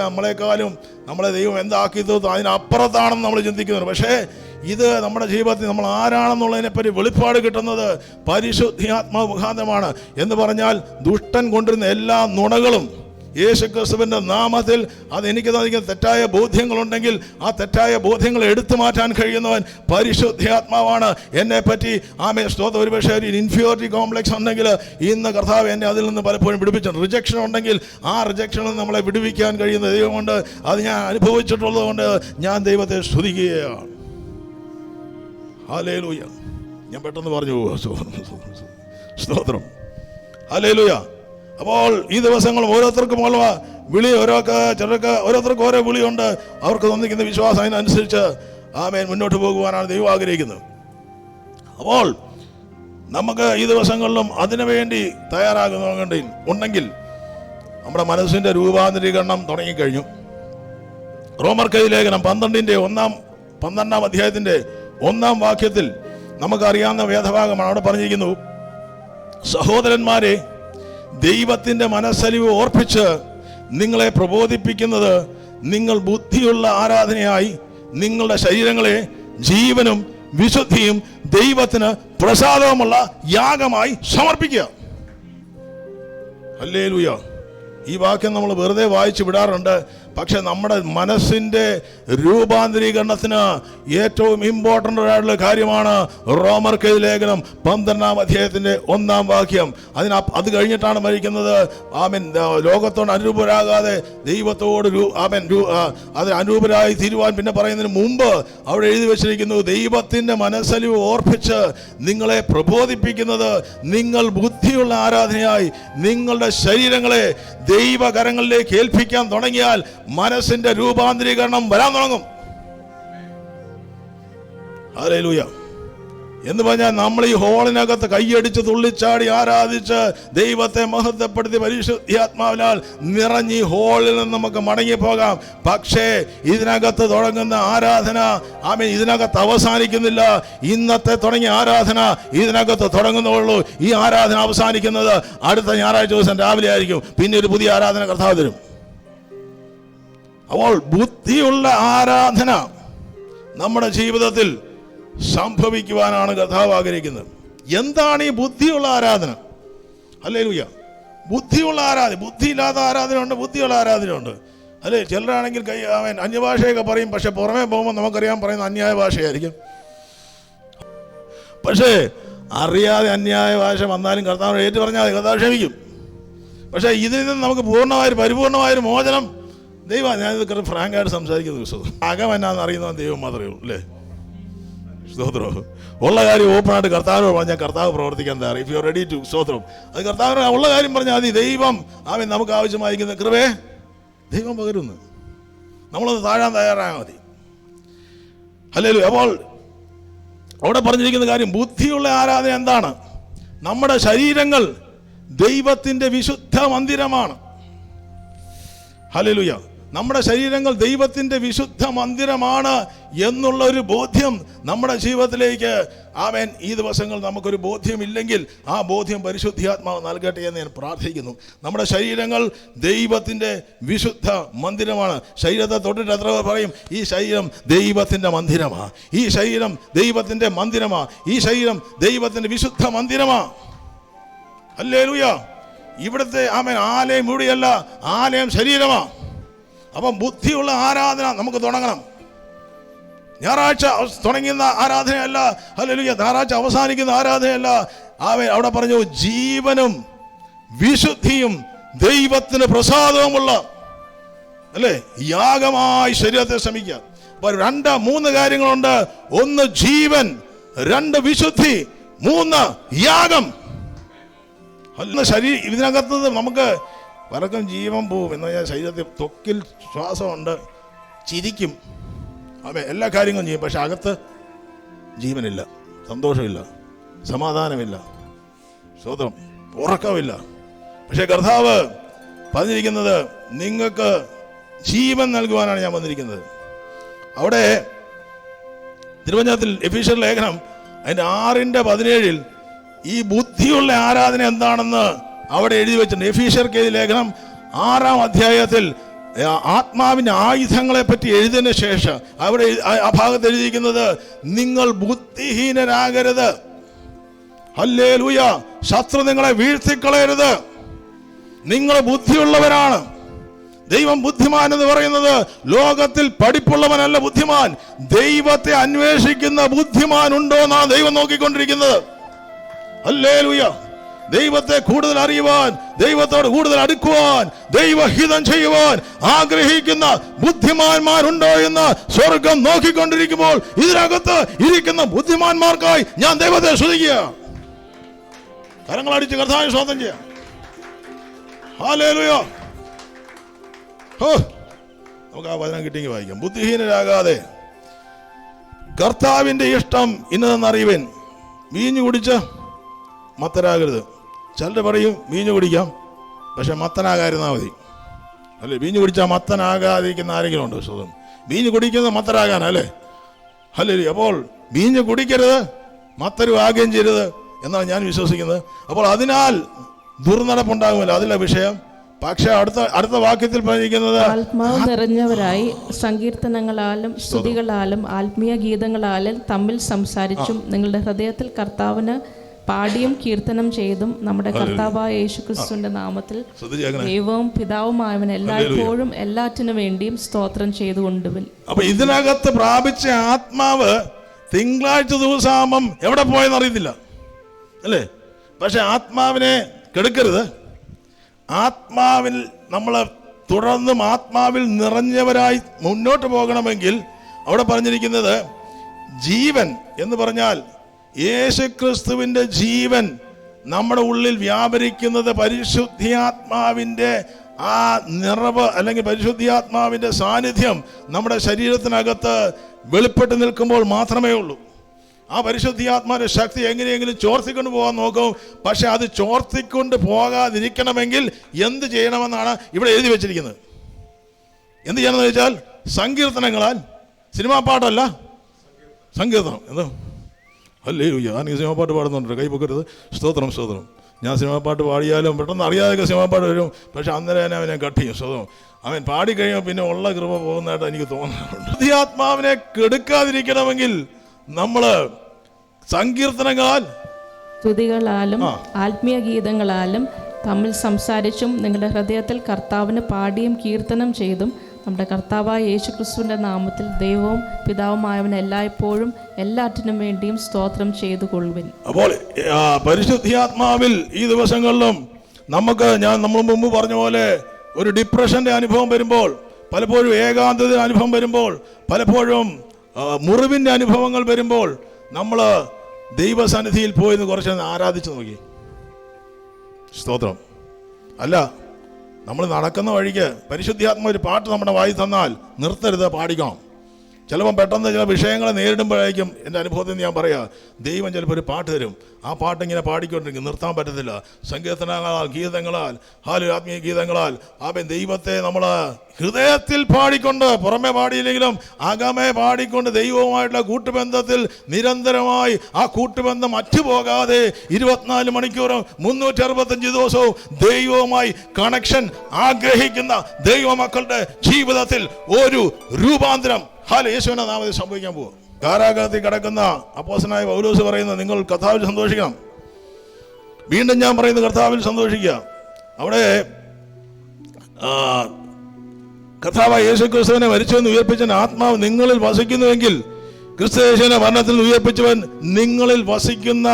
നമ്മളെക്കാളും നമ്മളെ ദൈവം എന്താക്കിയത് അതിനപ്പുറത്താണെന്ന് നമ്മൾ ചിന്തിക്കുന്നത്. പക്ഷേ ഇത് നമ്മുടെ ജീവിതത്തിൽ നമ്മൾ ആരാണെന്നുള്ളതിനെപ്പറ്റി വെളിപ്പാട് കിട്ടുന്നത് പരിശുദ്ധാത്മാവ് മുഖാന്തരമാണ്. എന്ന് പറഞ്ഞാൽ ദുഷ്ടൻ കൊണ്ടിരുന്ന എല്ലാ നുണകളും യേശുക്രിസ്തുവിൻ്റെ നാമത്തിൽ അതെനിക്ക് തന്നിരിക്കുന്ന തെറ്റായ ബോധ്യങ്ങളുണ്ടെങ്കിൽ ആ തെറ്റായ ബോധ്യങ്ങൾ എടുത്തു മാറ്റാൻ കഴിയുന്നവൻ പരിശുദ്ധാത്മാവാണ്. എന്നെപ്പറ്റി സ്തോത്രം. ഒരുപക്ഷെ ഒരു ഇൻഫീരിയോറിറ്റി കോംപ്ലക്സ് ഉണ്ടെങ്കിൽ ഇന്ന് കർത്താവ് എന്നെ അതിൽ നിന്ന് പലപ്പോഴും വിടുവിച്ചു. റിജക്ഷൻ ഉണ്ടെങ്കിൽ ആ റിജക്ഷനിൽ നമ്മളെ വിടുവിക്കാൻ കഴിയുന്ന ദൈവമുണ്ട്. അത് ഞാൻ അനുഭവിച്ചിട്ടുള്ളത് കൊണ്ട് ഞാൻ ദൈവത്തെ സ്തുതിക്കുകയാണ്. ഹല്ലേലൂയ. ഞാൻ പെട്ടെന്ന് പറഞ്ഞു പോവുക. സ്തോത്രം. ഹല്ലേലൂയ. അപ്പോൾ ഈ ദിവസങ്ങൾ ഓരോരുത്തർക്കും ഉള്ള വിളി ചിലർക്ക് ഓരോരുത്തർക്കും ഓരോ വിളിയുണ്ട്. അവർക്ക് തന്നിരിക്കുന്ന വിശ്വാസം അതിനനുസരിച്ച് ആമേൻ മുന്നോട്ട് പോകുവാനാണ് ദൈവം ആഗ്രഹിക്കുന്നത്. അപ്പോൾ നമുക്ക് ഈ ദിവസങ്ങളിലും അതിനു വേണ്ടി തയ്യാറാകുന്നുണ്ടെങ്കിൽ നമ്മുടെ മനസ്സിൻ്റെ രൂപാന്തരീകരണം തുടങ്ങിക്കഴിഞ്ഞു. റോമർ ലേഖനം 12-ാം അധ്യായത്തിൻ്റെ 1-ാം വാക്യത്തിൽ നമുക്കറിയാവുന്ന വേദഭാഗമാണ്. അവിടെ പറഞ്ഞിരിക്കുന്നു, സഹോദരന്മാരെ, ദൈവത്തിൻ്റെ മനസ്സലിവ് ഓർപ്പിച്ച് നിങ്ങളെ പ്രബോധിപ്പിക്കുന്നത് നിങ്ങൾ ബുദ്ധിയുള്ള ആരാധനയായി നിങ്ങളുടെ ശരീരങ്ങളെ ജീവനും വിശുദ്ധിയും ദൈവത്തിന് പ്രസാദവുമുള്ള യാഗമായി സമർപ്പിക്കുക. ഹല്ലേലൂയ. ഈ വാക്യം നമ്മൾ വെറുതെ വായിച്ചു വിടാറുണ്ട്. പക്ഷെ നമ്മുടെ മനസ്സിൻ്റെ രൂപാന്തരീകരണത്തിന് ഏറ്റവും ഇമ്പോർട്ടൻ്റ് ആയിട്ടുള്ള കാര്യമാണ് റോമർ ലേഖനം 12-ാം അധ്യായത്തിൻ്റെ 1-ാം വാക്യം. അത് കഴിഞ്ഞിട്ടാണ് മരിക്കുന്നത്. ആമേൻ. ലോകത്തോട് അനുരൂപരാകാതെ ദൈവത്തോട് അത് അനുരൂപരായി തീരുവാൻ പിന്നെ പറയുന്നതിന് മുമ്പ് അവിടെ എഴുതി വച്ചിരിക്കുന്നു, ദൈവത്തിൻ്റെ മനസ്സലിവ് ഓർപ്പിച്ച് നിങ്ങളെ പ്രബോധിപ്പിക്കുന്നത് നിങ്ങൾ ബുദ്ധിയുള്ള ആരാധനയായി നിങ്ങളുടെ ശരീരങ്ങളെ ദൈവകരങ്ങളിലേക്ക് ഏൽപ്പിക്കാൻ തുടങ്ങിയാൽ മനസ്സിന്റെ രൂപാന്തരീകരണം വരാൻ തുടങ്ങും. ഹല്ലേലൂയ. എന്ന് പറഞ്ഞാൽ നമ്മൾ ഈ ഹോളിനകത്ത് കൈയടിച്ച് തുള്ളിച്ചാടി ആരാധിച്ച് ദൈവത്തെ മഹത്വപ്പെടുത്തി പരിശുദ്ധാത്മാവിനാൽ നിറഞ്ഞ് ഈ ഹോളിൽ നിന്ന് നമുക്ക് മടങ്ങിപ്പോകാം. പക്ഷേ ഇതിനകത്ത് തുടങ്ങുന്ന ആരാധന ഇതിനകത്ത് അവസാനിക്കുന്നില്ല. ഇന്നത്തെ തുടങ്ങിയ ആരാധന ഇതിനകത്ത് തുടങ്ങുന്നുള്ളൂ. ഈ ആരാധന അവസാനിക്കുന്നത് അടുത്ത ഞായറാഴ്ച ദിവസം രാവിലെ ആയിരിക്കും. പിന്നെ ഒരു പുതിയ ആരാധന കർത്താവ് തരും. അപ്പോൾ ബുദ്ധിയുള്ള ആരാധന നമ്മുടെ ജീവിതത്തിൽ സംഭവിക്കുവാനാണ് കർത്താവ് ആഗ്രഹിക്കുന്നത്. എന്താണ് ഈ ബുദ്ധിയുള്ള ആരാധന? ഹല്ലേലൂയ. ബുദ്ധിയുള്ള ആരാധന, ബുദ്ധിയില്ലാത്ത ആരാധനയുണ്ട്, ബുദ്ധിയുള്ള ആരാധനയുണ്ട്. അല്ലേ? ചിലരാണെങ്കിൽ അന്യഭാഷയൊക്കെ പറയും. പക്ഷെ പുറമേ പോകുമ്പോൾ നമുക്കറിയാൻ പറയുന്ന അന്യായ ഭാഷയായിരിക്കും. പക്ഷേ അറിയാതെ അന്യായ ഭാഷ വന്നാലും കർത്താവ് ഏറ്റു പറഞ്ഞാൽ കർത്താവ് ക്ഷമിക്കും. പക്ഷേ ഇതിൽ നിന്ന് നമുക്ക് പരിപൂർണമായൊരു മോചനം ദൈവം. ഞാനിത് ഫ്രാങ്കായിട്ട് സംസാരിക്കുന്ന ദിവസം അകമെന്നാന്ന് അറിയുന്ന ദൈവം മാത്രമേ ഉള്ളൂ. അല്ലേ? സ്തോത്രം. ഉള്ള കാര്യം ഓപ്പണായിട്ട് കർത്താവിനോട് പറഞ്ഞാൽ കർത്താവ് പ്രവർത്തിക്കാൻ തയ്യാറ്. If you are ready to സ്തോത്രം. അത് കർത്താവിന് ഉള്ള കാര്യം പറഞ്ഞാൽ മതി. ദൈവം നമുക്ക് ആവശ്യമായിരിക്കുന്ന കൃപയെ ദൈവം പകരുന്നു. നമ്മളൊന്ന് താഴാൻ തയ്യാറായാൽ മതി. ഹല്ലേലൂയ. അപ്പോൾ അവിടെ പറഞ്ഞിരിക്കുന്ന കാര്യം, ബുദ്ധിയുള്ള ആരാധന എന്താണ്? നമ്മുടെ ശരീരങ്ങൾ ദൈവത്തിൻ്റെ വിശുദ്ധ മന്ദിരമാണ്. ഹല്ലേലൂയ. നമ്മുടെ ശരീരങ്ങൾ ദൈവത്തിൻ്റെ വിശുദ്ധ മന്ദിരമാണ് എന്നുള്ള ഒരു ബോധ്യം നമ്മുടെ ജീവിതത്തിലേക്ക് ആമേൻ ഈ ദിവസങ്ങൾ നമുക്കൊരു ബോധ്യമില്ലെങ്കിൽ ആ ബോധ്യം പരിശുദ്ധാത്മാവ് നൽകട്ടെ എന്ന് ഞാൻ പ്രാർത്ഥിക്കുന്നു. നമ്മുടെ ശരീരങ്ങൾ ദൈവത്തിൻ്റെ വിശുദ്ധ മന്ദിരമാണ്. ശരീരത്തെ തൊട്ടിട്ട് എത്ര പറയും, ഈ ശരീരം ദൈവത്തിൻ്റെ മന്ദിരമാണ്, ഈ ശരീരം ദൈവത്തിൻ്റെ മന്ദിരമാണ്, ഈ ശരീരം ദൈവത്തിൻ്റെ വിശുദ്ധ മന്ദിരമാണ്. ഹല്ലേലൂയ. ഇവിടുത്തെ ആമേൻ ആലയം ഇവിടെയല്ല, ആലയം ശരീരമാണ്. അപ്പം ബുദ്ധിയുള്ള ആരാധന നമുക്ക് തുടങ്ങണം. ഞായറാഴ്ച തുടങ്ങുന്ന ആരാധനയല്ല, ഹല്ലേലൂയ, ഞായറാഴ്ച അവസാനിക്കുന്ന ആരാധനയല്ല. അവിടെ പറഞ്ഞു ജീവനും വിശുദ്ധിയും ദൈവത്തിന് പ്രസാദവുമുള്ള അല്ലേ യാഗമായി ശരീരത്തെ ശ്രമിക്കുക. അപ്പൊ 2-3 കാര്യങ്ങളുണ്ട്. 1 ജീവൻ, 2 വിശുദ്ധി, 3 യാഗം. ശരീരം ഇതിനകത്ത് നമുക്ക് പലർക്കും ജീവൻ പോവും എന്ന് പറഞ്ഞാൽ ശരീരത്തിൽ ത്വക്കിൽ ശ്വാസമുണ്ട്, ചിരിക്കും, അതെ എല്ലാ കാര്യങ്ങളും ചെയ്യും, പക്ഷെ അകത്ത് ജീവനില്ല, സന്തോഷമില്ല, സമാധാനമില്ല, സ്വതം ഉറക്കമില്ല. പക്ഷെ കർത്താവ് പറഞ്ഞിരിക്കുന്നത് നിങ്ങൾക്ക് ജീവൻ നൽകുവാനാണ് ഞാൻ വന്നിരിക്കുന്നത്. അവിടെ തിരുവചനത്തിൽ എഫീഷ്യർ ലേഖനം അതിൻ്റെ 6:17 ഈ ബുദ്ധിയുള്ള ആരാധന എന്താണെന്ന് അവിടെ എഴുതി വെച്ചിട്ടുണ്ട്. എഫീഷ്യർക്ക് ലേഖനം 6-ാം അധ്യായത്തിൽ ആത്മാവിൻ്റെ ആയുധങ്ങളെ പറ്റി എഴുതിയതിന് ശേഷം അവിടെ ആ ഭാഗത്ത് എഴുതിയിരിക്കുന്നത് നിങ്ങൾ ബുദ്ധിഹീനരാകരുത്. ഹല്ലേലൂയ. ശത്രു നിങ്ങളെ വീഴ്ത്തിക്കളയരുത്. നിങ്ങൾ ബുദ്ധിയുള്ളവരാണ്. ദൈവം ബുദ്ധിമാൻ എന്ന് പറയുന്നത് ലോകത്തിൽ പഠിപ്പുള്ളവനല്ല ബുദ്ധിമാൻ, ദൈവത്തെ അന്വേഷിക്കുന്ന ബുദ്ധിമാൻ ഉണ്ടോ എന്നാണ് ദൈവം നോക്കിക്കൊണ്ടിരിക്കുന്നത്. ഹല്ലേലൂയ. ദൈവത്തെ കൂടുതൽ അറിയുവാൻ, ദൈവത്തോട് കൂടുതൽ അടുക്കുവാൻ, ദൈവഹിതം ചെയ്യുവാൻ ആഗ്രഹിക്കുന്ന ബുദ്ധിമാന്മാരുണ്ടോ എന്ന് സ്വർഗം നോക്കിക്കൊണ്ടിരിക്കുമ്പോൾ ഇതിനകത്ത് ഇരിക്കുന്ന ബുദ്ധിമാന്മാർക്കായി ഞാൻ ദൈവത്തെ സ്തുതിക്കുക. കരങ്ങളടിച്ച് കർത്താവിനെ സ്തോത്രം ചെയ്യാം. ഹല്ലേലൂയ. നമുക്ക് ആ വചനം കിട്ടിയെങ്കിൽ വായിക്കാം. ബുദ്ധിഹീനരാകാതെ കർത്താവിന്റെ ഇഷ്ടം ഇന്നതെന്നറിയുവൻ. വീഞ്ഞു കുടിച്ച് മത്തരാകരുത്. ചിലർ പറയും വീഞ്ഞു കുടിക്കാം, പക്ഷെ മത്തനാകാതിരുന്നാൽ മതി. അല്ലേ, വീഞ്ഞു കുടിച്ചാൽ മത്തനാകാതിരിക്കുന്ന ആരെങ്കിലും ഉണ്ടോ? സ്വതം വീഞ്ഞു കുടിക്കുന്നത് മത്തരാകാനല്ലേ? അല്ലേ? അപ്പോൾ വീഞ്ഞു കുടിക്കരുത്, മത്തരും ആകുകയും ചെയ്യരുത് എന്നാണ് ഞാൻ വിശ്വസിക്കുന്നത്. അപ്പോൾ അതിനാൽ ദുർനടപ്പുണ്ടാകുമല്ലോ, അതിലെ വിഷയം. പക്ഷെ അടുത്ത വാക്യത്തിൽ പറഞ്ഞിരിക്കുന്നത് ആത്മാവ് നിറഞ്ഞവരായി സങ്കീർത്തനങ്ങളാലും സ്തുതികളാലും ആത്മീയ ഗീതങ്ങളാലും തമ്മിൽ സംസാരിച്ചും നിങ്ങളുടെ ഹൃദയത്തിൽ കർത്താവിന് പാടിയും കീർത്തനം ചെയ്തും നമ്മുടെ കർത്താവായ യേശുക്രിസ്തുവിന്റെ നാമത്തിൽ ദൈവവും പിതാവുമായവൻ എല്ലായ്പ്പോഴും എല്ലാറ്റിനു വേണ്ടിയും സ്തോത്രം ചെയ്തുകൊണ്ടുവൻ. അപ്പൊ ഇതിനകത്ത് പ്രാപിച്ച ആത്മാവ് തിങ്കളാഴ്ച ദിവസമാകുമ്പം എവിടെ പോയെന്ന് അറിയത്തില്ല, അല്ലേ? പക്ഷെ ആത്മാവിനെ കെടുക്കരുത്. ആത്മാവിൽ നമ്മൾ തുടർന്നും ആത്മാവിൽ നിറഞ്ഞവരായി മുന്നോട്ട് പോകണമെങ്കിൽ അവിടെ പറഞ്ഞിരിക്കുന്നത് ജീവൻ എന്ന് പറഞ്ഞാൽ യേശുക്രിസ്തുവിൻ്റെ ജീവൻ നമ്മുടെ ഉള്ളിൽ വ്യാപരിക്കുന്നത് പരിശുദ്ധാത്മാവിൻ്റെ ആ നിറവ് അല്ലെങ്കിൽ പരിശുദ്ധാത്മാവിൻ്റെ സാന്നിധ്യം നമ്മുടെ ശരീരത്തിനകത്ത് വെളിപ്പെട്ട് നിൽക്കുമ്പോൾ മാത്രമേ ഉള്ളൂ. ആ പരിശുദ്ധാത്മാവിന്റെ ശക്തി എങ്ങനെയെങ്കിലും ചോർത്തിക്കൊണ്ട് പോകാൻ നോക്കും. പക്ഷെ അത് ചോർത്തിക്കൊണ്ട് പോകാതിരിക്കണമെങ്കിൽ എന്ത് ചെയ്യണമെന്നാണ് ഇവിടെ എഴുതി വെച്ചിരിക്കുന്നത്. എന്ത് ചെയ്യണമെന്ന് വെച്ചാൽ സങ്കീർത്തനങ്ങളാൽ, സിനിമാ പാട്ടല്ല, സങ്കീർത്തനം. എന്തോ അല്ലേ, ഞാൻ ഈ സിനിമാ പാട്ട് പാടുന്നുണ്ട്, കൈ പൊക്കരുത്. സ്തോത്രം സ്തോത്രം. ഞാൻ സിനിമാ പാട്ട് പാടിയാലും പെട്ടെന്ന് അറിയാതെ സിനിമാ പാട്ട് വരും, പക്ഷെ അന്നേരം തന്നെ അവനെ കട്ട് ചെയ്യും. സ്തോത്രം. അവൻ പാടിക്കഴിയുമ്പോൾ പിന്നെ ഉള്ള കൃപ പോകുന്നതായിട്ട് എനിക്ക് തോന്നാറുണ്ട്. പരിശുദ്ധാത്മാവിനെ കെടുക്കാതിരിക്കണമെങ്കിൽ നമ്മൾ സങ്കീർത്തനങ്ങളാൽ സ്തുതികളാലും ആത്മീയ ഗീതങ്ങളാലും തമ്മിൽ സംസാരിച്ചും നിങ്ങളുടെ ഹൃദയത്തിൽ കർത്താവിന് പാടിയും കീർത്തനം ചെയ്തും നമ്മുടെ കർത്താവായ യേശുക്രിസ്തുവിന്റെ നാമത്തിൽ ദൈവവും പിതാവുമായവൻ എല്ലായ്പ്പോഴും എല്ലാറ്റിനും വേണ്ടിയും സ്തോത്രം ചെയ്തു കൊള്ളുവിൻ. അപ്പോൾ പരിശുദ്ധാത്മാവിൽ ഈ ദിവസങ്ങളിലും നമ്മൾ മുമ്പ് പറഞ്ഞ പോലെ ഒരു ഡിപ്രഷന്റെ അനുഭവം വരുമ്പോൾ, പലപ്പോഴും ഏകാന്തതയുടെ അനുഭവം വരുമ്പോൾ, പലപ്പോഴും മുറിവിൻ്റെ അനുഭവങ്ങൾ വരുമ്പോൾ നമ്മൾ ദൈവസന്നിധിയിൽ പോയെന്ന് കുറച്ച് ആരാധിച്ചു നോക്കി. സ്തോത്രം. അല്ല, നമ്മൾ നടക്കുന്ന വഴിക്ക് പരിശുദ്ധാത്മ ഒരു പാട്ട് നമ്മുടെ വായി തന്നാൽ നിർത്തരുത്, പാടിക്കണം. ചിലപ്പോൾ പെട്ടെന്ന് ചില വിഷയങ്ങളെ നേരിടുമ്പോഴായിരിക്കും എൻ്റെ അനുഭവത്തിൽ ഞാൻ പറയാം, ദൈവം ചിലപ്പോൾ ഒരു പാട്ട് തരും. ആ പാട്ടിങ്ങനെ പാടിക്കൊണ്ടിരിക്കും, നിർത്താൻ പറ്റത്തില്ല. സങ്കീർത്തനങ്ങളാൽ, ഗീതങ്ങളാൽ, ആത്മീയ ഗീതങ്ങളാൽ ദൈവത്തെ നമ്മൾ ഹൃദയത്തിൽ പാടിക്കൊണ്ട്, പുറമെ പാടിയില്ലെങ്കിലും അകമേ പാടിക്കൊണ്ട് ദൈവവുമായിട്ടുള്ള കൂട്ടുബന്ധത്തിൽ നിരന്തരമായി ആ കൂട്ടുബന്ധം അറ്റുപോകാതെ 24 മണിക്കൂറും 365 ദിവസവും ദൈവവുമായി കണക്ഷൻ ആഗ്രഹിക്കുന്ന ദൈവമക്കളുടെ ജീവിതത്തിൽ ഒരു രൂപാന്തരം യേശുവിന്റെ നാമത്തിൽ സംഭവിക്കാൻ പോകും. കാരാഗ്രഹത്തിൽ കിടക്കുന്ന അപ്പോസ്തലനായ പൗലോസ് പറയുന്നത്, നിങ്ങൾ കർത്താവിൽ സന്തോഷിക്കണം. വീണ്ടും ഞാൻ പറയുന്നത്, കർത്താവിൽ സന്തോഷിക്കുക. അവിടെ കർത്താവായ യേശു ക്രിസ്തുവിനെ മരിച്ചവൻ ഉയർപ്പിച്ച ആത്മാവ് നിങ്ങളിൽ വസിക്കുന്നുവെങ്കിൽ, ക്രിസ്തു യേശുവിനെ മരണത്തിൽ ഉയർപ്പിച്ചവൻ നിങ്ങളിൽ വസിക്കുന്ന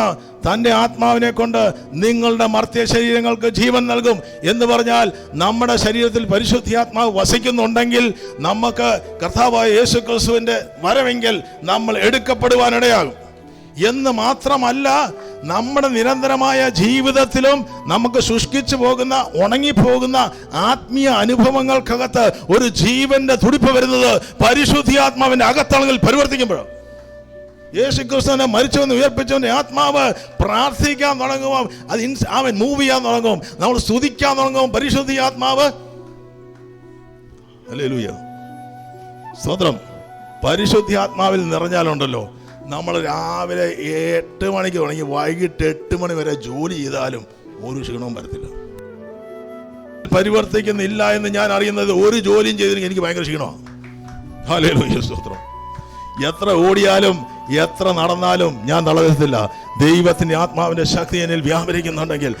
തൻ്റെ ആത്മാവിനെ കൊണ്ട് നിങ്ങളുടെ മർത്യ ശരീരങ്ങൾക്ക് ജീവൻ നൽകും എന്ന് പറഞ്ഞാൽ, നമ്മുടെ ശരീരത്തിൽ പരിശുദ്ധാത്മാവ് വസിക്കുന്നുണ്ടെങ്കിൽ നമുക്ക് കർത്താവായ യേശു ക്രിസ്തുവിൻ്റെ വരവെങ്കിൽ നമ്മൾ എടുക്കപ്പെടുവാനിടയാകും എന്ന് മാത്രമല്ല, നമ്മുടെ നിരന്തരമായ ജീവിതത്തിലും നമുക്ക് ശുഷ്കിച്ചു പോകുന്ന, ഉണങ്ങിപ്പോകുന്ന ആത്മീയ അനുഭവങ്ങൾക്കകത്ത് ഒരു ജീവന്റെ തുടിപ്പ് വരുന്നത് പരിശുദ്ധാത്മാവിന്റെ അകത്തളങ്ങളിൽ പരിവർത്തിക്കുമ്പോഴാണ്. യേശു ക്രിസ്തുവിനെ മരിച്ചവനെ ഉയർപ്പിച്ചവന്റെ ആത്മാവ് പ്രാർത്ഥിക്കാൻ തുടങ്ങുമ്പോൾ അത് അവൻ മൂവ് ചെയ്യാൻ തുടങ്ങും, നമ്മൾ സ്തുതിക്കാൻ തുടങ്ങും. പരിശുദ്ധാത്മാവ്, ഹല്ലേലൂയ, സ്തോത്രം. പരിശുദ്ധാത്മാവിൽ നിറഞ്ഞാലുണ്ടല്ലോ, നമ്മൾ രാവിലെ 8 മണിക്ക് തുടങ്ങി വൈകിട്ട് 8 മണി വരെ ജോലി ചെയ്താലും ഒരു ക്ഷീണവും വരത്തില്ല. പരിവർത്തിക്കുന്നില്ല എന്ന് ഞാൻ അറിയുന്നത്, ഒരു ജോലിയും ചെയ്തില്ലെങ്കിൽ എനിക്ക് ഭയങ്കര ക്ഷീണമാണ്. ഹല്ലേലൂയ, സ്തോത്രം. എത്ര ഓടിയാലും എത്ര നടന്നാലും ഞാൻ തളരത്തില്ല. ദൈവത്തിന്റെ ആത്മാവിന്റെ ശക്തി എന്നിൽ വ്യാപരിക്കുന്നുണ്ടെങ്കിൽ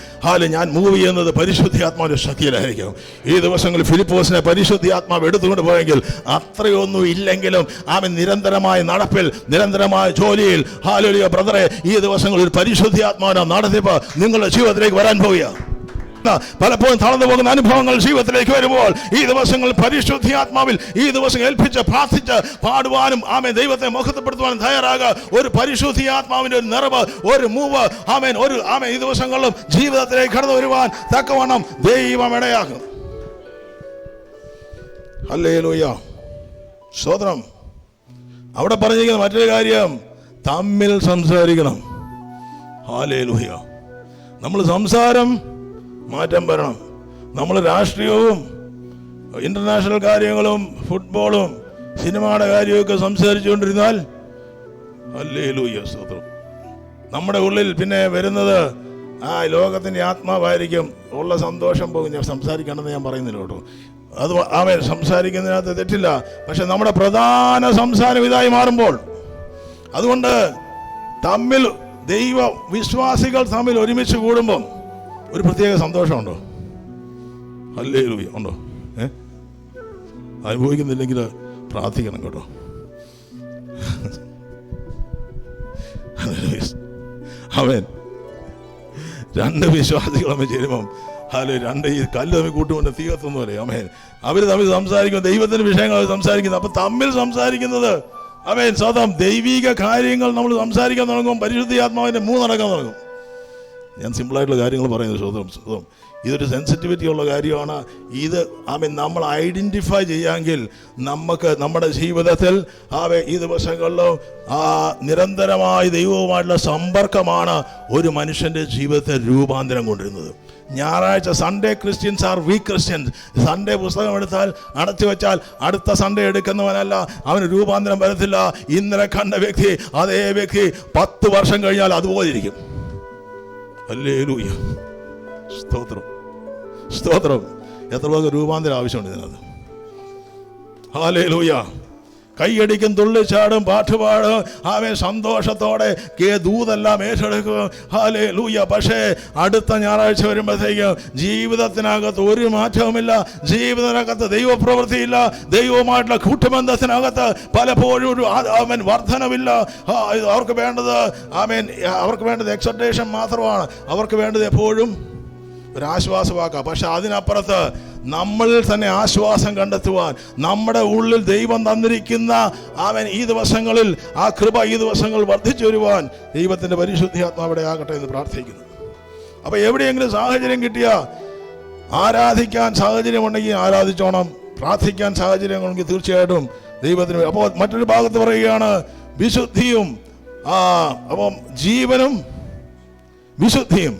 ഞാൻ മൂവ് ചെയ്യുന്നത് പരിശുദ്ധാത്മാവിന്റെ ശക്തിയിലായിരിക്കും. ഈ ദിവസങ്ങളിൽ ഫിലിപ്പോസിനെ പരിശുദ്ധാത്മാവ് എടുത്തുകൊണ്ട് പോയെങ്കിൽ, അത്രയൊന്നും ഇല്ലെങ്കിലും അവൻ നിരന്തരമായ നടപ്പിൽ, നിരന്തരമായ ജോലിയിൽ, ഹല്ലേലൂയ ബ്രദറെ, ഈ ദിവസങ്ങളിൽ പരിശുദ്ധാത്മാവിനെ നടത്തിപ്പ് നിങ്ങളുടെ ജീവിതത്തിലേക്ക് വരാൻ പോവുക. പലപ്പോഴും തളർന്നു പോകുന്ന അനുഭവങ്ങൾ ജീവിതത്തിലേക്ക് വരുമ്പോൾ ഈ ദിവസങ്ങൾ പരിശുദ്ധാത്മാവിൽ ഈ ദിവസം ഏൽപ്പിച്ച് പ്രാർത്ഥിച്ച് പാടുവാനും ദൈവത്തെ മഹത്വപ്പെടുത്തുവാനും തയ്യാറാകുക. ഒരു പരിശുദ്ധാത്മാവിന്റെ ഒരു നിറവ്, ഒരു മൂവ് ഈ ദിവസങ്ങളിലും ജീവിതത്തിലേക്ക് കടന്നു വരുവാൻ തക്കവണ്ണം ദൈവം ഇടയാകും. ഹല്ലേലൂയ, സ്തോത്രം. അവിടെ പറഞ്ഞിരിക്കുന്ന മറ്റൊരു കാര്യം, തമ്മിൽ സംസാരിക്കണം. ഹല്ലേലൂയ. നമ്മൾ സംസാരം മാറ്റം വരണം. നമ്മൾ രാഷ്ട്രീയവും ഇന്റർനാഷണൽ കാര്യങ്ങളും ഫുട്ബോളും സിനിമയുടെ കാര്യമൊക്കെ സംസാരിച്ചുകൊണ്ടിരുന്നാൽ, ഹല്ലേലൂയ, സ്തോത്രം, നമ്മുടെ ഉള്ളിൽ പിന്നെ വരുന്നത് ലോകത്തിന്റെ ആത്മാവായിരിക്കും. ഉള്ള സന്തോഷം പോകും. ഞാൻ സംസാരിക്കണമെന്ന് ഞാൻ പറയുന്നില്ല കേട്ടോ, അത് അവൻ സംസാരിക്കുന്നതിനകത്ത് തെറ്റില്ല. പക്ഷെ നമ്മുടെ പ്രധാന സംസാരം ഇതായി മാറുമ്പോൾ, അതുകൊണ്ട് തമ്മിൽ ദൈവ വിശ്വാസികൾ തമ്മിൽ ഒരുമിച്ച് കൂടുമ്പം ഒരു പ്രത്യേക സന്തോഷമുണ്ടോ? ഹല്ലേലൂയ, ഉണ്ടോ? അനുഭവിക്കുന്നില്ലെങ്കിൽ പ്രാർത്ഥിക്കണം കേട്ടോ. അവൻ രണ്ട് വിശ്വാസികൾ തമ്മിൽ ചേരുമ്പം രണ്ട് ഈ കല്ല് തമ്മിൽ കൂട്ടുകൊണ്ട് തീ കത്തുന്നു പോലെ അവർ തമ്മിൽ സംസാരിക്കും, ദൈവത്തിന്റെ വിഷയങ്ങൾ സംസാരിക്കുന്നത്. അപ്പൊ തമ്മിൽ സംസാരിക്കുന്നത് സ്വതം ദൈവിക കാര്യങ്ങൾ നമ്മൾ സംസാരിക്കാൻ തുടങ്ങും. പരിശുദ്ധാത്മാവിന്റെ നടക്കാൻ തുടങ്ങും. ഞാൻ സിമ്പിളായിട്ടുള്ള കാര്യങ്ങൾ പറയുന്നത് സ്വതം ഇതൊരു സെൻസിറ്റിവിറ്റി ഉള്ള കാര്യമാണ്. ഇത് നമ്മൾ ഐഡന്റിഫൈ ചെയ്യാമെങ്കിൽ നമുക്ക് നമ്മുടെ ജീവിതത്തിൽ ഈ ദിവസങ്ങളിലും നിരന്തരമായി ദൈവവുമായിട്ടുള്ള സമ്പർക്കമാണ് ഒരു മനുഷ്യന്റെ ജീവിതത്തെ രൂപാന്തരം കൊണ്ടിരുന്നത്. ഞായറാഴ്ച Sunday Christians R week Christians. Sunday പുസ്തകം എടുത്താൽ അടച്ചു വെച്ചാൽ അടുത്ത സൺഡേ എടുക്കുന്നവനല്ല, അവന് രൂപാന്തരം വരത്തില്ല. ഇന്നലെ കണ്ട വ്യക്തി അതേ വ്യക്തി 10 വർഷം കഴിഞ്ഞാൽ അതുപോലെ ഇരിക്കും. ഹല്ലേലൂയ, സ്തോത്രം, സ്തോത്രം. എത്ര പേർക്ക് രൂപാന്തരം ആവശ്യമുണ്ട് ഇതിനകത്ത്? ഹല്ലേലൂയ. കൈയടിക്കും, തുള്ളിച്ചാടും, പാട്ടുപാടും, സന്തോഷത്തോടെ ദൂതെല്ലാം ഏറ്റെടുക്കും. ഹല്ലേലൂയ. പക്ഷേ അടുത്ത ഞായറാഴ്ച വരുമ്പോഴത്തേക്കും ജീവിതത്തിനകത്ത് ഒരു മാറ്റവുമില്ല. ജീവിതത്തിനകത്ത് ദൈവപ്രവൃത്തിയില്ല. ദൈവവുമായിട്ടുള്ള കൂട്ടുബന്ധത്തിനകത്ത് പലപ്പോഴും ഒരു വർധനവില്ല. അവർക്ക് വേണ്ടത് എക്സോർട്ടേഷൻ മാത്രമാണ്. അവർക്ക് വേണ്ടത് എപ്പോഴും ഒരു ആശ്വാസമാക്കാം. പക്ഷെ അതിനപ്പുറത്ത് നമ്മളിൽ തന്നെ ആശ്വാസം കണ്ടെത്തുവാൻ നമ്മുടെ ഉള്ളിൽ ദൈവം തന്നിരിക്കുന്ന ഈ ദിവസങ്ങളിൽ ആ കൃപ ഈ ദിവസങ്ങൾ വർദ്ധിച്ചു വരുവാൻ ദൈവത്തിന്റെ പരിശുദ്ധാത്മാവിടെ ആകട്ടെ എന്ന് പ്രാർത്ഥിക്കുന്നു. അപ്പൊ എവിടെയെങ്കിലും സാഹചര്യം കിട്ടിയ ആരാധിക്കാൻ സാഹചര്യം ഉണ്ടെങ്കിൽ ആരാധിച്ചോണം. പ്രാർത്ഥിക്കാൻ സാഹചര്യം ഉണ്ടെങ്കിൽ തീർച്ചയായിട്ടും ദൈവത്തിന്. അപ്പോൾ മറ്റൊരു ഭാഗത്ത് പറയുകയാണ് വിശുദ്ധിയും, അപ്പം ജീവനും വിശുദ്ധിയും.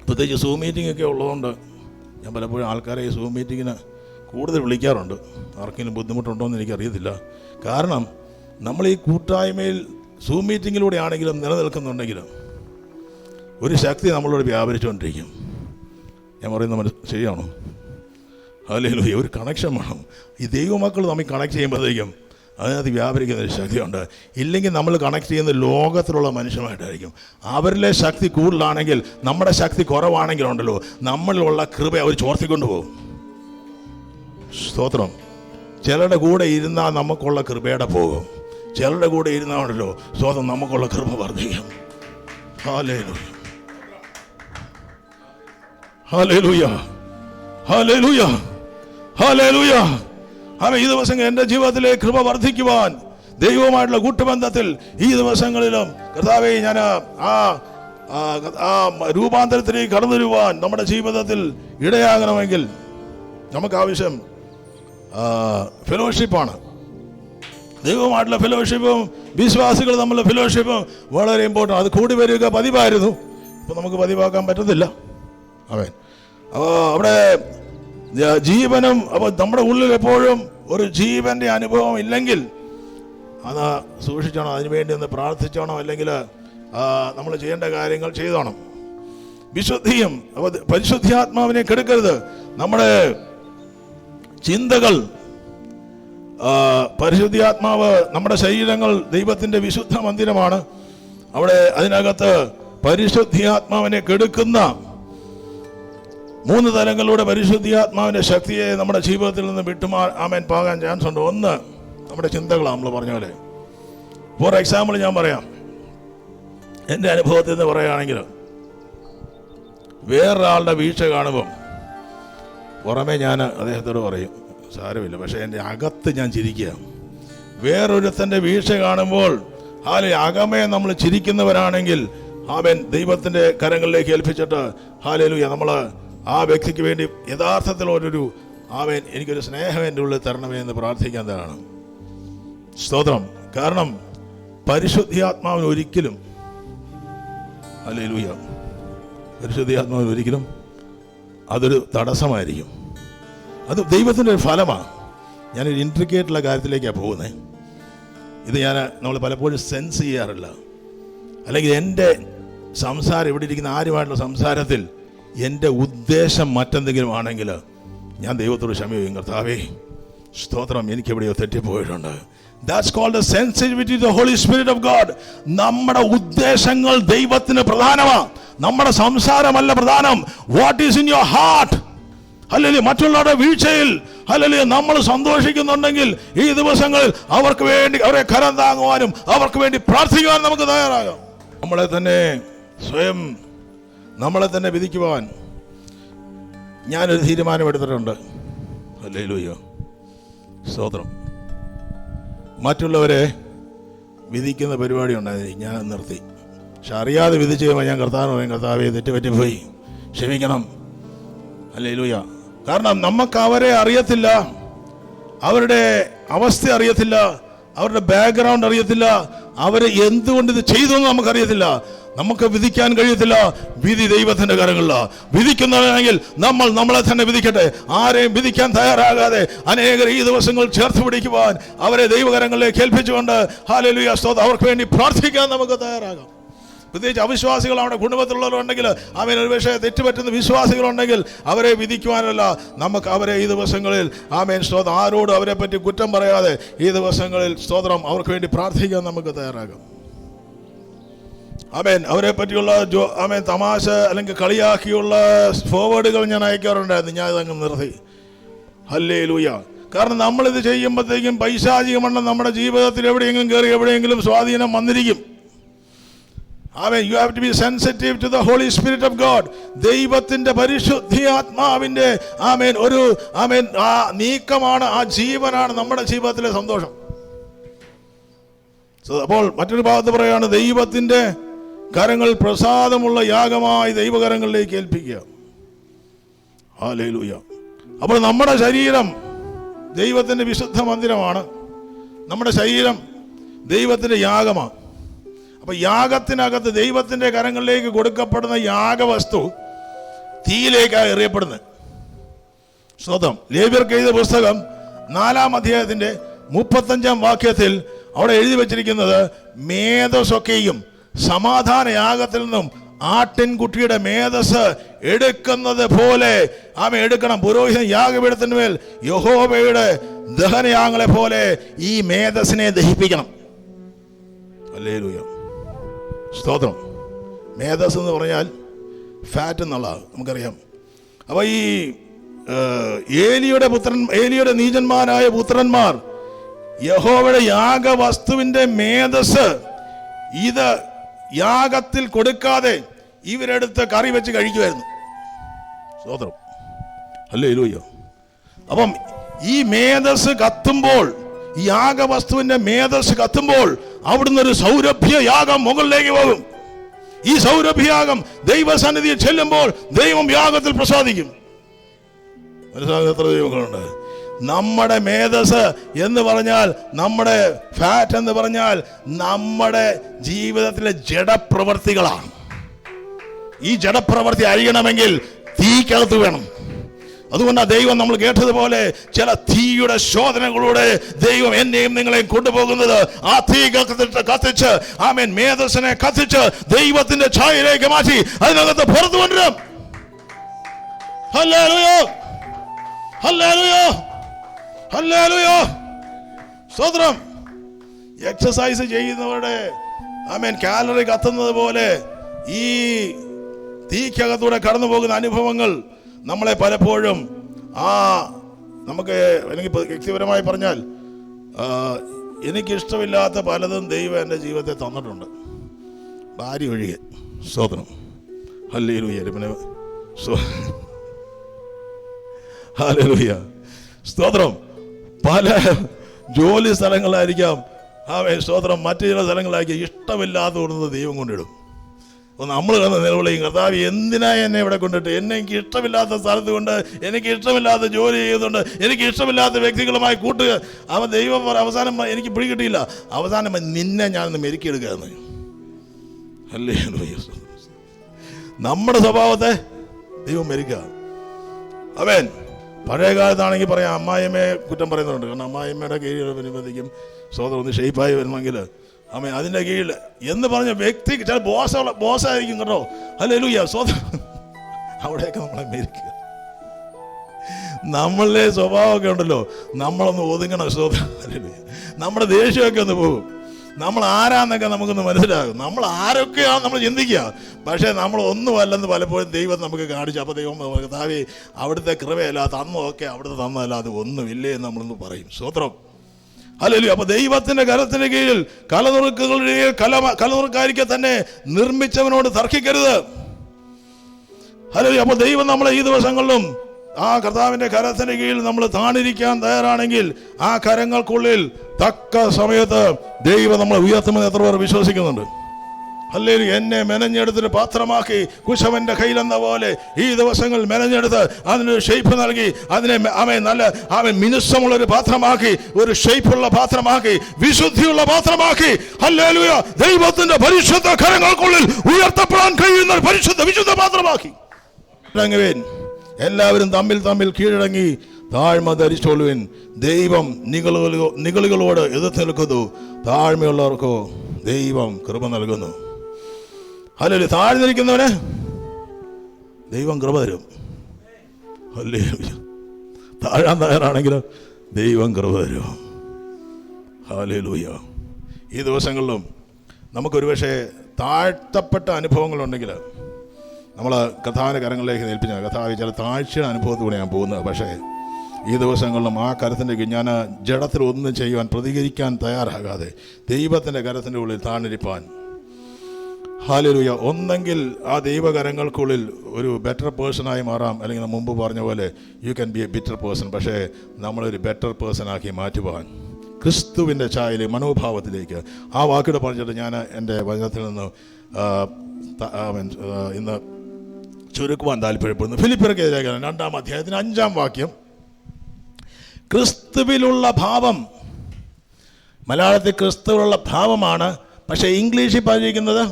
പ്രത്യേകിച്ച് സൂം മീറ്റിംഗ് ഒക്കെ ഉള്ളതുകൊണ്ട് ഞാൻ പലപ്പോഴും ആൾക്കാരെ ഈ സൂം മീറ്റിങ്ങിന് കൂടുതൽ വിളിക്കാറുണ്ട്. ആർക്കെങ്കിലും ബുദ്ധിമുട്ടുണ്ടോ എന്ന് എനിക്കറിയത്തില്ല. കാരണം നമ്മൾ ഈ കൂട്ടായ്മയിൽ സൂം മീറ്റിങ്ങിലൂടെ ആണെങ്കിലും നിലനിൽക്കുന്നുണ്ടെങ്കിലും ഒരു ശക്തി നമ്മളോട് വ്യാപരിച്ചുകൊണ്ടിരിക്കും. ഞാൻ പറയുന്നത് ശരിയാണോ? ഹല്ലേലൂയ. ഒരു കണക്ഷൻ വേണം. ഈ ദൈവമക്കൾ തമ്മിൽ കണക്ട് ചെയ്യുമ്പോഴത്തേക്കും അതിനകത്ത് വ്യാപരിക്കുന്ന ഒരു ശക്തിയുണ്ട്. ഇല്ലെങ്കിൽ നമ്മൾ കണക്ട് ചെയ്യുന്ന ലോകത്തിലുള്ള മനുഷ്യമായിട്ടായിരിക്കും. അവരിലെ ശക്തി കൂടുതലാണെങ്കിൽ നമ്മുടെ ശക്തി കുറവാണെങ്കിലുണ്ടല്ലോ നമ്മളിലുള്ള കൃപ അവർ ചോർത്തിക്കൊണ്ട് പോകും. സ്തോത്രം. ചിലരുടെ കൂടെ ഇരുന്നാൽ നമുക്കുള്ള കൃപയുടെ പോകും. ചിലരുടെ കൂടെ ഇരുന്നാണല്ലോ സ്തോത്രം നമുക്കുള്ള കൃപ വർദ്ധിക്കും. ഹല്ലേലൂയ, ഹല്ലേലൂയ, ഹല്ലേലൂയ, ഹല്ലേലൂയ. ഈ ദിവസങ്ങൾ എൻ്റെ ജീവിതത്തിലെ കൃപ വർദ്ധിക്കുവാൻ ദൈവവുമായിട്ടുള്ള കൂട്ടുബന്ധത്തിൽ ഈ ദിവസങ്ങളിലും കർത്താവേ ഞാൻ ആ രൂപാന്തരത്തിലേക്ക് കടന്നു വരുവാൻ നമ്മുടെ ജീവിതത്തിൽ ഇടയാകണമെങ്കിൽ നമുക്ക് ആവശ്യം ഫെലോഷിപ്പാണ്. ദൈവവുമായിട്ടുള്ള ഫെലോഷിപ്പും വിശ്വാസികൾ തമ്മിലുള്ള ഫെലോഷിപ്പും വളരെ ഇമ്പോർട്ടൻ്റ്. അത് കൂടി വരിക പതിവായിരുന്നു, ഇപ്പം നമുക്ക് പതിവാക്കാൻ പറ്റത്തില്ല. അവിടെ ജീവനും, അപ്പോൾ നമ്മുടെ ഉള്ളിൽ എപ്പോഴും ഒരു ജീവന്റെ അനുഭവം ഇല്ലെങ്കിൽ അത് സൂക്ഷിച്ചോണം. അതിനുവേണ്ടി ഒന്ന് പ്രാർത്ഥിച്ചോണം. അല്ലെങ്കിൽ നമ്മൾ ചെയ്യേണ്ട കാര്യങ്ങൾ ചെയ്തോണം. വിശുദ്ധിയും, അപ്പോൾ പരിശുദ്ധാത്മാവിനെ കെടുക്കരുത്. നമ്മുടെ ചിന്തകൾ, പരിശുദ്ധാത്മാവ്, നമ്മുടെ ശരീരങ്ങൾ ദൈവത്തിൻ്റെ വിശുദ്ധ മന്ദിരമാണ്. അവിടെ അതിനകത്ത് പരിശുദ്ധാത്മാവിനെ കെടുക്കുന്ന 3 തലങ്ങളിലൂടെ പരിശുദ്ധാത്മാവിൻ്റെ ശക്തിയെ നമ്മുടെ ജീവിതത്തിൽ നിന്ന് പോകാൻ ചാൻസ് ഉണ്ട്. ഒന്ന് നമ്മുടെ ചിന്തകളാണ്. നമ്മൾ പറഞ്ഞ പോലെ ഫോർ എക്സാമ്പിൾ ഞാൻ പറയാം, എൻ്റെ അനുഭവത്തിൽ നിന്ന് പറയുകയാണെങ്കിൽ വേറൊരാളുടെ വീഴ്ച കാണുമ്പം പുറമേ ഞാൻ അദ്ദേഹത്തോട് പറയും സാരമില്ല, പക്ഷേ എൻ്റെ അകത്ത് ഞാൻ ചിരിക്കുക. വേറൊരുത്തൻ്റെ വീഴ്ച കാണുമ്പോൾ അകമേ നമ്മൾ ചിരിക്കുന്നവരാണെങ്കിൽ അവൻ ദൈവത്തിൻ്റെ കരങ്ങളിലേക്ക് ഏൽപ്പിച്ചിട്ട് ഹല്ലേലൂയ, നമ്മൾ ആ വ്യക്തിക്ക് വേണ്ടി യഥാർത്ഥത്തിൽ അവൻ എനിക്കൊരു സ്നേഹം എൻ്റെ ഉള്ളിൽ തരണമേ എന്ന് പ്രാർത്ഥിക്കാൻ തരാണ്. സ്തോത്രം. കാരണം പരിശുദ്ധാത്മാവിന് ഒരിക്കലും ഹല്ലേലൂയ, പരിശുദ്ധാത്മാവിന് ഒരിക്കലും അതൊരു തടസ്സമായിരിക്കും. അത് ദൈവത്തിൻ്റെ ഒരു ഫലമാണ്. ഞാനൊരു ഇൻട്രിക്കേറ്റുള്ള കാര്യത്തിലേക്കാണ് പോകുന്നത്. ഇത് നമ്മൾ പലപ്പോഴും സെൻസ് ചെയ്യാറില്ല. അല്ലെങ്കിൽ എൻ്റെ സംസാരം, ഇവിടെ ഇരിക്കുന്ന ആരുമായിട്ടുള്ള സംസാരത്തിൽ എൻ്റെ ഉദ്ദേശം മറ്റെന്തെങ്കിലും ആണെങ്കിൽ ഞാൻ ദൈവത്തോട് ക്ഷമ ചെയ്യും. കർത്താവേ സ്തോത്രം, എനിക്കെവിടെയോ തെറ്റിപ്പോയിട്ടുണ്ട്. That's called the sensitivity to the Holy Spirit of God. നമ്മുടെ ഉദ്ദേശങ്ങൾ ദൈവത്തിന് പ്രധാനമാണ്. നമ്മുടെ സംസാരമല്ല പ്രധാനം. What is in your heart? Hallelujah. മറ്റുള്ളവരുടെ വീഴ്ചയിൽ ഹല്ലേലൂയ നമ്മൾ സന്തോഷിക്കുന്നുണ്ടെങ്കിൽ ഈ ദിവസങ്ങളിൽ അവർക്ക് വേണ്ടി, അവരെ കരം താങ്ങുവാനും അവർക്ക് വേണ്ടി പ്രാർത്ഥിക്കുവാനും നമുക്ക് തയ്യാറാകാം. നമ്മളെ തന്നെ വിധിക്കുവാൻ ഞാനൊരു തീരുമാനമെടുത്തിട്ടുണ്ട്. ഹല്ലേലൂയ, സ്തോത്രം. മറ്റുള്ളവരെ വിധിക്കുന്ന പരിപാടി ഉണ്ടായി, ഞാൻ നിർത്തി. പക്ഷെ അറിയാതെ വിധിച്ചു കഴിയുമ്പോൾ ഞാൻ കർത്താവേ തെറ്റുപറ്റിപ്പോയി, ക്ഷമിക്കണം. ഹല്ലേലൂയ. കാരണം നമുക്ക് അവരെ അറിയത്തില്ല, അവരുടെ അവസ്ഥ അറിയത്തില്ല, അവരുടെ ബാക്ക്ഗ്രൗണ്ട് അറിയത്തില്ല, അവരെ എന്തുകൊണ്ട് ഇത് ചെയ്തു എന്ന് നമുക്കറിയത്തില്ല. നമുക്ക് വിധിക്കാൻ കഴിയത്തില്ല. വിധി ദൈവത്തിന്റെ കരങ്ങളിലാണ്. വിധിക്കുന്നവരാണെങ്കിൽ നമ്മളെ തന്നെ വിധിക്കട്ടെ. ആരെയും വിധിക്കാൻ തയ്യാറാകാതെ അനേകർ ഈ ദിവസങ്ങൾ ചേർത്ത് പിടിക്കുവാൻ അവരെ ദൈവകരങ്ങളിലേക്ക് ഏൽപ്പിച്ചുകൊണ്ട് ഹല്ലേലൂയ സ്തോത്രം അവർക്ക് വേണ്ടി പ്രാർത്ഥിക്കാൻ നമുക്ക് തയ്യാറാകാം. പ്രത്യേകിച്ച് അവിശ്വാസികൾ അവിടെ കുടുംബത്തിലുള്ളവരുണ്ടെങ്കിൽ, അവൻ ഒരു പക്ഷേ തെറ്റുപറ്റുന്ന വിശ്വാസികളുണ്ടെങ്കിൽ അവരെ വിധിക്കുവാനല്ല, നമുക്ക് അവരെ ഈ ദിവസങ്ങളിൽ സ്തോത്രം ആരോടും അവരെ പറ്റി കുറ്റം പറയാതെ ഈ ദിവസങ്ങളിൽ സ്തോത്രം അവർക്ക് വേണ്ടി പ്രാർത്ഥിക്കാൻ നമുക്ക് തയ്യാറാകാം. അവരെ പറ്റിയുള്ള തമാശ അല്ലെങ്കിൽ കളിയാക്കിയുള്ള ഫോർവേഡുകൾ ഞാൻ അയക്കാറുണ്ടായിരുന്നു. ഞാൻ ഇതങ്ങ് നിർത്തി. ഹല്ലേലൂയ. കാരണം നമ്മളിത് ചെയ്യുമ്പോഴത്തേക്കും പൈശാചികമണ്ണം നമ്മുടെ ജീവിതത്തിൽ എവിടെയെങ്കിലും കയറി എവിടെയെങ്കിലും സ്വാധീനം വന്നിരിക്കും. You have to be sensitive to the Holy Spirit of God. ദൈവത്തിന്റെ പരിശുദ്ധാത്മാവിന്റെ ഒരു ആ നീക്കമാണ്, ആ ജീവനാണ് നമ്മുടെ ജീവിതത്തിലെ സന്തോഷം. അപ്പോൾ മറ്റൊരു ഭാഗത്ത് പറയാണ്, ദൈവത്തിന്റെ കരങ്ങൾ പ്രസാദമുള്ള യാഗമായി ദൈവകരങ്ങളിലേക്ക് ഏൽപ്പിക്കുക. ഹല്ലേലൂയ. അപ്പോൾ നമ്മുടെ ശരീരം ദൈവത്തിൻ്റെ വിശുദ്ധ മന്ദിരമാണ്. നമ്മുടെ ശരീരം ദൈവത്തിൻ്റെ യാഗമാണ്. അപ്പം യാഗത്തിനകത്ത് ദൈവത്തിൻ്റെ കരങ്ങളിലേക്ക് കൊടുക്കപ്പെടുന്ന യാഗവസ്തു തീയിലേക്കാണ് എറിയപ്പെടുന്നത്. സ്വതം ലേവ്യർക്ക് എഴുതിയ പുസ്തകം 4-ാം അധ്യായത്തിൻ്റെ 35-ാം വാക്യത്തിൽ അവിടെ എഴുതി വച്ചിരിക്കുന്നത്, മേധസ്സൊക്കെയും സമാധാന യാഗത്തിൽ നിന്നും ആട്ടിൻകുട്ടിയുടെ മേധസ് എടുക്കുന്നത് പോലെ ആമ എടുക്കണം. പുരോഹിതൻ യാഗപീഠത്തിന്മേൽ യഹോവയുടെ ദഹനയാഗങ്ങളെ പോലെ ഈ മേധസ്സിനെ ദഹിപ്പിക്കണം. ഹല്ലേലൂയ, സ്തോത്രം. മേധസ് എന്ന് പറഞ്ഞാൽ ഫാറ്റ് എന്നുള്ളതാണ് നമുക്കറിയാം. അപ്പോൾ ഈ ഏലിയുടെ നീചന്മാരായ പുത്രന്മാർ യഹോവയുടെ യാഗവസ്തുവിൻ്റെ മേധസ് ഇത് യാഗത്തിൽ കൊടുക്കാതെ ഇവരെടുത്ത് കറി വെച്ച് കഴിക്കുമായിരുന്നു. സ്തോത്രം, ഹല്ലേലൂയ. അപ്പം ഈ മേധസ് കത്തുമ്പോൾ, ഈ യാഗവസ്തുവിന്റെ മേധസ് കത്തുമ്പോൾ അവിടുന്ന് ഒരു സൗരഭ്യയാഗം മുകളിലേക്ക് പോകും. ഈ സൗരഭ്യയാഗം ദൈവസന്നിധിയിൽ ചെല്ലുമ്പോൾ ദൈവം യാഗത്തിൽ പ്രസാദിക്കും. മനസ്സിലാകുന്ന എത്ര ദൈവങ്ങളുണ്ട്? നമ്മുടെ മേധസ് എന്ന് പറഞ്ഞാൽ, നമ്മുടെ ഫാറ്റ് എന്ന് പറഞ്ഞാൽ നമ്മുടെ ജീവിതത്തിലെ ജഡപ്രവർത്തികളാണ്. ഈ ജഡപ്രവർത്തി അഴിയണമെങ്കിൽ തീക്കകത്ത് വേണം. അതുകൊണ്ടാണ് ദൈവം നമ്മൾ കേട്ടതുപോലെ ചില തീയുടെ ശോധനകളൂടെ ദൈവം എന്നെയും നിങ്ങളെയും കൊണ്ടുപോകുന്നത്. ആ തീ കത്തിച്ച് ആമേൻ മേധസ്സിനെ കത്തിച്ച് ദൈവത്തിന്റെ ഛായയിലേക്ക് മാറ്റി അതിനകത്ത് പുറത്തു കൊണ്ടുവരും. ഹല്ലേലൂയ, ഹല്ലേലൂയ, ഹല്ലേലൂയ, സ്തോത്രം. എക്സസൈസ് ചെയ്യുന്നവരുടെ ആമേൻ കാലറി കത്തുന്നത് പോലെ ഈ തീക്കകത്തൂടെ കടന്നു പോകുന്ന അനുഭവങ്ങൾ നമ്മളെ പലപ്പോഴും നമുക്ക് എനിക്ക് വ്യക്തിപരമായി പറഞ്ഞാൽ എനിക്കിഷ്ടമില്ലാത്ത പലതും ദൈവം എൻ്റെ ജീവിതത്തെ തന്നിട്ടുണ്ട്, ഭാര്യ ഒഴികെ. സ്തോത്രം, ഹല്ലേലൂയ, ഹല്ലേലൂയ, സ്തോത്രം. പല ജോലി സ്ഥലങ്ങളായിരിക്കാം, സ്തോത്രം, മറ്റു ചില സ്ഥലങ്ങളായിരിക്കും ഇഷ്ടമില്ലാത്ത കൊടുത്ത് ദൈവം കൊണ്ടിടും. നമ്മൾ കണ്ട നിലവിളിയും, കർത്താവ് എന്തിനാ എന്നെ ഇവിടെ കൊണ്ടിട്ട്, എനിക്ക് ഇഷ്ടമില്ലാത്ത സ്ഥലത്ത് കൊണ്ട്, എനിക്ക് ഇഷ്ടമില്ലാത്ത ജോലി ചെയ്യുന്നുണ്ട്, എനിക്ക് ഇഷ്ടമില്ലാത്ത വ്യക്തികളുമായി കൂട്ടുക. അവൻ ദൈവം അവസാനം എനിക്ക് പിടികിട്ടിയില്ല, അവസാനം നിന്നെ ഞാനൊന്ന് മെരുക്കിയെടുക്കുകയെന്ന്. അല്ലേ, നമ്മുടെ സ്വഭാവത്തെ ദൈവം മെരുക്കുക. അവൻ പഴയ കാലത്താണെങ്കിൽ പറയാം, അമ്മായിയമ്മയെ കുറ്റം പറയുന്നുണ്ട്. കാരണം അമ്മായിയമ്മയുടെ കീഴിൽ വരുമ്പോഴത്തേക്കും സ്വതന്ത്രം ഒന്ന് ഷേപ്പായി വരുമെങ്കിൽ അമ്മ അതിൻ്റെ കീഴിൽ എന്ന് പറഞ്ഞ വ്യക്തി ചില ബോസായിരിക്കും കേട്ടോ. ഹല്ലേലൂയ, സ്വതന്ത്രം. അവിടെയൊക്കെ നമ്മളെ മേരിക്കുക. നമ്മളുടെ സ്വഭാവമൊക്കെ ഉണ്ടല്ലോ, നമ്മളൊന്ന് ഒതുങ്ങണം. സ്വതന്ത്രം, ഹല്ലേലൂയ. നമ്മുടെ ദേഷ്യമൊക്കെ ഒന്ന് പോകും. നമ്മൾ ആരാന്നൊക്കെ നമുക്കൊന്ന് മനസ്സിലാകും. നമ്മൾ ആരൊക്കെയാണ് നമ്മൾ ചിന്തിക്കുക. പക്ഷേ നമ്മൾ ഒന്നുമല്ലെന്ന് പലപ്പോഴും ദൈവം നമുക്ക് കാണിച്ചു. അപ്പോൾ ദൈവം കർത്താവേ അവിടുത്തെ കൃപയല്ലാത്ത അന്നൊക്കെ അവിടുത്തെ തന്നല്ലാതെ ഒന്നുമില്ലേ എന്ന് നമ്മളൊന്ന് പറയും. സ്തോത്രം, ഹല്ലേലൂയ. അപ്പോൾ ദൈവത്തിൻ്റെ കരത്തിന് കീഴിൽ കലനുറുക്കാരിക്കെ തന്നെ നിർമ്മിച്ചവനോട് തർക്കിക്കരുത്. ഹല്ലേലൂയ. അപ്പോൾ ദൈവം നമ്മളെ ഈ ദിവസങ്ങളിലും ആ കർത്താവിൻ്റെ കരത്തിന് കീഴിൽ നമ്മൾ താണിരിക്കാൻ തയ്യാറാണെങ്കിൽ ആ കരങ്ങൾക്കുള്ളിൽ തക്ക സമയത്ത് ദൈവം നമ്മളെ ഉയർത്തുമെന്ന് എത്ര പേർ വിശ്വസിക്കുന്നുണ്ട്? ഹല്ലേലൂയ. എന്നെ മെനഞ്ഞെടുത്തൊരു പാത്രമാക്കി കുശവന്റെ കയ്യിലെന്ന പോലെ ഈ ദിവസങ്ങൾ മെനഞ്ഞെടുത്ത് അതിനൊരു ഷേപ്പ് നൽകി അതിനെ അവൻ മിനുസമുള്ളൊരു പാത്രമാക്കി, ഒരു ഷേപ്പുള്ള പാത്രമാക്കി, വിശുദ്ധിയുള്ള പാത്രമാക്കി. ഹല്ലേലൂയ. ദൈവത്തിന്റെ പരിശുദ്ധ കരങ്ങൾക്കുള്ളിൽ ഉയർത്തപ്പെടാൻ കഴിയുന്ന വിശുദ്ധ പാത്രമാക്കി. എല്ലാവരും തമ്മിൽ കീഴടങ്ങി താഴ്മ ധരിച്ചോളുവിൻ. ദൈവം നിഗളികളോട് എതിർത്ത് നിൽക്കുന്നു, താഴ്മയുള്ളവർക്കോ ദൈവം കൃപ നൽകുന്നു. ഹല്ലേലൂയ. താഴ്ന്നിരിക്കുന്നവന് ദൈവം കൃപ തരും. ഹല്ലേലൂയ. താഴാൻ തയ്യാറാണെങ്കിലോ ദൈവം കൃപ തരും. ഹല്ലേലൂയ. ഈ ദിവസങ്ങളിലും നമുക്കൊരു പക്ഷേ താഴ്ത്തപ്പെട്ട അനുഭവങ്ങളുണ്ടെങ്കിൽ നമ്മൾ കർത്താവിൻ്റെ കരങ്ങളിലേക്ക് ഏൽപ്പിച്ച കർത്താവ് ചില താഴ്ചയുടെ അനുഭവത്തിലൂടെ ഞാൻ പോകുന്നത്. പക്ഷേ ഈ ദിവസങ്ങളിലും ആ കരത്തിൻ്റെ ഞാൻ ജഡത്തിൽ ഒന്നും ചെയ്യുവാൻ പ്രതികരിക്കാൻ തയ്യാറാകാതെ ദൈവത്തിൻ്റെ കരത്തിൻ്റെ ഉള്ളിൽ താണിരിപ്പാൻ. ഹല്ലേലൂയ. ഒന്നെങ്കിൽ ആ ദൈവകരങ്ങൾക്കുള്ളിൽ ഒരു ബെറ്റർ പേഴ്സണായി മാറാം, അല്ലെങ്കിൽ മുമ്പ് പറഞ്ഞ പോലെ you can be A bitter person. പക്ഷേ നമ്മളൊരു ബെറ്റർ പേഴ്സണാക്കി മാറ്റുവാൻ ക്രിസ്തുവിൻ്റെ ഛായയിലെ മനോഭാവത്തിലേക്ക് ആ വാക്കിടെ പറഞ്ഞിട്ട് ഞാൻ എൻ്റെ വചനത്തിൽ നിന്ന് ഇന്ന് ചുരുക്കുവാൻ താല്പര്യപ്പെടുന്നു. ഫിലിപ്പിയർക്കെതിരെ 2-ാം അധ്യായത്തിന് 5-ാം വാക്യം. ക്രിസ്തുവിലുള്ള ഭാവം. മലയാളത്തിൽ ക്രിസ്തുവിലുള്ള ഭാവമാണ്, പക്ഷേ ഇംഗ്ലീഷിൽ പറഞ്ഞിരിക്കുന്നത്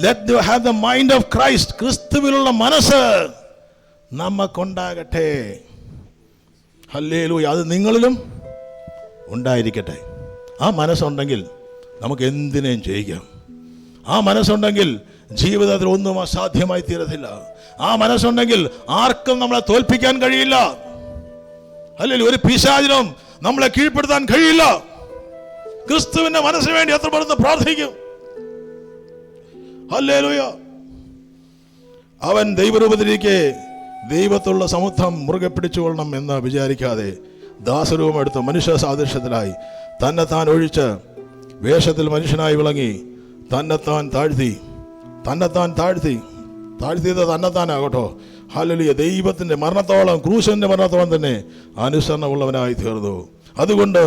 let you have the mind of Christ. ക്രിസ്തുവിലുള്ള മനസ്സ് നമുക്കുണ്ടാകട്ടെ. ഹല്ലേലൂയ. അത് നിങ്ങളിലും ഉണ്ടായിരിക്കട്ടെ. ആ മനസ്സുണ്ടെങ്കിൽ നമുക്ക് എന്തിനേയും ചെയ്യിക്കാം. ആ മനസ്സുണ്ടെങ്കിൽ ജീവിതത്തിൽ ഒന്നും അസാധ്യമായി തീരത്തില്ല. ആ മനസ്സുണ്ടെങ്കിൽ ആർക്കും നമ്മളെ തോൽപ്പിക്കാൻ കഴിയില്ല. അല്ലെങ്കിൽ ഒരു പിശാചിനും നമ്മളെ കീഴ്പ്പെടുത്താൻ കഴിയില്ല. ക്രിസ്തുവിന്റെ മനസ്സിന് വേണ്ടി എത്ര പെടുന്ന് പ്രാർത്ഥിക്കും. ഹല്ലേലൂയ. അവൻ ദൈവരൂപത്തിലേക്ക് ദൈവത്തുള്ള സമുദ്രം മുറുകെ പിടിച്ചുകൊള്ളണം എന്ന് വിചാരിക്കാതെ ദാസരൂപം എടുത്ത് മനുഷ്യ സാദൃശ്യത്തിലായി തന്നെത്താൻ ഒഴിച്ച് വേഷത്തിൽ മനുഷ്യനായി വിളങ്ങി തന്നെത്താൻ താഴ്ത്തിയത് തന്നെത്താനാകട്ടോ. ഹല്ലേലൂയ. ദൈവത്തിന്റെ മരണത്തോളം, ക്രൂശിന്റെ മരണത്തോളം തന്നെ അനുസരണമുള്ളവനായി തീർന്നു. അതുകൊണ്ട്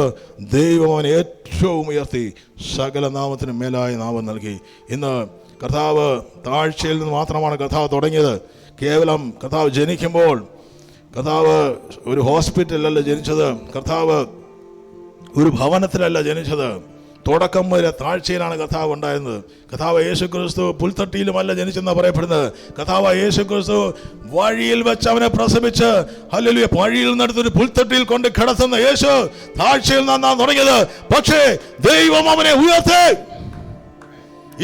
ദൈവം അവനെ ഏറ്റവും ഉയർത്തി സകല നാമത്തിന് മേലായ നാമം നൽകി. ഇന്ന് കർത്താവ് താഴ്ചയിൽ നിന്ന് മാത്രമാണ് കർത്താവ് തുടങ്ങിയത്. കേവലം കർത്താവ് ജനിക്കുമ്പോൾ കർത്താവ് ഒരു ഹോസ്പിറ്റലല്ല ജനിച്ചത്, കർത്താവ് ഒരു ഭവനത്തിലല്ല ജനിച്ചത്. തുടക്കം വരെ താഴ്ചയിലാണ് കർത്താവ് ഉണ്ടായിരുന്നത്. കർത്താവ് യേശുക്രിസ്തു പുൽത്തട്ടിയിലുമല്ല ജനിച്ചെന്ന് പറയപ്പെടുന്നത്. കർത്താവ് യേശുക്രിസ്തു വഴിയിൽ വെച്ച് അവനെ പ്രസവിച്ച് ഹല്ലേലൂയ വഴിയിൽ നിന്നെടുത്തൊരു പുൽത്തട്ടിയിൽ കൊണ്ട് കിടത്തുന്ന യേശു താഴ്ചയിൽ നിന്നാണ് തുടങ്ങിയത്. പക്ഷേ ദൈവം അവനെ ഉയർത്തി.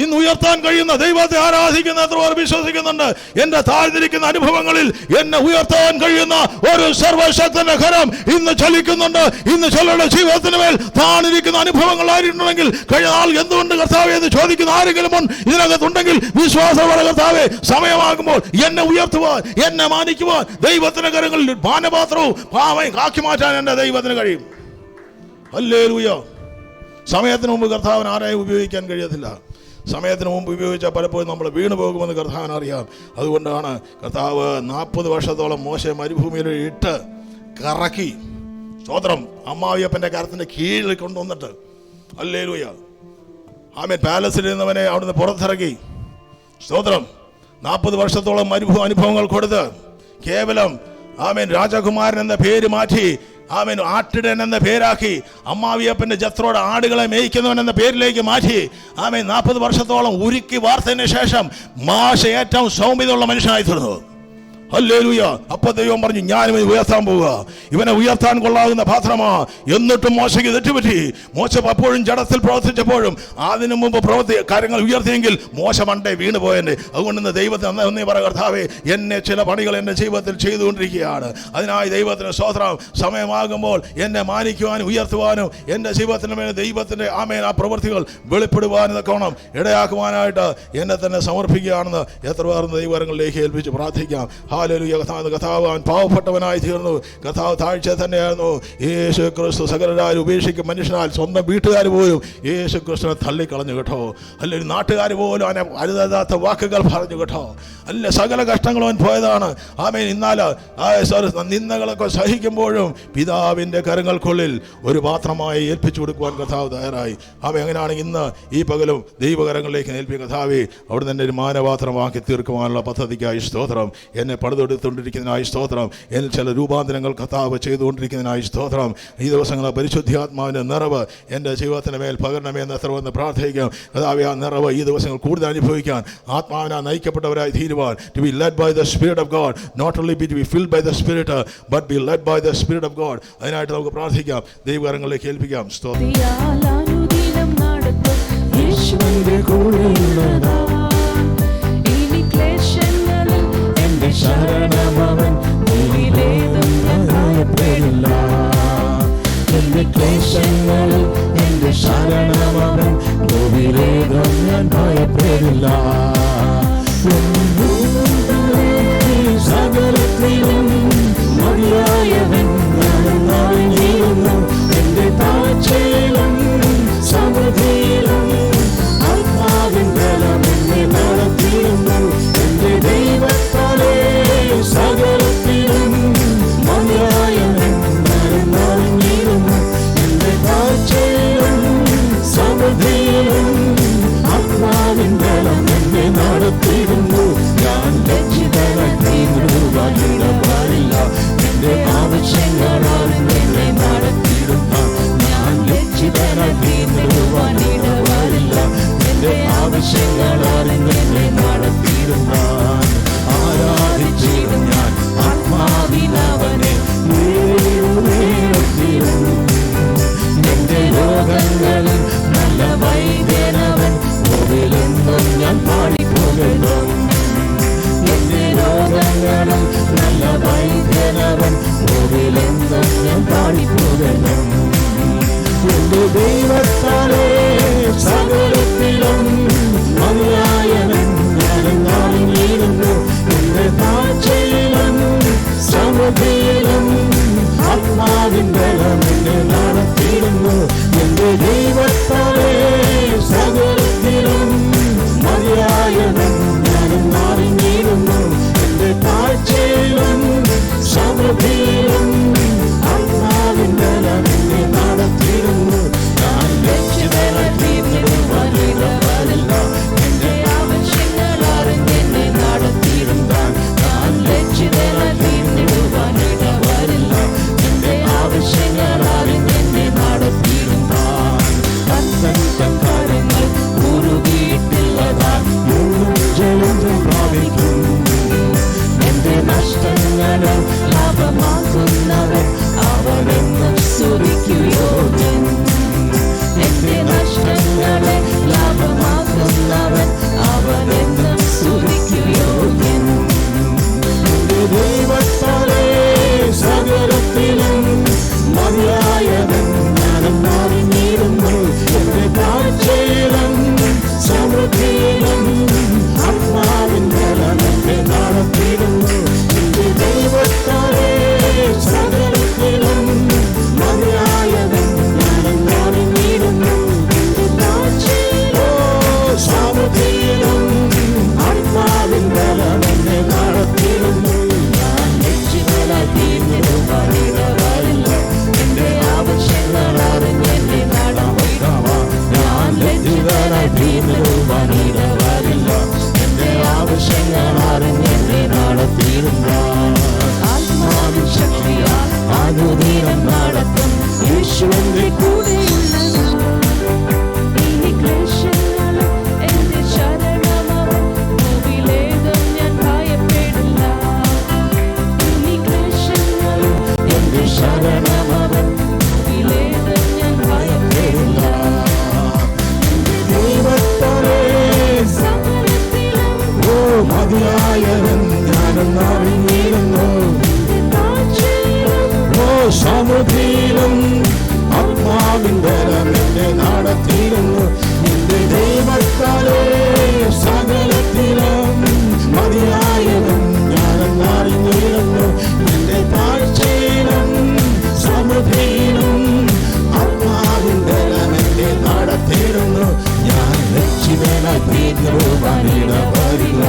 ഇന്ന് ഉയർത്താൻ കഴിയുന്ന ദൈവത്തെ ആരാധിക്കുന്ന എത്ര പേർ വിശ്വസിക്കുന്നുണ്ട്? എന്റെ താഴ്ന്നിരിക്കുന്ന അനുഭവങ്ങളിൽ എന്നെ ഉയർത്താൻ കഴിയുന്ന ഒരു സർവശക്തന്റെ കരം ഇന്ന് ചലിക്കുന്നുണ്ട്. ഇന്ന് ചിലരുടെ ജീവിതത്തിന് മേൽ താണിരിക്കുന്ന അനുഭവങ്ങളായിട്ടുണ്ടെങ്കിൽ കഴിഞ്ഞ നാൾ എന്തുകൊണ്ട് കർത്താവേ എന്ന് ചോദിക്കുന്ന ആരെങ്കിലും ഇതിനകത്തുണ്ടെങ്കിൽ വിശ്വാസമുള്ള കർത്താവേ, സമയമാകുമ്പോൾ എന്നെ ഉയർത്തുവാൻ, എന്നെ മാനിക്കുവാൻ ദൈവത്തിന്റെ കരങ്ങളിൽ പാനപാത്രവും പാവയും ആക്കി മാറ്റാൻ എന്റെ ദൈവത്തിന് കഴിയും. ഹല്ലേലൂയ. സമയത്തിന് മുമ്പ് കർത്താവിന് ആരെയും ഉപയോഗിക്കാൻ കഴിയത്തില്ല. സമയത്തിന് മുമ്പ് ഉപയോഗിച്ചാൽ പലപ്പോഴും നമ്മൾ വീണു പോകുമെന്ന് കർത്താവിന് അറിയാം. അതുകൊണ്ടാണ് കർത്താവ് 40 വർഷത്തോളം മോശെ മരുഭൂമിയിൽ ഇട്ട് കറക്കി, സ്തോത്രം, അമ്മാവിയപ്പൻ്റെ കരത്തിൻ്റെ കീഴിൽ കൊണ്ടുവന്നിട്ട് ഹല്ലേലൂയ ആമേൻ പാലസിൽ നിന്നവനെ അവിടുന്ന് പുറത്തിറക്കി, സ്തോത്രം, 40 വർഷത്തോളം അനുഭവങ്ങൾ കൊടുത്ത് കേവലം ആമേൻ രാജകുമാരൻ എന്ന പേര് മാറ്റി ആമേൻ ആട്ടിടൻ എന്ന പേരാക്കി, അമ്മാവിയപ്പന്റെ ജത്രോടെ ആടുകളെ മേയ്ക്കുന്നവൻ എന്ന പേരിലേക്ക് മാറ്റി ആമേൻ 40 വർഷത്തോളം ഉരുക്കി വാർത്തതിന് ശേഷം മോശ ഏറ്റവും സൗമ്യതയുള്ള മനുഷ്യനായി തീർന്നു. ഹല്ലേലൂയ. അപ്പോൾ ദൈവം പറഞ്ഞു, ഞാൻ ഇവനെ ഉയർത്താൻ പോവുക, ഇവനെ ഉയർത്താൻ കൊള്ളാകുന്ന പാത്രമാ. എന്നിട്ടും മോശയ്ക്ക് തെറ്റുപറ്റി. മോശ അപ്പോഴും ജഡത്തിൽ പ്രവർത്തിച്ചപ്പോഴും അതിനു മുമ്പ് കാര്യങ്ങൾ ഉയർത്തിയെങ്കിൽ മോശ മണ്ടേ വീണ് പോയെന്നെ. അതുകൊണ്ട് ഇന്ന് ദൈവത്തിന് ഒന്നേ പറ, കർത്താവേ, എന്നെ ചില പണികൾ എൻ്റെ ജീവിതത്തിൽ ചെയ്തുകൊണ്ടിരിക്കുകയാണ്. അതിനായി ദൈവത്തിന് സ്തോത്രം. സമയമാകുമ്പോൾ എന്നെ മാനിക്കുവാനും ഉയർത്തുവാനും എൻ്റെ ജീവിതത്തിന് മേലെ ദൈവത്തിൻ്റെ ആമേൻ ആ പ്രവൃത്തികൾ വെളിപ്പെടുവാനും കോണം ഇടയാക്കുവാനായിട്ട് എന്നെ തന്നെ സമർപ്പിക്കുകയാണെന്ന് എത്ര പേർ ദൈവങ്ങളിലേക്ക് ഏൽപ്പിച്ച് പ്രാർത്ഥിക്കാം. ഹല്ലേലൂയ. കർത്താവ് അവൻ പാവപ്പെട്ടവനായി തീർന്നു. കർത്താവ് താഴ്ച തന്നെയായിരുന്നു. യേശു ക്രിസ്തു സകലരാൽ ഉപേക്ഷിക്കും മനുഷ്യനാൽ സ്വന്തം വീട്ടുകാർ പോലും യേശു ക്രിസ്തുവിനെ തള്ളിക്കളഞ്ഞു കേട്ടോ. അല്ലെങ്കിൽ നാട്ടുകാർ പോലും അവനെ അരുതാത്ത വാക്കുകൾ പറഞ്ഞു കേട്ടോ. അല്ല, സകല കഷ്ടങ്ങളും അവൻ പോയതാണ്. ആമേൻ. ഇന്നാല് നിന്ദകളൊക്കെ സഹിക്കുമ്പോഴും പിതാവിൻ്റെ കരങ്ങൾക്കുള്ളിൽ ഒരു പാത്രമായി ഏൽപ്പിച്ചു കൊടുക്കുവാൻ കർത്താവ് തയ്യാറായി. ആമേൻ. അങ്ങനെയാണെങ്കിൽ ഇന്ന് ഈ പകലും ദൈവകരങ്ങളിലേക്ക് ഏൽപ്പിക്കും. കർത്താവേ, അവിടുന്ന് എന്നെ ഒരു മാനപാത്രമാക്കി തീർക്കുവാനുള്ള പദ്ധതിക്കായി സ്തോത്രം. എന്നെ പടുതെടുത്തുകൊണ്ടിരിക്കുന്നതിനായി സ്തോത്രം. എന്നിൽ ചില രൂപാന്തരങ്ങൾ കർത്താവ് ചെയ്തുകൊണ്ടിരിക്കുന്നതിനായി സ്തോത്രം. ഈ ദിവസങ്ങൾ പരിശുദ്ധാത്മാവിൻ്റെ നിറവ് എൻ്റെ ജീവിതത്തിന് മേൽ പകരണമേ എന്ന് എത്ര വന്ന് പ്രാർത്ഥിക്കാം. കർത്താവേ, ആ നിറവ് ഈ ദിവസങ്ങൾ കൂടുതൽ അനുഭവിക്കാൻ, ആത്മാവിനാൽ നയിക്കപ്പെട്ടവരായി തീരുവാൻ, to be led by the Spirit of God, not only be filled by the Spirit but be led by the Spirit of God. അതിനായിട്ട് നമുക്ക് പ്രാർത്ഥിക്കാം. ദൈവകരങ്ങളിലേക്ക് ഏൽപ്പിക്കാം. സ്തോത്രം. ശരണമവൻ ഭൂമിയിലേതും ഞാൻ ഭയപ്പെടില്ല. എന്റെ ക്ലേശങ്ങളിൽ എന്റെ ശരണമവൻ ഭൂമിയിലേതും ഞാൻ ഭയപ്പെടില്ല. സകലത്തിലും മതിയായവൻ അറിഞ്ഞിരുന്നു. എന്റെ താഴ്ചയിലും സമൃദ്ധിയിലും ആത്മാവിൻ ബലം എന്നെ നടത്തിയിരുന്നു. എന്റെ ദൈവത്താലേ സകലത്തിലും മതിയായവൻ അറിഞ്ഞിരുന്നു. എന്റെ താഴ്ചയിലും സമൃദ്ധിയിലും ആത്മാവിൻ ബലം എന്നെ നടത്തിയിരുന്നു. ഞാൻ ലജ്ജിതനായി തീർന്നു പാടില്ല. എന്റെ ആവശ്യം പോകണം. എന്റെ ദൈവത്താലേ സകലത്തിലും മതിയായവൻ ഞാനെന്നറിഞ്ഞിരുന്നു. എന്റെ താഴ്ചയിലും സമൃദ്ധിയിലും ആത്മാവിൻ ബലം എന്നെ നടത്തിയിരുന്നു. എന്റെ ദൈവത്താലേ സകലത്തിലും മതിയായവൻ ഞാനെന്നറിഞ്ഞിരുന്നു. എന്റെ താഴ്ചയിലും സമൃദ്ധിയിലും ആത്മാവിൻ ബലം എന്നെ നടത്തിയിരുന്നു. ഞാൻ ലക്ഷ്യതരായി തീർന്നിടുവാനിടവരില്ല. എന്റെ ആവശ്യങ്ങൾ അറിഞ്ഞെന്നെ നടത്തിയിരുന്നാൻ. ഞാൻ ലക്ഷ്യതരായി തീർന്നിടുവാനിടവരില്ല. എന്റെ ആവശ്യങ്ങൾ അറിഞ്ഞെന്നെ നടത്തിയിരുന്നാൻ. തൻ കാര്യങ്ങൾ ഉരുകിയിട്ടില്ലതാൻ ജയം പ്രാപിക്കും. എന്റെ നഷ്ടങ്ങളും ലാഭമാക്കുന്നവൻ അവനെന്നും സ്തുതിക്കുയോഗ്യൻ. എന്റെ നഷ്ടങ്ങളെ ലാഭമാക്കുന്നവൻ അവനെന്നും സ്തുതിക്കുയോഗ്യൻ. എന്റെ ദൈവത്താലേ സകലത്തിലും മതിയായവൻ ഞാനെന്നറിഞ്ഞിരുന്നു. എന്റെ താഴ്ചയിലും സമൃദ്ധിയിലും ആത്മാവിൻ ബലം എന്നെ നടത്തിയിരുന്നു. എന്റെ ദൈവത്താലേ സകലത്തിലും മതിയായവൻ ഞാനെന്നറിഞ്ഞിരുന്നു. എന്റെ താഴ്ചയിലും സമൃദ്ധിയിലും ആത്മാവിൻ ബലം എന്നെ നടത്തിയിരുന്നു. ഞാൻ ലക്ഷ്യങ്ങളായി തീർന്നിടുവാനിടവരില്ല. എന്റെ ആവശ്യങ്ങൾ അറിഞ്ഞെന്നെ നടത്തിയിരുന്നാൻ. ഞാൻ ലക്ഷ്യങ്ങളായി തീർന്നിടുവാനിടവരില്ല. എന്റെ ആവശ്യങ്ങൾ അറിഞ്ഞെന്നെ നടത്തിയിരുന്നാൻ. ആത്മാവിൻ ശക്തിയാൽ അനുദിനം നടത്തും യേശുവിന്റെ കൂടെയുള്ളതാ. ഇനി ക്ലേശങ്ങളും എന്റെ ശരണമവൻ. ഭൂമിയിലേതും ഞാൻ ഭയപ്പെടില്ല. ഇനി ക്ലേശങ്ങളും എന്റെ ശരണമവൻ. ഭൂമിയിലേതും ഞാൻ ഭയപ്പെടില്ല. ദൈവത്താലേ സകലത്തിലും മതിയായവൻ ഞാനെന്നറിഞ്ഞിരുന്നു. സമൃദ്ധിയിലും ആത്മാവിൻ ബലം എന്നെ നടത്തിയിരുന്നു. എന്റെ ദൈവത്താലേ സകലത്തിലും മതിയായവൻ ഞാനെന്നറിഞ്ഞിരുന്നു. എന്റെ താഴ്ചയിലും സമൃദ്ധിയിലും ആത്മാവിൻ ബലം എന്നെ നടത്തിയിരുന്നു. ഞാൻ ലക്ഷ്യനായി തീർന്നിടുവാനിടവരില്ല.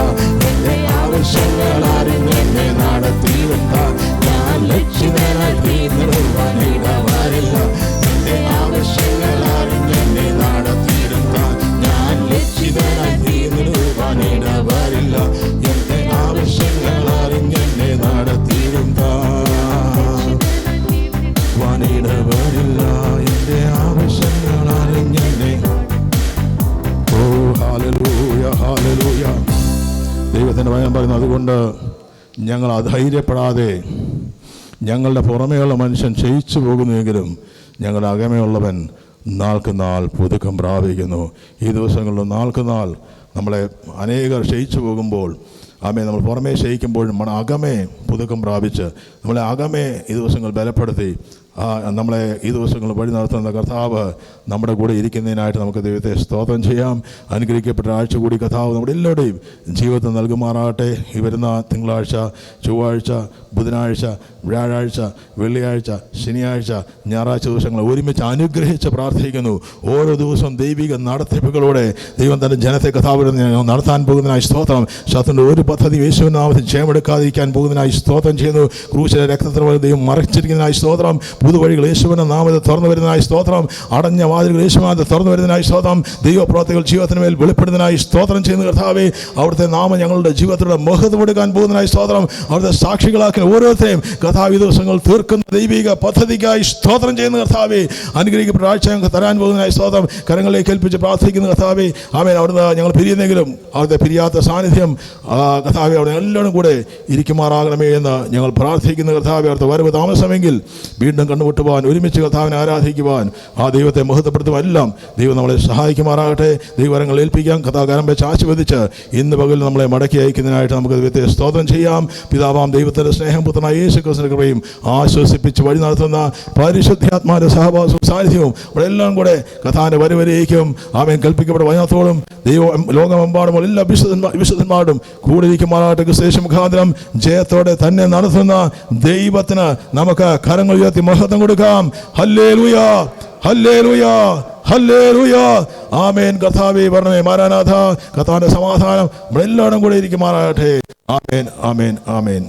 എന്റെ ആവശ്യങ്ങൾ അറിഞ്ഞെന്നെ നടത്തിയിരുന്നാൻ. ഞാൻ ലക്ഷ്യനായി തീർന്നിടുവാനിടവരില്ല. എന്റെ ആവശ്യങ്ങൾ അറിഞ്ഞെന്നെ നടത്തിയിരുന്നാൻ. ഞാൻ ലക്ഷ്യനായി തീർന്നിടുവാനിടവരില്ല. എന്റെ ആവശ്യങ്ങൾ അറിഞ്ഞെന്നെ നടത്തിയിരുന്നാൻ. വനിടവരില്ല. എന്റെ ആവശ്യങ്ങൾ അറിഞ്ഞെന്നെ. ഓ ഹല്ലേലൂയ, ഹല്ലേലൂയ. ദൈവത്തിൻ്റെ വചനം പറയുന്നു, അതുകൊണ്ട് ഞങ്ങൾ അധൈര്യപ്പെടാതെ ഞങ്ങളുടെ പുറമേയുള്ള മനുഷ്യൻ ക്ഷയിച്ചു പോകുന്നുവെങ്കിലും ഞങ്ങളുടെ അകമേയുള്ളവൻ നാൾക്ക് നാൾ പുതുക്കം പ്രാപിക്കുന്നു. ഈ ദിവസങ്ങളിൽ നാൾക്ക് നാൾ നമ്മളെ അനേകർ ക്ഷയിച്ചു പോകുമ്പോൾ നമ്മൾ പുറമേ ക്ഷയിക്കുമ്പോഴും നമ്മുടെ അകമേ പുതുക്കം പ്രാപിച്ച് നമ്മളെ അകമേ ഈ ദിവസങ്ങൾ ബലപ്പെടുത്തി നമ്മളെ ഈ ദിവസങ്ങൾ വഴി നടത്തുന്ന കർത്താവ് നമ്മുടെ കൂടെ ഇരിക്കുന്നതിനായിട്ട് നമുക്ക് ദൈവത്തെ സ്തോത്രം ചെയ്യാം. അനുഗ്രഹിക്കപ്പെട്ട ആഴ്ച കൂടി കർത്താവ് നമ്മുടെ എല്ലാവരുടെയും ജീവിതത്തിൽ നൽകുമാറാകട്ടെ. ഈ വരുന്ന തിങ്കളാഴ്ച, ചൊവ്വാഴ്ച, ബുധനാഴ്ച, വ്യാഴാഴ്ച, വെള്ളിയാഴ്ച, ശനിയാഴ്ച, ഞായറാഴ്ച ദിവസങ്ങൾ ഒരുമിച്ച് അനുഗ്രഹിച്ച് പ്രാർത്ഥിക്കുന്നു. ഓരോ ദിവസവും ദൈവിക നടത്തിപ്പുകളോടെ ദൈവം തൻ്റെ ജനത്തെ കർത്താവ് നടത്താൻ പോകുന്നതിനായി സ്തോത്രം. ശത്രുവിൻ്റെ ഒരു പദ്ധതി യേശുവിൻ്റെ നാമത്തിൽ ജയമെടുക്കാതിരിക്കാൻ പോകുന്നതിനായി സ്തോത്രം ചെയ്യുന്നു. ക്രൂശിലെ രക്തത്തിലൂടെ ദൈവം മറച്ചിരിക്കുന്നതിനായി സ്തോത്രം. പുതുവഴികൾ യേശുവിൻ്റെ നാമത്തിൽ തുറന്നു വരുന്നതിനായി സ്തോത്രം. അടഞ്ഞ വാതിലുകൾ യേശുനാമത്തിൽ തുറന്നു വരുന്നതിനായി സ്തോത്രം. ദൈവപ്രവൃത്തികൾ ജീവിതത്തിന് മേൽ വെളിപ്പെടുന്നതിനായി സ്തോത്രം ചെയ്യുന്ന കർത്താവേ, അവിടുത്തെ നാമം ഞങ്ങളുടെ ജീവിതത്തിലൂടെ മഹത്വമെടുക്കാൻ പോകുന്നതിനായി സ്തോത്രം. അവിടുത്തെ സാക്ഷികളാക്കി ഓരോരുത്തരെയും കർത്താവ് ഈ ദിവസങ്ങൾ തീർക്കുന്ന ദൈവിക പദ്ധതിക്കായി സ്തോത്രം ചെയ്യുന്ന കർത്താവേ, അനുഗ്രഹിക്കപ്പെട്ട ആഴ്ച ഞങ്ങൾക്ക് തരാൻ പോകുന്നതിനായി സ്തോത്രം. കരങ്ങളിലേക്ക് ഏൽപ്പിച്ച് പ്രാർത്ഥിക്കുന്ന കർത്താവേ, ആമേൻ. അവിടുന്ന് ഞങ്ങൾ പിരിയുന്നെങ്കിലും അവിടുത്തെ പിരിയാത്ത സാന്നിധ്യം കർത്താവേ അവിടെ എല്ലാവരും കൂടെ ഇരിക്കുമാറാകണമേ എന്ന് ഞങ്ങൾ പ്രാർത്ഥിക്കുന്ന കർത്താവേ. അവിടുത്തെ വരവ് താമസമെങ്കിൽ വീണ്ടും കണ്ടുമുട്ടുവാൻ, ഒരുമിച്ച് കർത്താവിനെ ആരാധിക്കുവാൻ, ആ ദൈവത്തെ മഹത്വപ്പെടുത്തുവാൻ എല്ലാം ദൈവം നമ്മളെ സഹായിക്കുമാറാകട്ടെ. ദൈവവരങ്ങൾ ഏൽപ്പിക്കാം. കഥാകാരം വെച്ച് ആശീർവദിച്ച് ഇന്ന് പകൽ നമ്മളെ മടക്കി അയക്കുന്നതിനായിട്ട് നമുക്ക് ദൈവത്തെ സ്തോത്രം ചെയ്യാം. പിതാവാം ദൈവത്തിൻ്റെ സ്നേഹം, പുത്രനായ യേശു ക്രിസ്തുവിന്റെ കൃപയും ആശ്വസിപ്പിച്ച് വഴി നടത്തുന്ന പരിശുദ്ധാത്മാവിന്റെ സഹവാസവും സാന്നിധ്യവും നമ്മളെല്ലാം കൂടെ കഥാന്റെ വരവരേക്കും ആമേൻ കൽപ്പിക്കപ്പെട്ട വചനത്തോടും ദൈവം ലോകമെമ്പാടും എല്ലാ വിശുദ്ധന്മാരും കൂടിയിരിക്കുമാറാകട്ടെ. ക്രിസ്തു മുഖാന്തരം ജയത്തോടെ തന്നെ നടത്തുന്ന ദൈവത്തിന് നമുക്ക് കരങ്ങൾ ഉയർത്തി മഹത്വം കൊടുക്കാം. ഹല്ലേലൂയ, ഹല്ലേലൂയ, ഹല്ലേലൂയ. ആമേൻ. കർത്താവേ വരണമേ, മാരാനാഥ. കർത്താവിന്റെ സമാധാനം നമ്മളെല്ലാവരും കൂടെ ഇരിക്കുമാറാകട്ടെ. ആമേൻ, ആമേൻ, ആമേൻ.